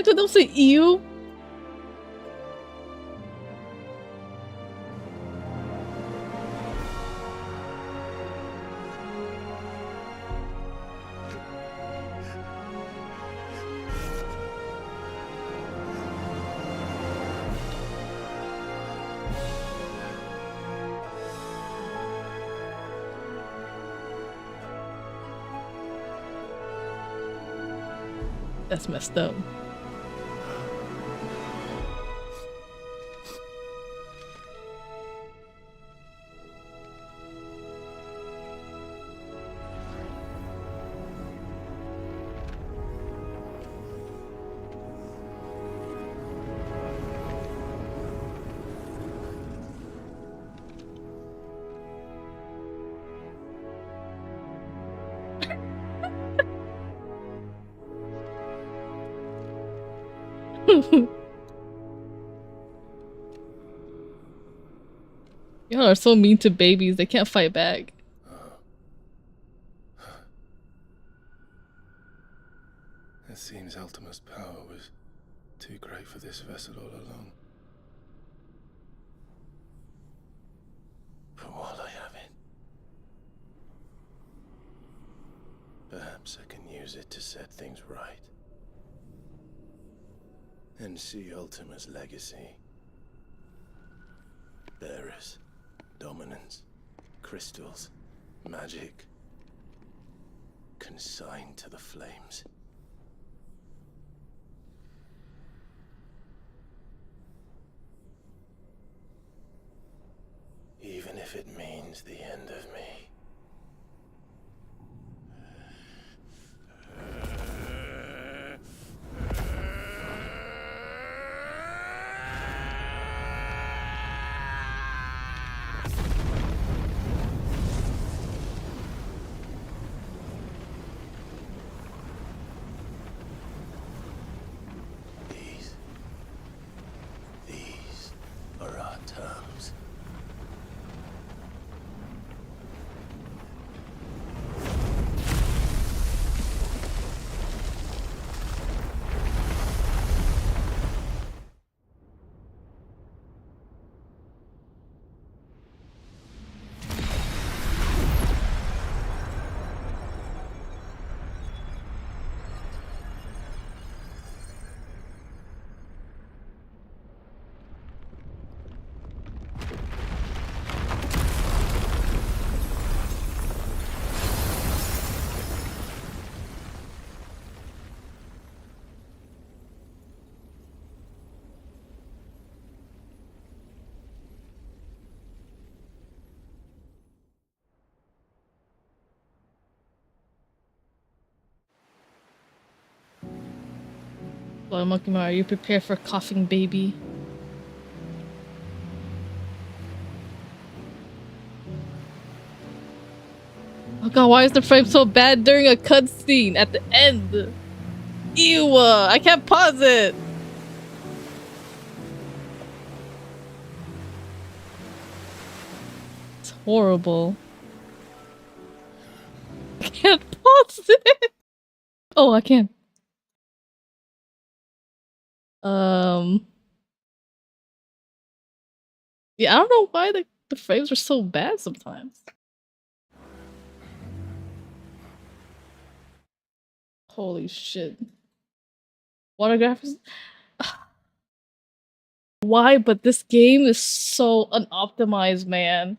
Don't say ew. That's messed up. Y'all are so mean to babies, they can't fight back. It seems Ultima's power was too great for this vessel all along. But while I have it, perhaps I can use it to set things right. And see Ultima's legacy. Bearers, dominance, crystals, magic, consigned to the flames. Even if it means the end of me. These are our terms. Blood Monkey Mario, are you prepared for coughing baby? Oh god, why is the frame so bad during a cutscene at the end? Ew, I can't pause it! It's horrible. I can't pause it! Oh, I can. Yeah, I don't know why the frames are so bad sometimes. Holy shit. Water graphics? Why? But this game is so unoptimized, man.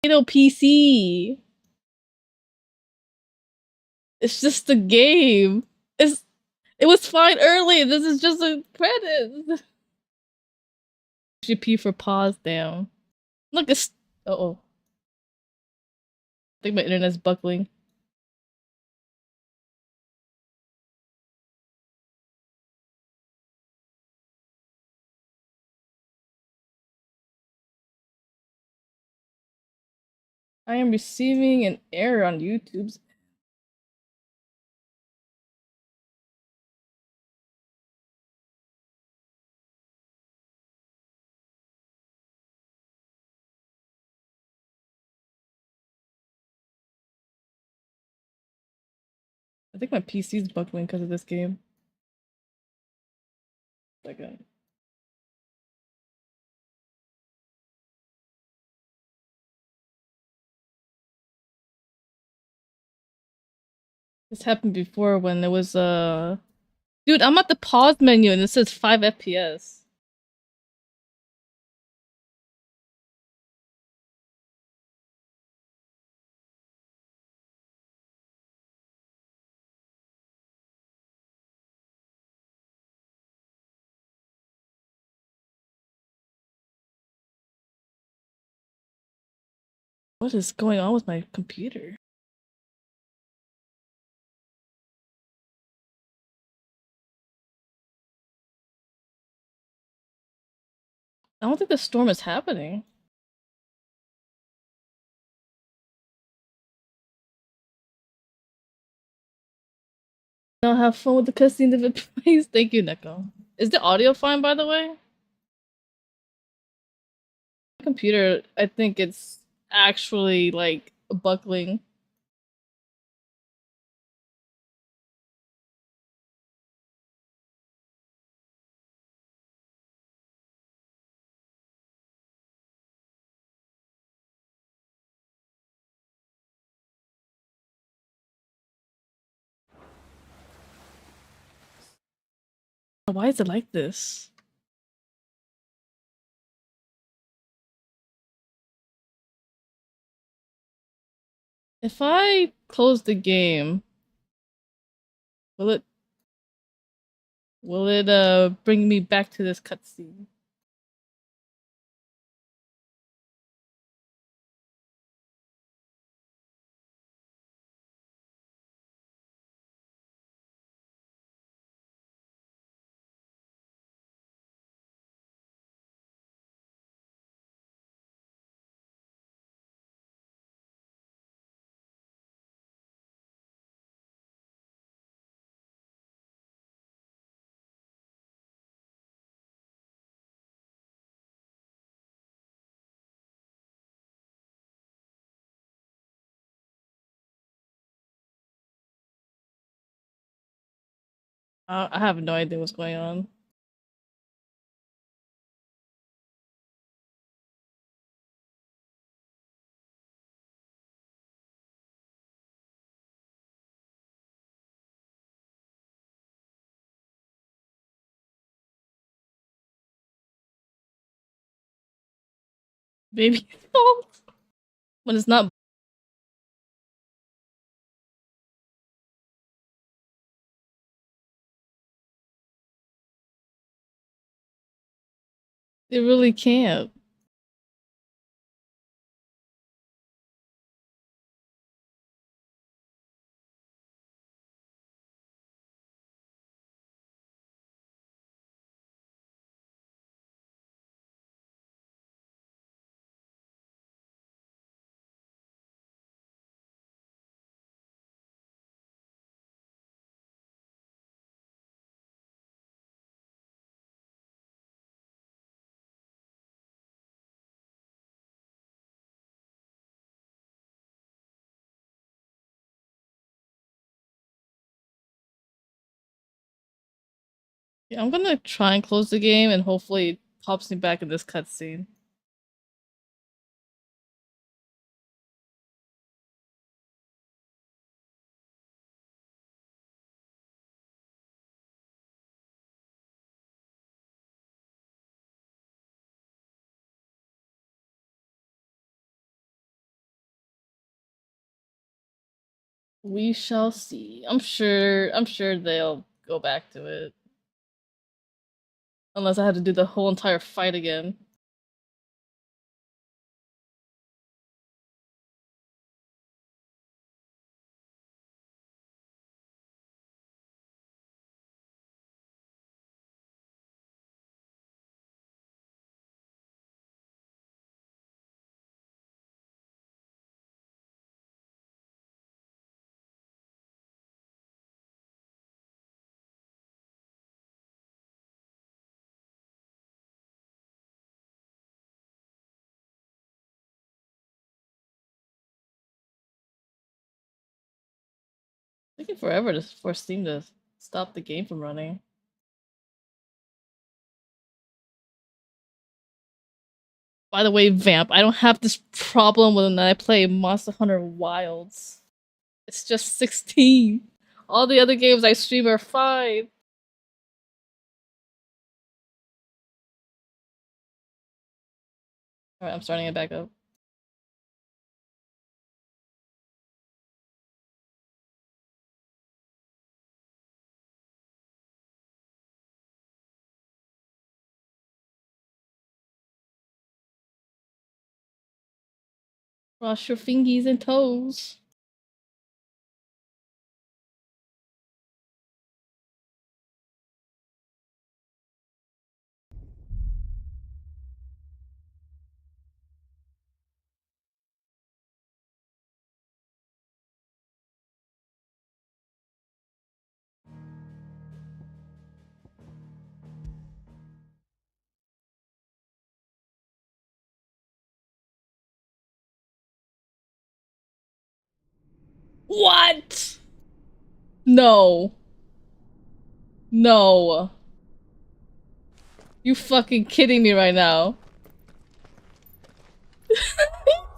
No PC. It's just the game. It was fine early. This is just a credit. GP for pause, damn. Look, it's oh. I think my internet's buckling. I am receiving an error on YouTube's. I think my PC's buckling because of this game. Second. This happened before when there was Dude, I'm at the pause menu and it says 5 FPS. What is going on with my computer? I don't think the storm is happening. Now have fun with the cutscene if it plays. Thank you, Neko. Is the audio fine, by the way? Computer, I think it's actually like buckling. Why is it like this? If I close the game, will it bring me back to this cutscene? I have no idea what's going on. Baby, when it's not. It really can't. Yeah, I'm gonna try and close the game and hopefully it pops me back in this cutscene. We shall see. I'm sure they'll go back to it. Unless I have to do the whole entire fight again. Taking forever for Steam to stop the game from running. By the way, Vamp, I don't have this problem when I play Monster Hunter Wilds. It's just 16. All the other games I stream are fine. Alright, I'm starting it back up. Cross your fingies and toes. What? No. No. You fucking kidding me right now? You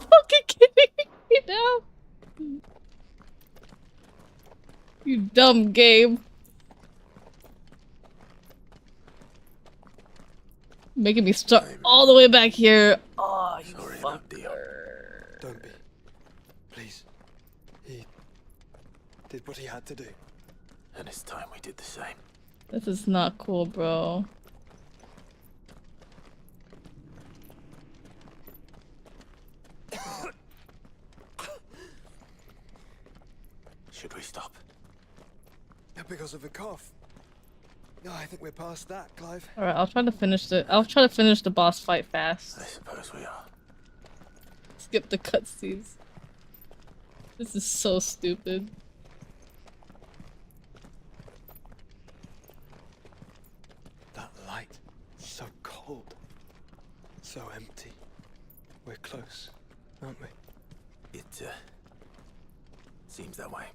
fucking kidding me now? You dumb game. Making me start all the way back here. Oh, you fucker. Don't be. Please. He did what he had to do. And it's time we did the same. This is not cool, bro. Should we stop? Because of the cough. No, I think we're past that, Clive. Alright, I'll try to finish the boss fight fast. I suppose we are. Skip the cutscenes. This is so stupid. That light, so cold. So empty. We're close, aren't we? It seems that way.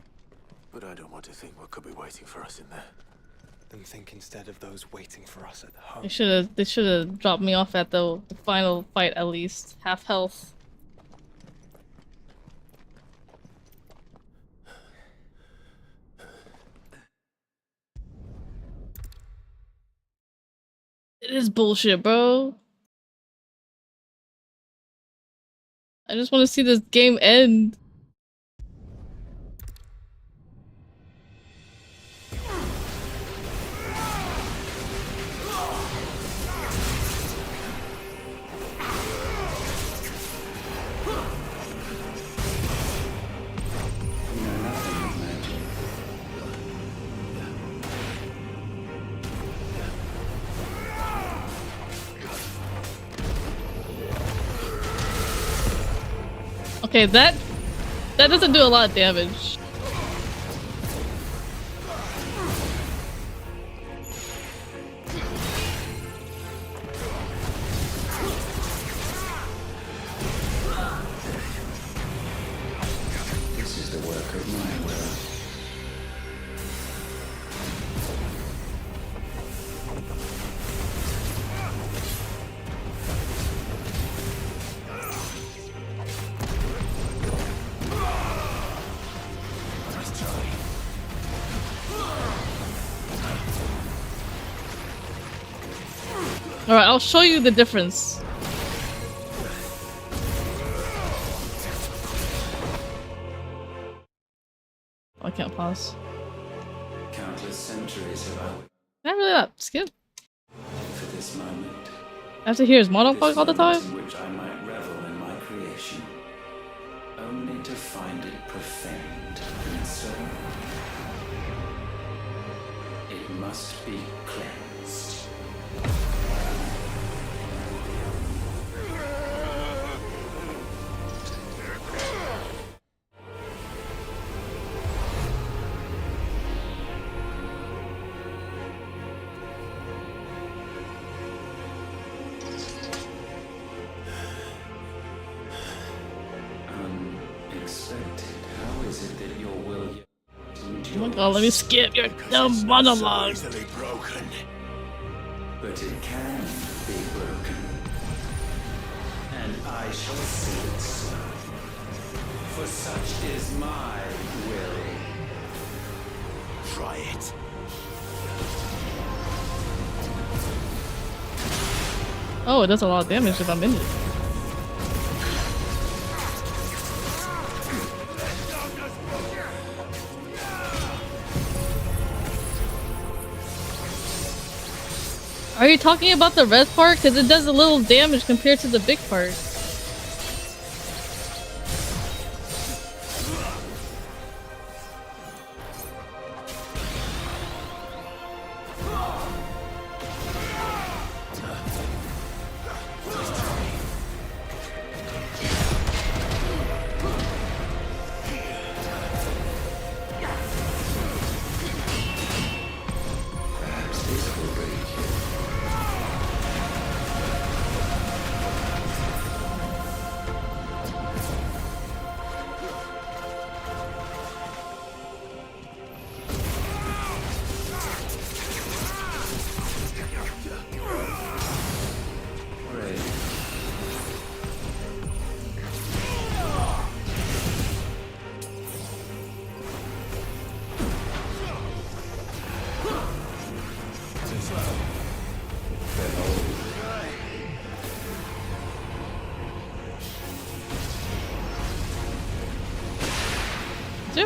But I don't want to think what could be waiting for us in there. Then think instead of those waiting for us at home. They should have dropped me off at the final fight at least. Half health. It is bullshit, bro. I just want to see this game end. Okay, that doesn't do a lot of damage. This is the work of my will. Alright, I'll show you the difference. Oh, I can't pause. Countless centuries have I Can I really not skip? for this moment. I have to hear his monologue all the time? In which I might revel in my creation, only to find it profaned and so it must be cleansed. Unexpected. How is it that your will Oh my god, let me skip your dumb monologue. Easily broken. But it can be broken. And I shall see it so. For such is my will. Try it. Oh, it does a lot of damage if I'm in it. Are you talking about the red part? Because it does a little damage compared to the big part.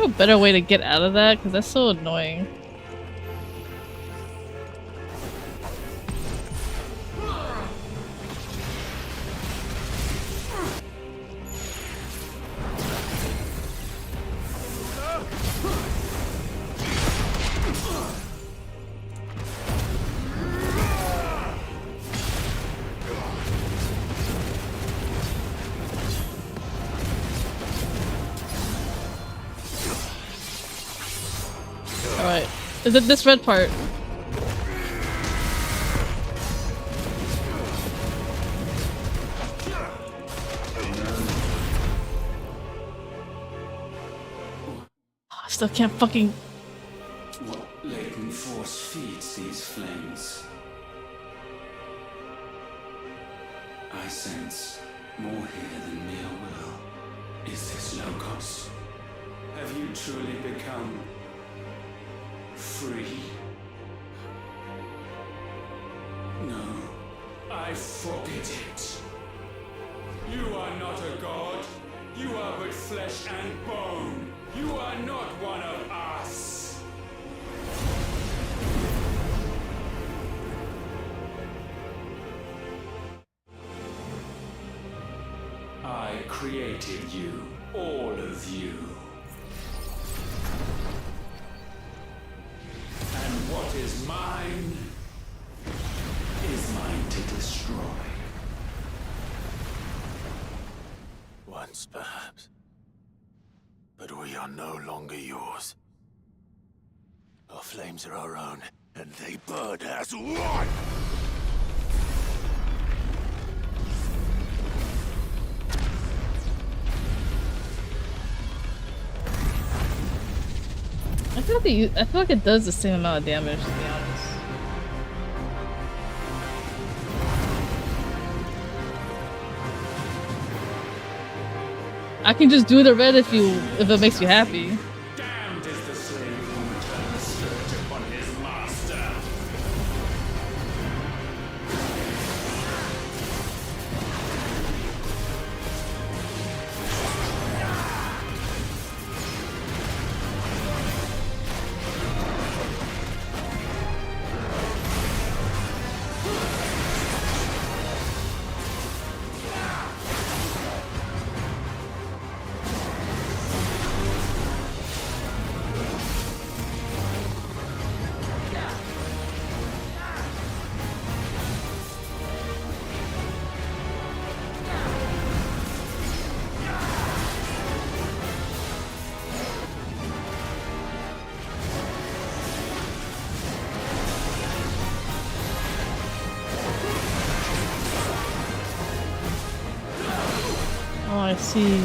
have a better way to get out of that? Because that's so annoying. Alright. Is it this red part? I still can't fucking... What latent force feeds these flames? I sense more here than mere will. Is this Logos? Have you truly become free? No, I forbid it. You are not a god. You are but flesh and bone. You are not one of us. I created you, all of you. And what is mine is mine to destroy. Once, perhaps. But we are no longer yours. Our flames are our own, and they burn as one! I feel like it does the same amount of damage, to be honest. I can just do the red if it makes you happy. Damned is the slave who returns the spirit upon his master. Oh, I see.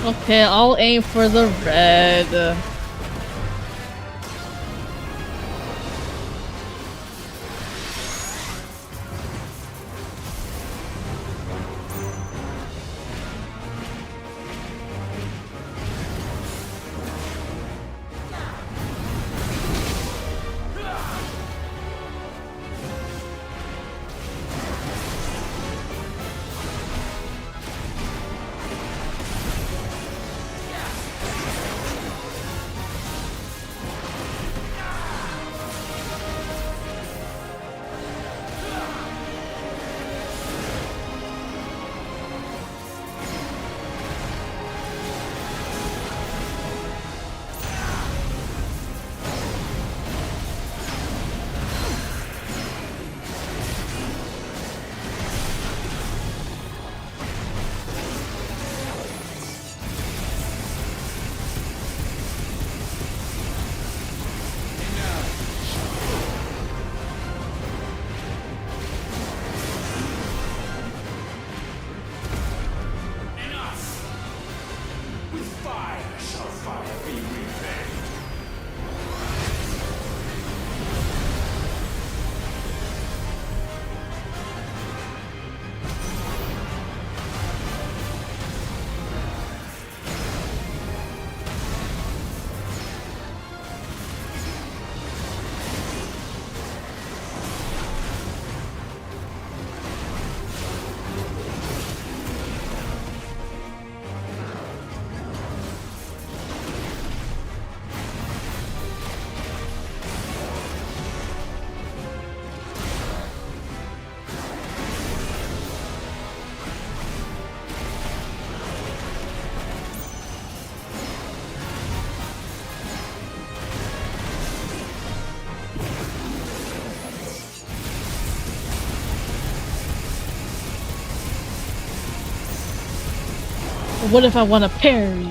Okay, I'll aim for the red. But what if I want to parry?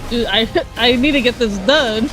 Dude, I need to get this done.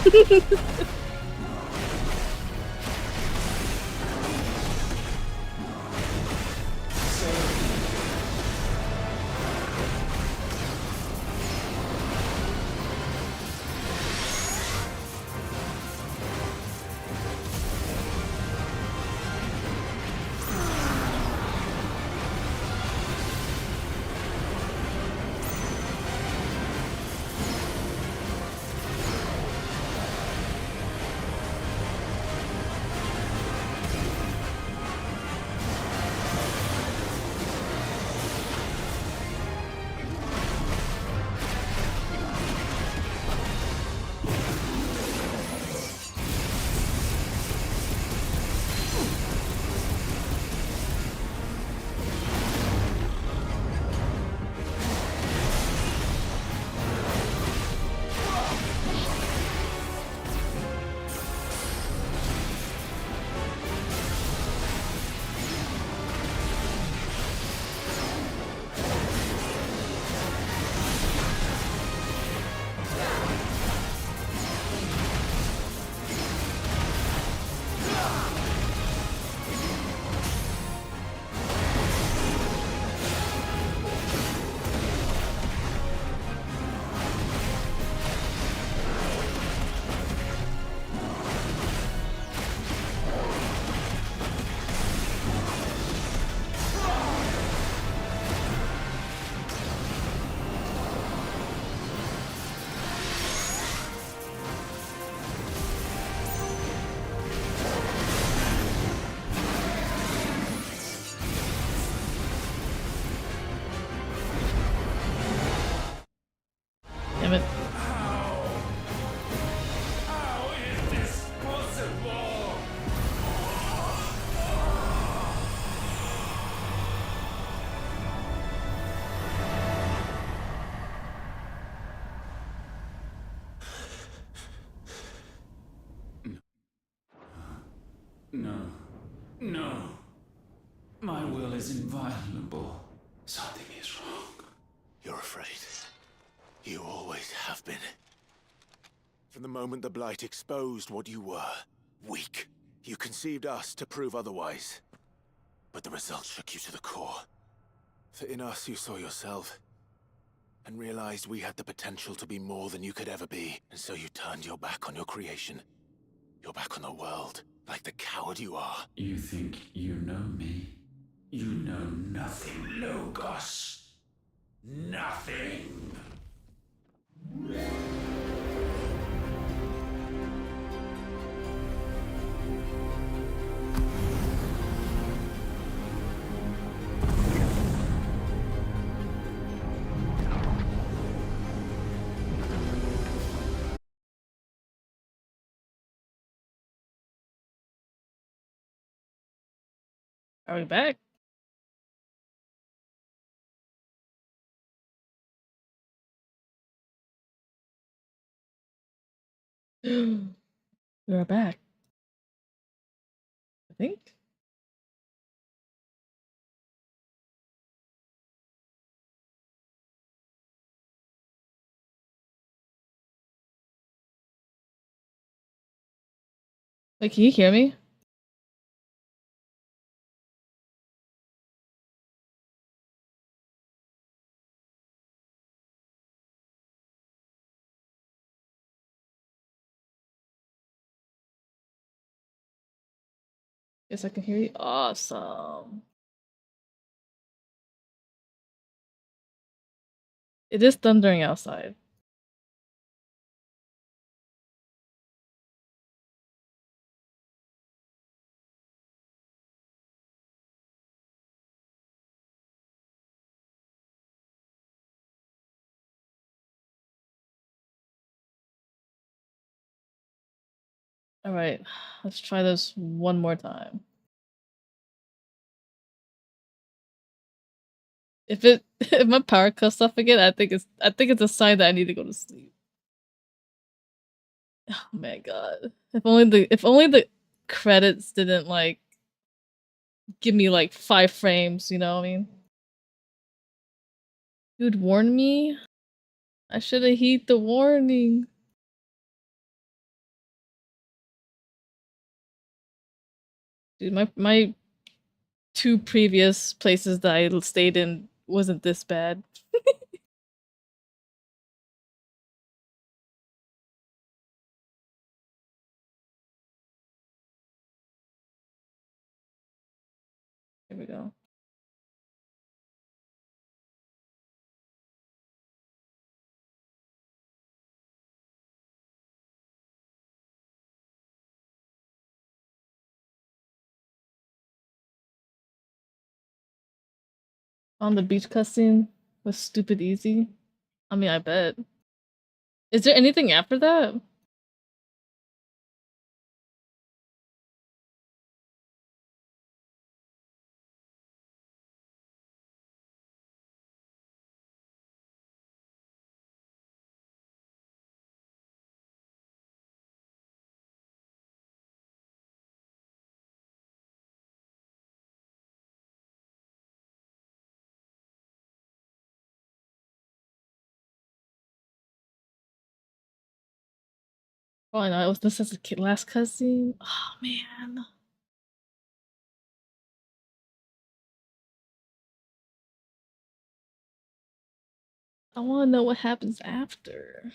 Damn it. No. No. My will is inviolable. Something is wrong. You're afraid. You always have been. From the moment the Blight exposed what you were, weak, you conceived us to prove otherwise. But the results shook you to the core. For in us you saw yourself, and realized we had the potential to be more than you could ever be. And so you turned your back on your creation. Your back on the world, like the coward you are. You think you know me? You know nothing, Logos. Nothing. Are we back? We're back. I think. Wait, can you hear me? Yes, I can hear you. Awesome. It is thundering outside. Alright, let's try this one more time. If my power cuts off again, I think it's a sign that I need to go to sleep. Oh my god. If only the credits didn't like give me like 5 frames, you know what I mean? Dude warned me? I should have heed the warning. Dude, my 2 previous places that I stayed in wasn't this bad. Here we go. On the beach cutscene was stupid easy. I mean, I bet. Is there anything after that? Probably not. It was this as a kid last cutscene. Oh man. I wanna know what happens after.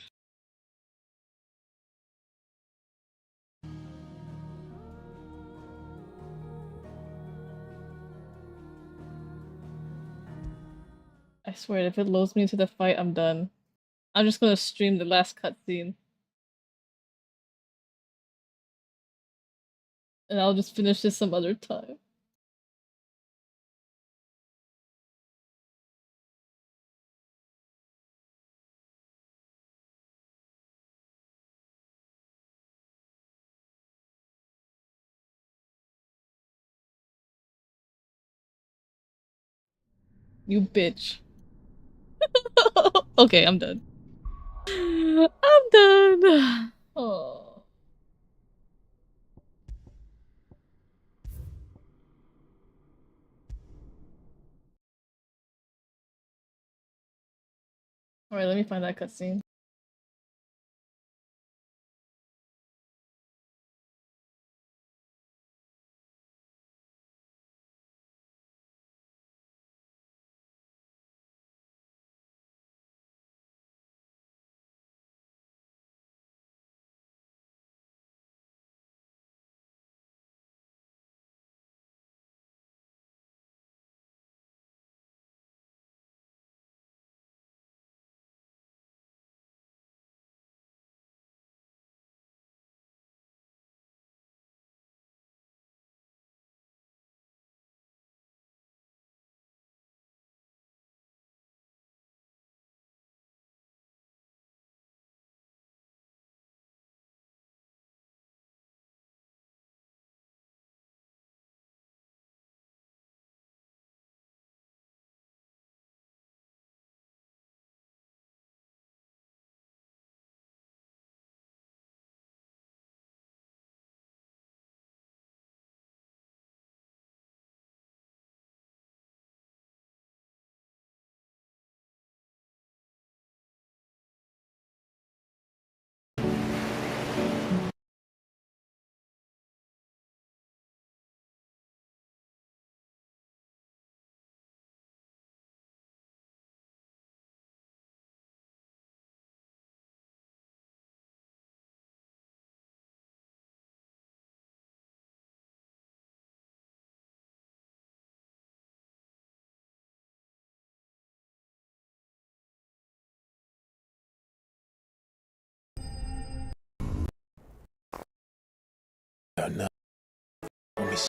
I swear, if it loads me into the fight, I'm done. I'm just gonna stream the last cutscene. And I'll just finish this some other time. You bitch. Okay, I'm done. I'm done. Oh. Alright, let me find that cutscene. no. Let me see.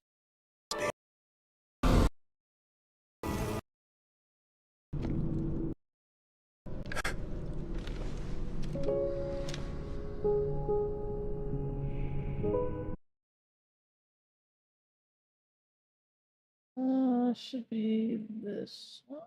Should be this one.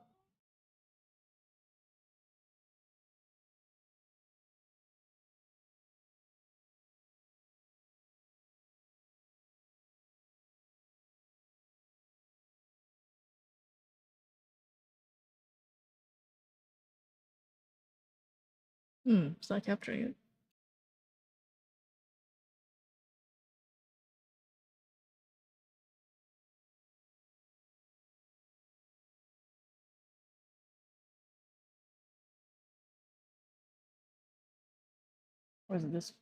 It's not capturing it. Or is it this?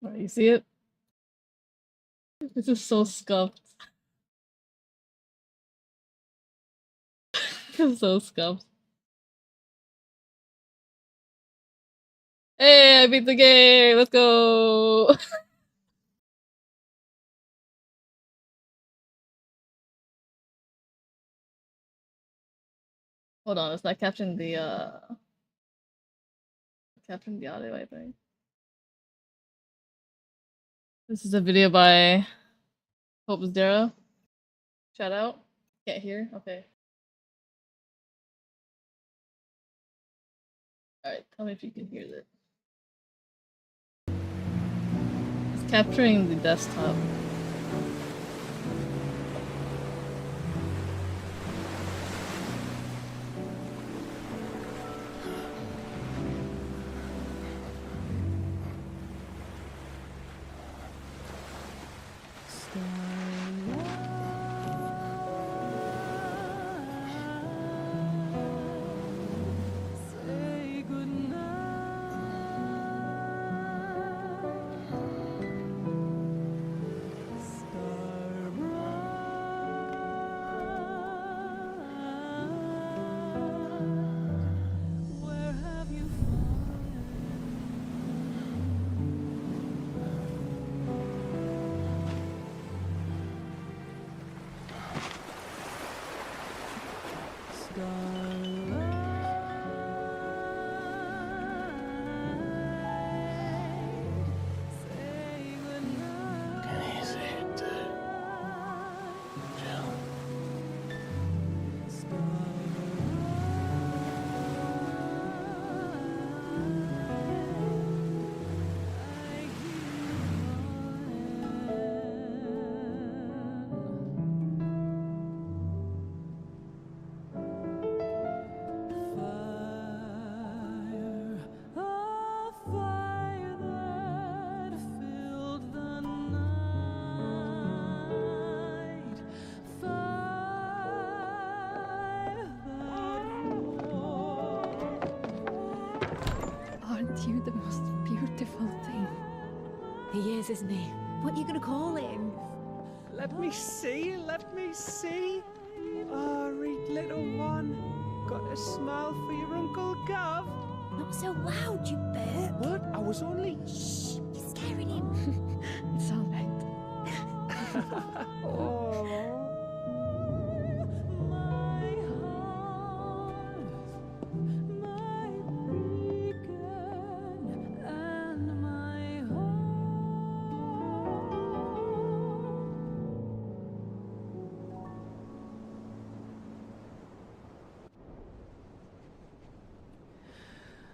Oh, you see it? This is so scuffed. It's so scuffed. Hey, I beat the game! Let's go! Hold on, it's not capturing the audio, I think. This is a video by Hope Zdera. Shout out. Can't hear? Okay. Alright, tell me if you can hear this. It's capturing the desktop. You the most beautiful thing. He is, isn't he? What are you gonna call him? Let me see, let me see. Oh, read little one. Got a smile for your Uncle Gav. Not so loud, you burp. What? I was only... Shh, you're scaring him. It's all right. Oh.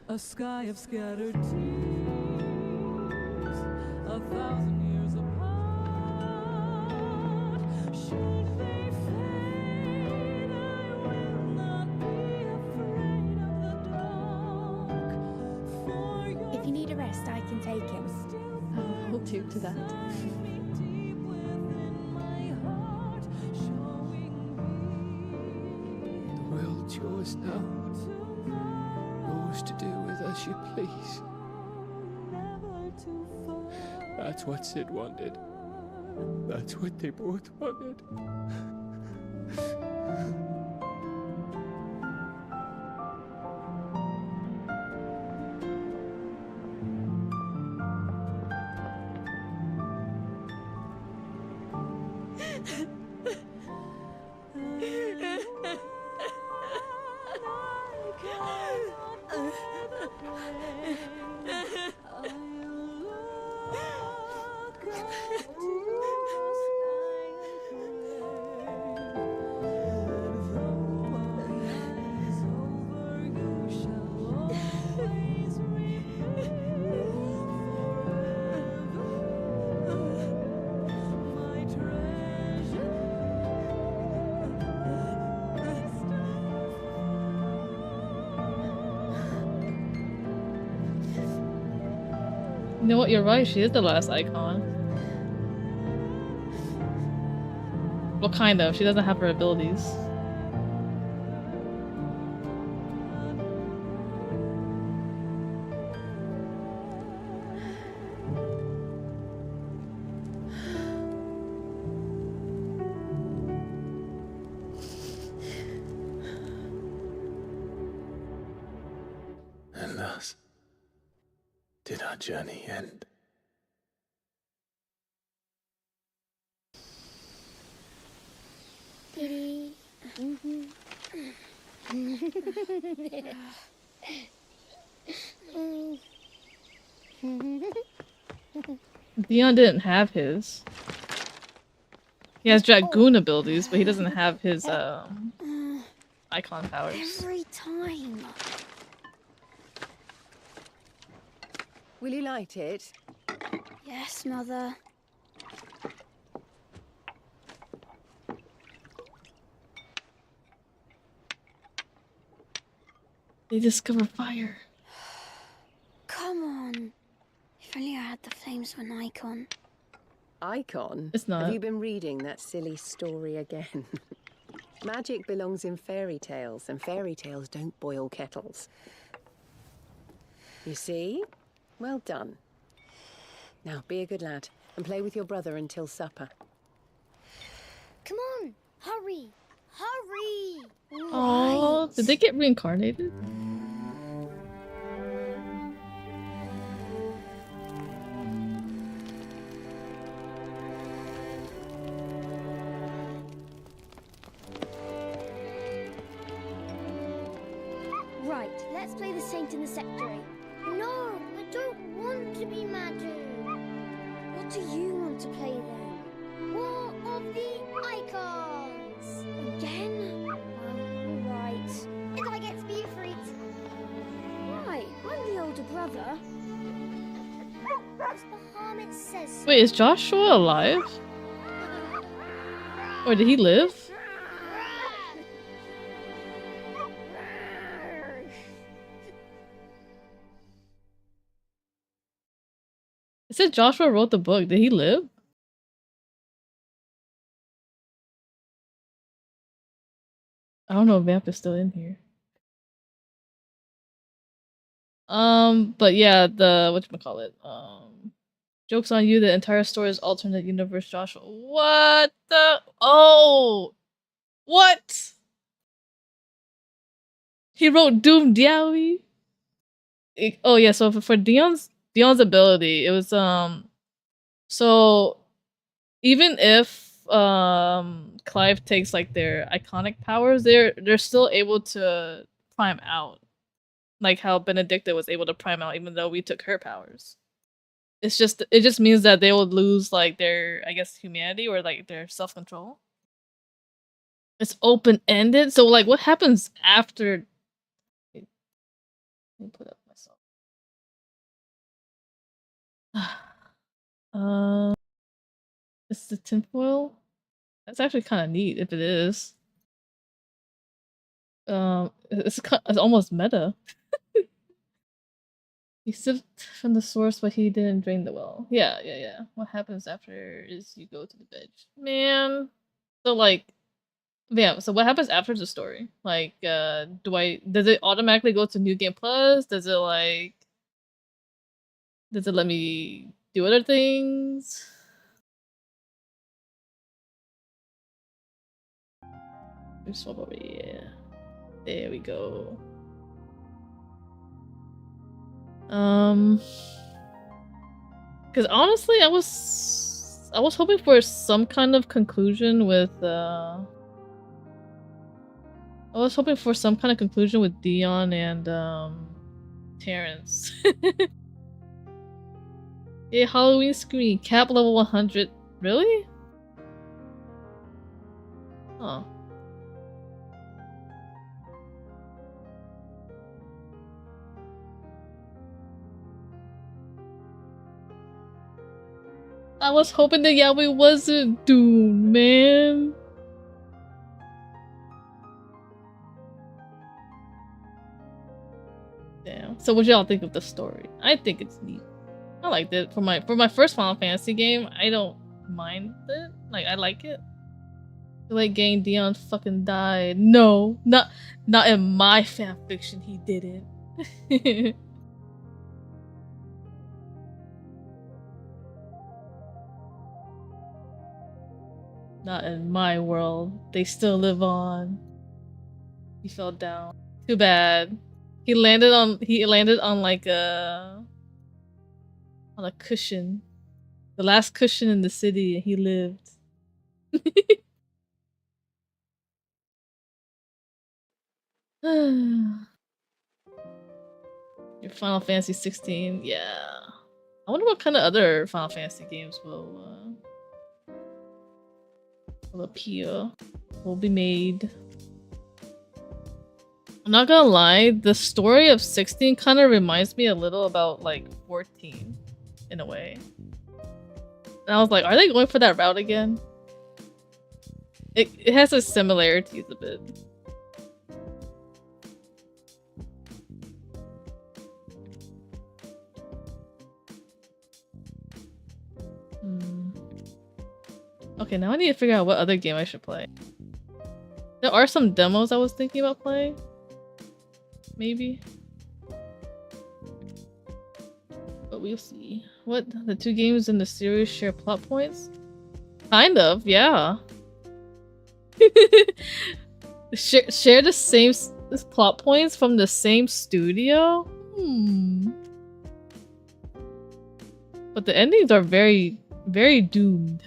A sky of scattered tears, 1,000 years apart. Should they fade attitude to that. The world's yours now. Yours to do with as you please. That's what Sid wanted. That's what they both wanted. You know what? You're right. She is the last icon. Well, kind of. She doesn't have her abilities. And thus did our journey end. Dion didn't have his. He has Dragoon abilities, but he doesn't have his icon powers. Every time. Will you light it? Yes, Mother. They discover fire. Come on. If only I had the flames of an icon. Icon? It's not. Have you been reading that silly story again? Magic belongs in fairy tales, and fairy tales don't boil kettles. You see? Well done. Now, be a good lad, and play with your brother until supper. Come on. Hurry. Hurry. Oh, did they get reincarnated? Right, let's play the saint in the secretary. No, I don't want to be Madu. What do you want to play then? War of the Icons! Again? Well, alright. If I get to be Ifrit. Right, I'm the older brother. As the Hermit says so. Wait, is Joshua alive? Or did he live? It said Joshua wrote the book. Did he live? I don't know if Vamp is still in here. But yeah, the whatchamacallit, joke's on you, the entire story is alternate universe Joshua. What the what? He wrote Doom Diawi? Oh yeah, so for Dion's ability, it was so even if Clive takes like their iconic powers, they're still able to prime out. Like how Benedicta was able to prime out even though we took her powers. It just means that they will lose like their, I guess, humanity or like their self-control. It's open-ended. So like what happens after? Let me put up myself. It's the tinfoil. That's actually kind of neat if it is. It's almost meta. He sipped from the source, but he didn't drain the well. Yeah. What happens after is you go to the bed. Man. So, like, yeah, so what happens after the story? Like, does it automatically go to New Game Plus? Does it let me do other things? Swap over here. There we go. Because honestly, I was hoping for some kind of conclusion with Dion and Terrence. Yeah, Halloween screen cap level 100. Really? Oh. I was hoping that Yahweh wasn't doomed, man. Damn. So what y'all think of the story? I think it's neat. I liked it. For my first Final Fantasy game, I don't mind it. Like, I like it. The late game, Dion fucking died. No, not in my fanfiction. He didn't. Not in my world. They still live on. He fell down. Too bad. He landed on like on a cushion. The last cushion in the city, and he lived. Your Final Fantasy 16, yeah. I wonder what kind of other Final Fantasy games will appear, will be made. I'm not gonna lie, the story of 16 kind of reminds me a little about like 14, in a way. And I was like, are they going for that route again? It has a similarities a bit. Okay, now I need to figure out what other game I should play. There are some demos I was thinking about playing. Maybe. But we'll see. What? The two games in the series share plot points? Kind of, yeah. Share the same plot points from the same studio? But the endings are very, very doomed.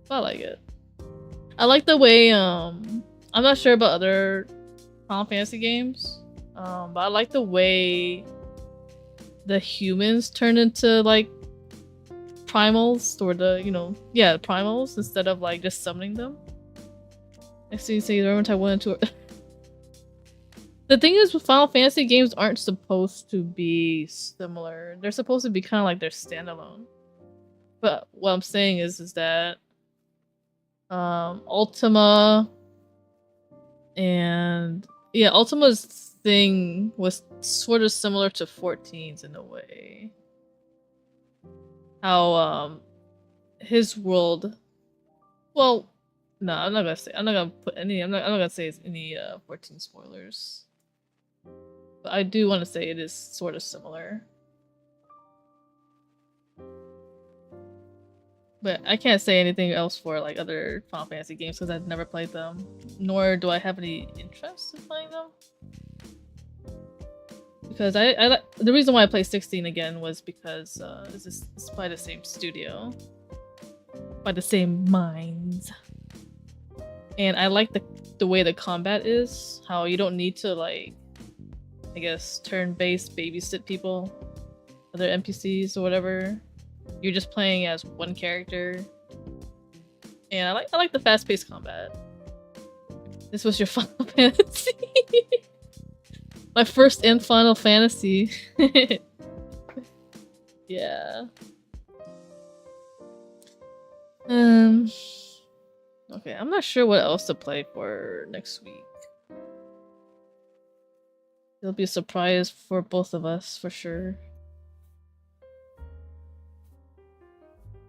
I like it. I like the way, I'm not sure about other Final Fantasy games, but I like the way the humans turn into, like, primals, or primals, instead of, like, just summoning them. Next thing you say, I wanted to... The thing is, Final Fantasy games aren't supposed to be similar. They're supposed to be kind of like they're standalone. But what I'm saying is that Ultima and Ultima's thing was sort of similar to 14's in a way. How his world, well, no, I'm not gonna say any 14 spoilers. But I do want to say it is sort of similar. But I can't say anything else for like other Final Fantasy games because I've never played them, nor do I have any interest in playing them. Because the reason why I played 16 again was because it's by the same studio, by the same minds, and I like the way the combat is. How you don't need to, like, I guess, turn-based babysit people, other NPCs or whatever. You're just playing as one character, and I like the fast-paced combat. This was your Final Fantasy. My first in Final Fantasy. Yeah. Okay, I'm not sure what else to play for next week. It'll be a surprise for both of us, for sure.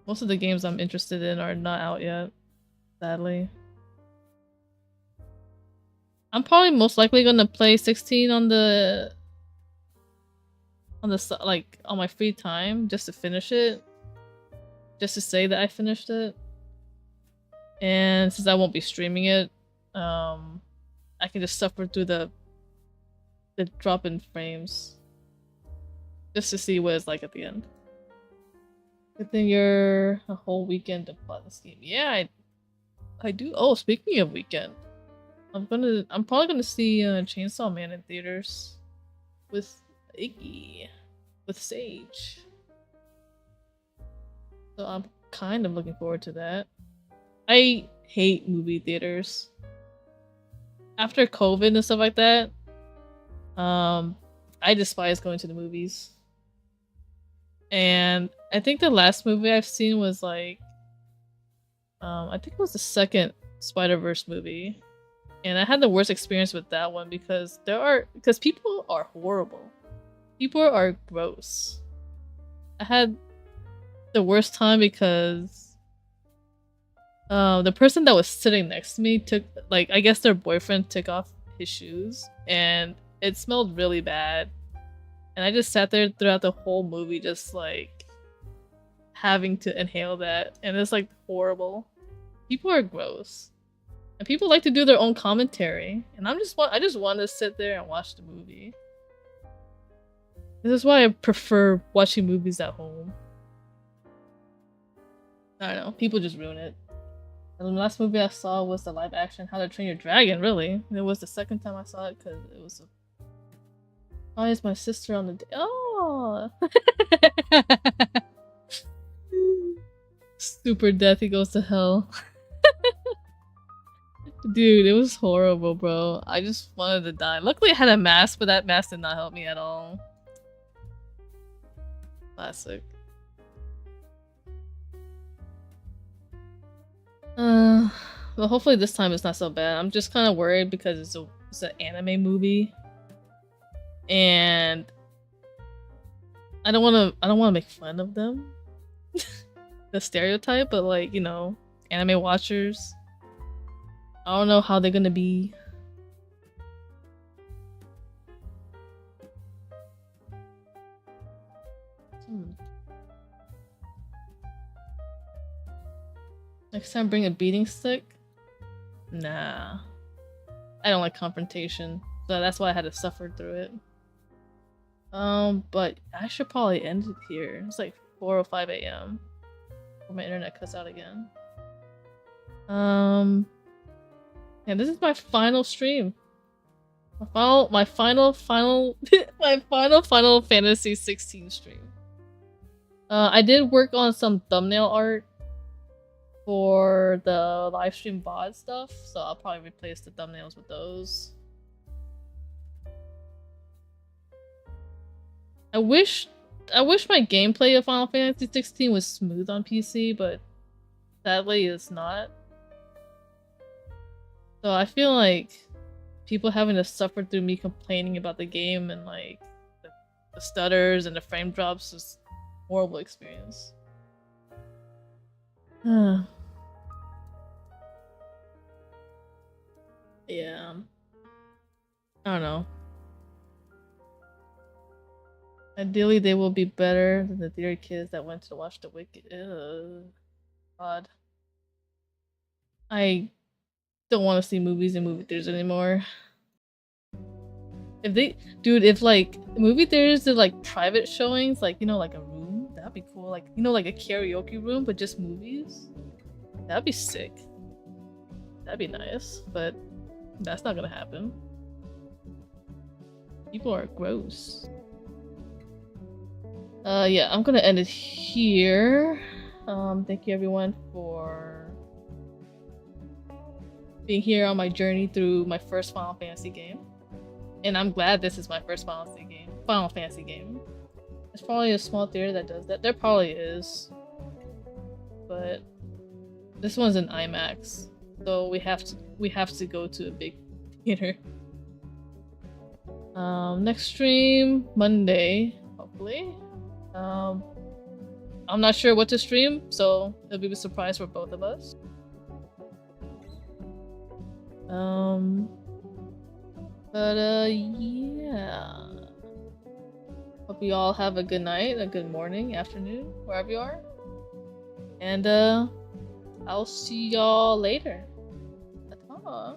Most of the games I'm interested in are not out yet, sadly. I'm probably most likely gonna play 16 on the like on my free time just to finish it, just to say that I finished it. And since I won't be streaming it, I can just suffer through the drop in frames just to see what it's like at the end. Good thing you're a whole weekend to plot this game. Yeah, I do. Oh, speaking of weekend, I'm probably gonna see Chainsaw Man in theaters with Iggy, with Sage. So I'm kind of looking forward to that. I hate movie theaters. After COVID and stuff like that, I despise going to the movies. And I think the last movie I've seen was like, I think it was the second Spider-Verse movie. And I had the worst experience with that one because people are horrible. People are gross. I had the worst time because the person that was sitting next to me took, like, I guess their boyfriend took off his shoes and it smelled really bad. And I just sat there throughout the whole movie just like having to inhale that, and it's like horrible. People are gross. And people like to do their own commentary, and I just want to sit there and watch the movie. This is why I prefer watching movies at home. I don't know, people just ruin it. And the last movie I saw was the live action How to Train Your Dragon, really. And it was the second time I saw it because it was why is my sister on the day? Oh! Super death, he goes to hell. Dude, it was horrible, bro. I just wanted to die. Luckily I had a mask, but that mask did not help me at all. Classic. Well, hopefully this time it's not so bad. I'm just kind of worried because it's an anime movie. And I don't want to make fun of them. The stereotype, but like, you know, anime watchers, I don't know how they're gonna be. Next time bring a beating stick? Nah. I don't like confrontation, so that's why I had to suffer through it. But I should probably end it here. It's like 4:05 a.m. My internet cuts out again. Yeah, this is my final stream. My final Final Fantasy 16 stream. I did work on some thumbnail art for the live stream VOD stuff, so I'll probably replace the thumbnails with those. I wish my gameplay of Final Fantasy 16 was smooth on PC, but sadly it's not. So I feel like people having to suffer through me complaining about the game and like the stutters and the frame drops is a horrible experience. Yeah. I don't know. Ideally, they will be better than the theater kids that went to watch The Wicked. Ugh. God. I don't want to see movies in movie theaters anymore. If like movie theaters did like private showings, like, you know, like a room, that'd be cool. Like, you know, like a karaoke room, but just movies. That'd be sick. That'd be nice, but that's not gonna happen. People are gross. Yeah, I'm gonna end it here. Thank you everyone for being here on my journey through my first Final Fantasy game. And I'm glad this is my first Final Fantasy game. There's probably a small theater that does that. There probably is. But this one's an IMAX. So we have to go to a big theater. Next stream Monday, hopefully. I'm not sure what to stream, so it'll be a surprise for both of us. Yeah. Hope you all have a good night, a good morning, afternoon, wherever you are. And I'll see y'all later. Ta-ta.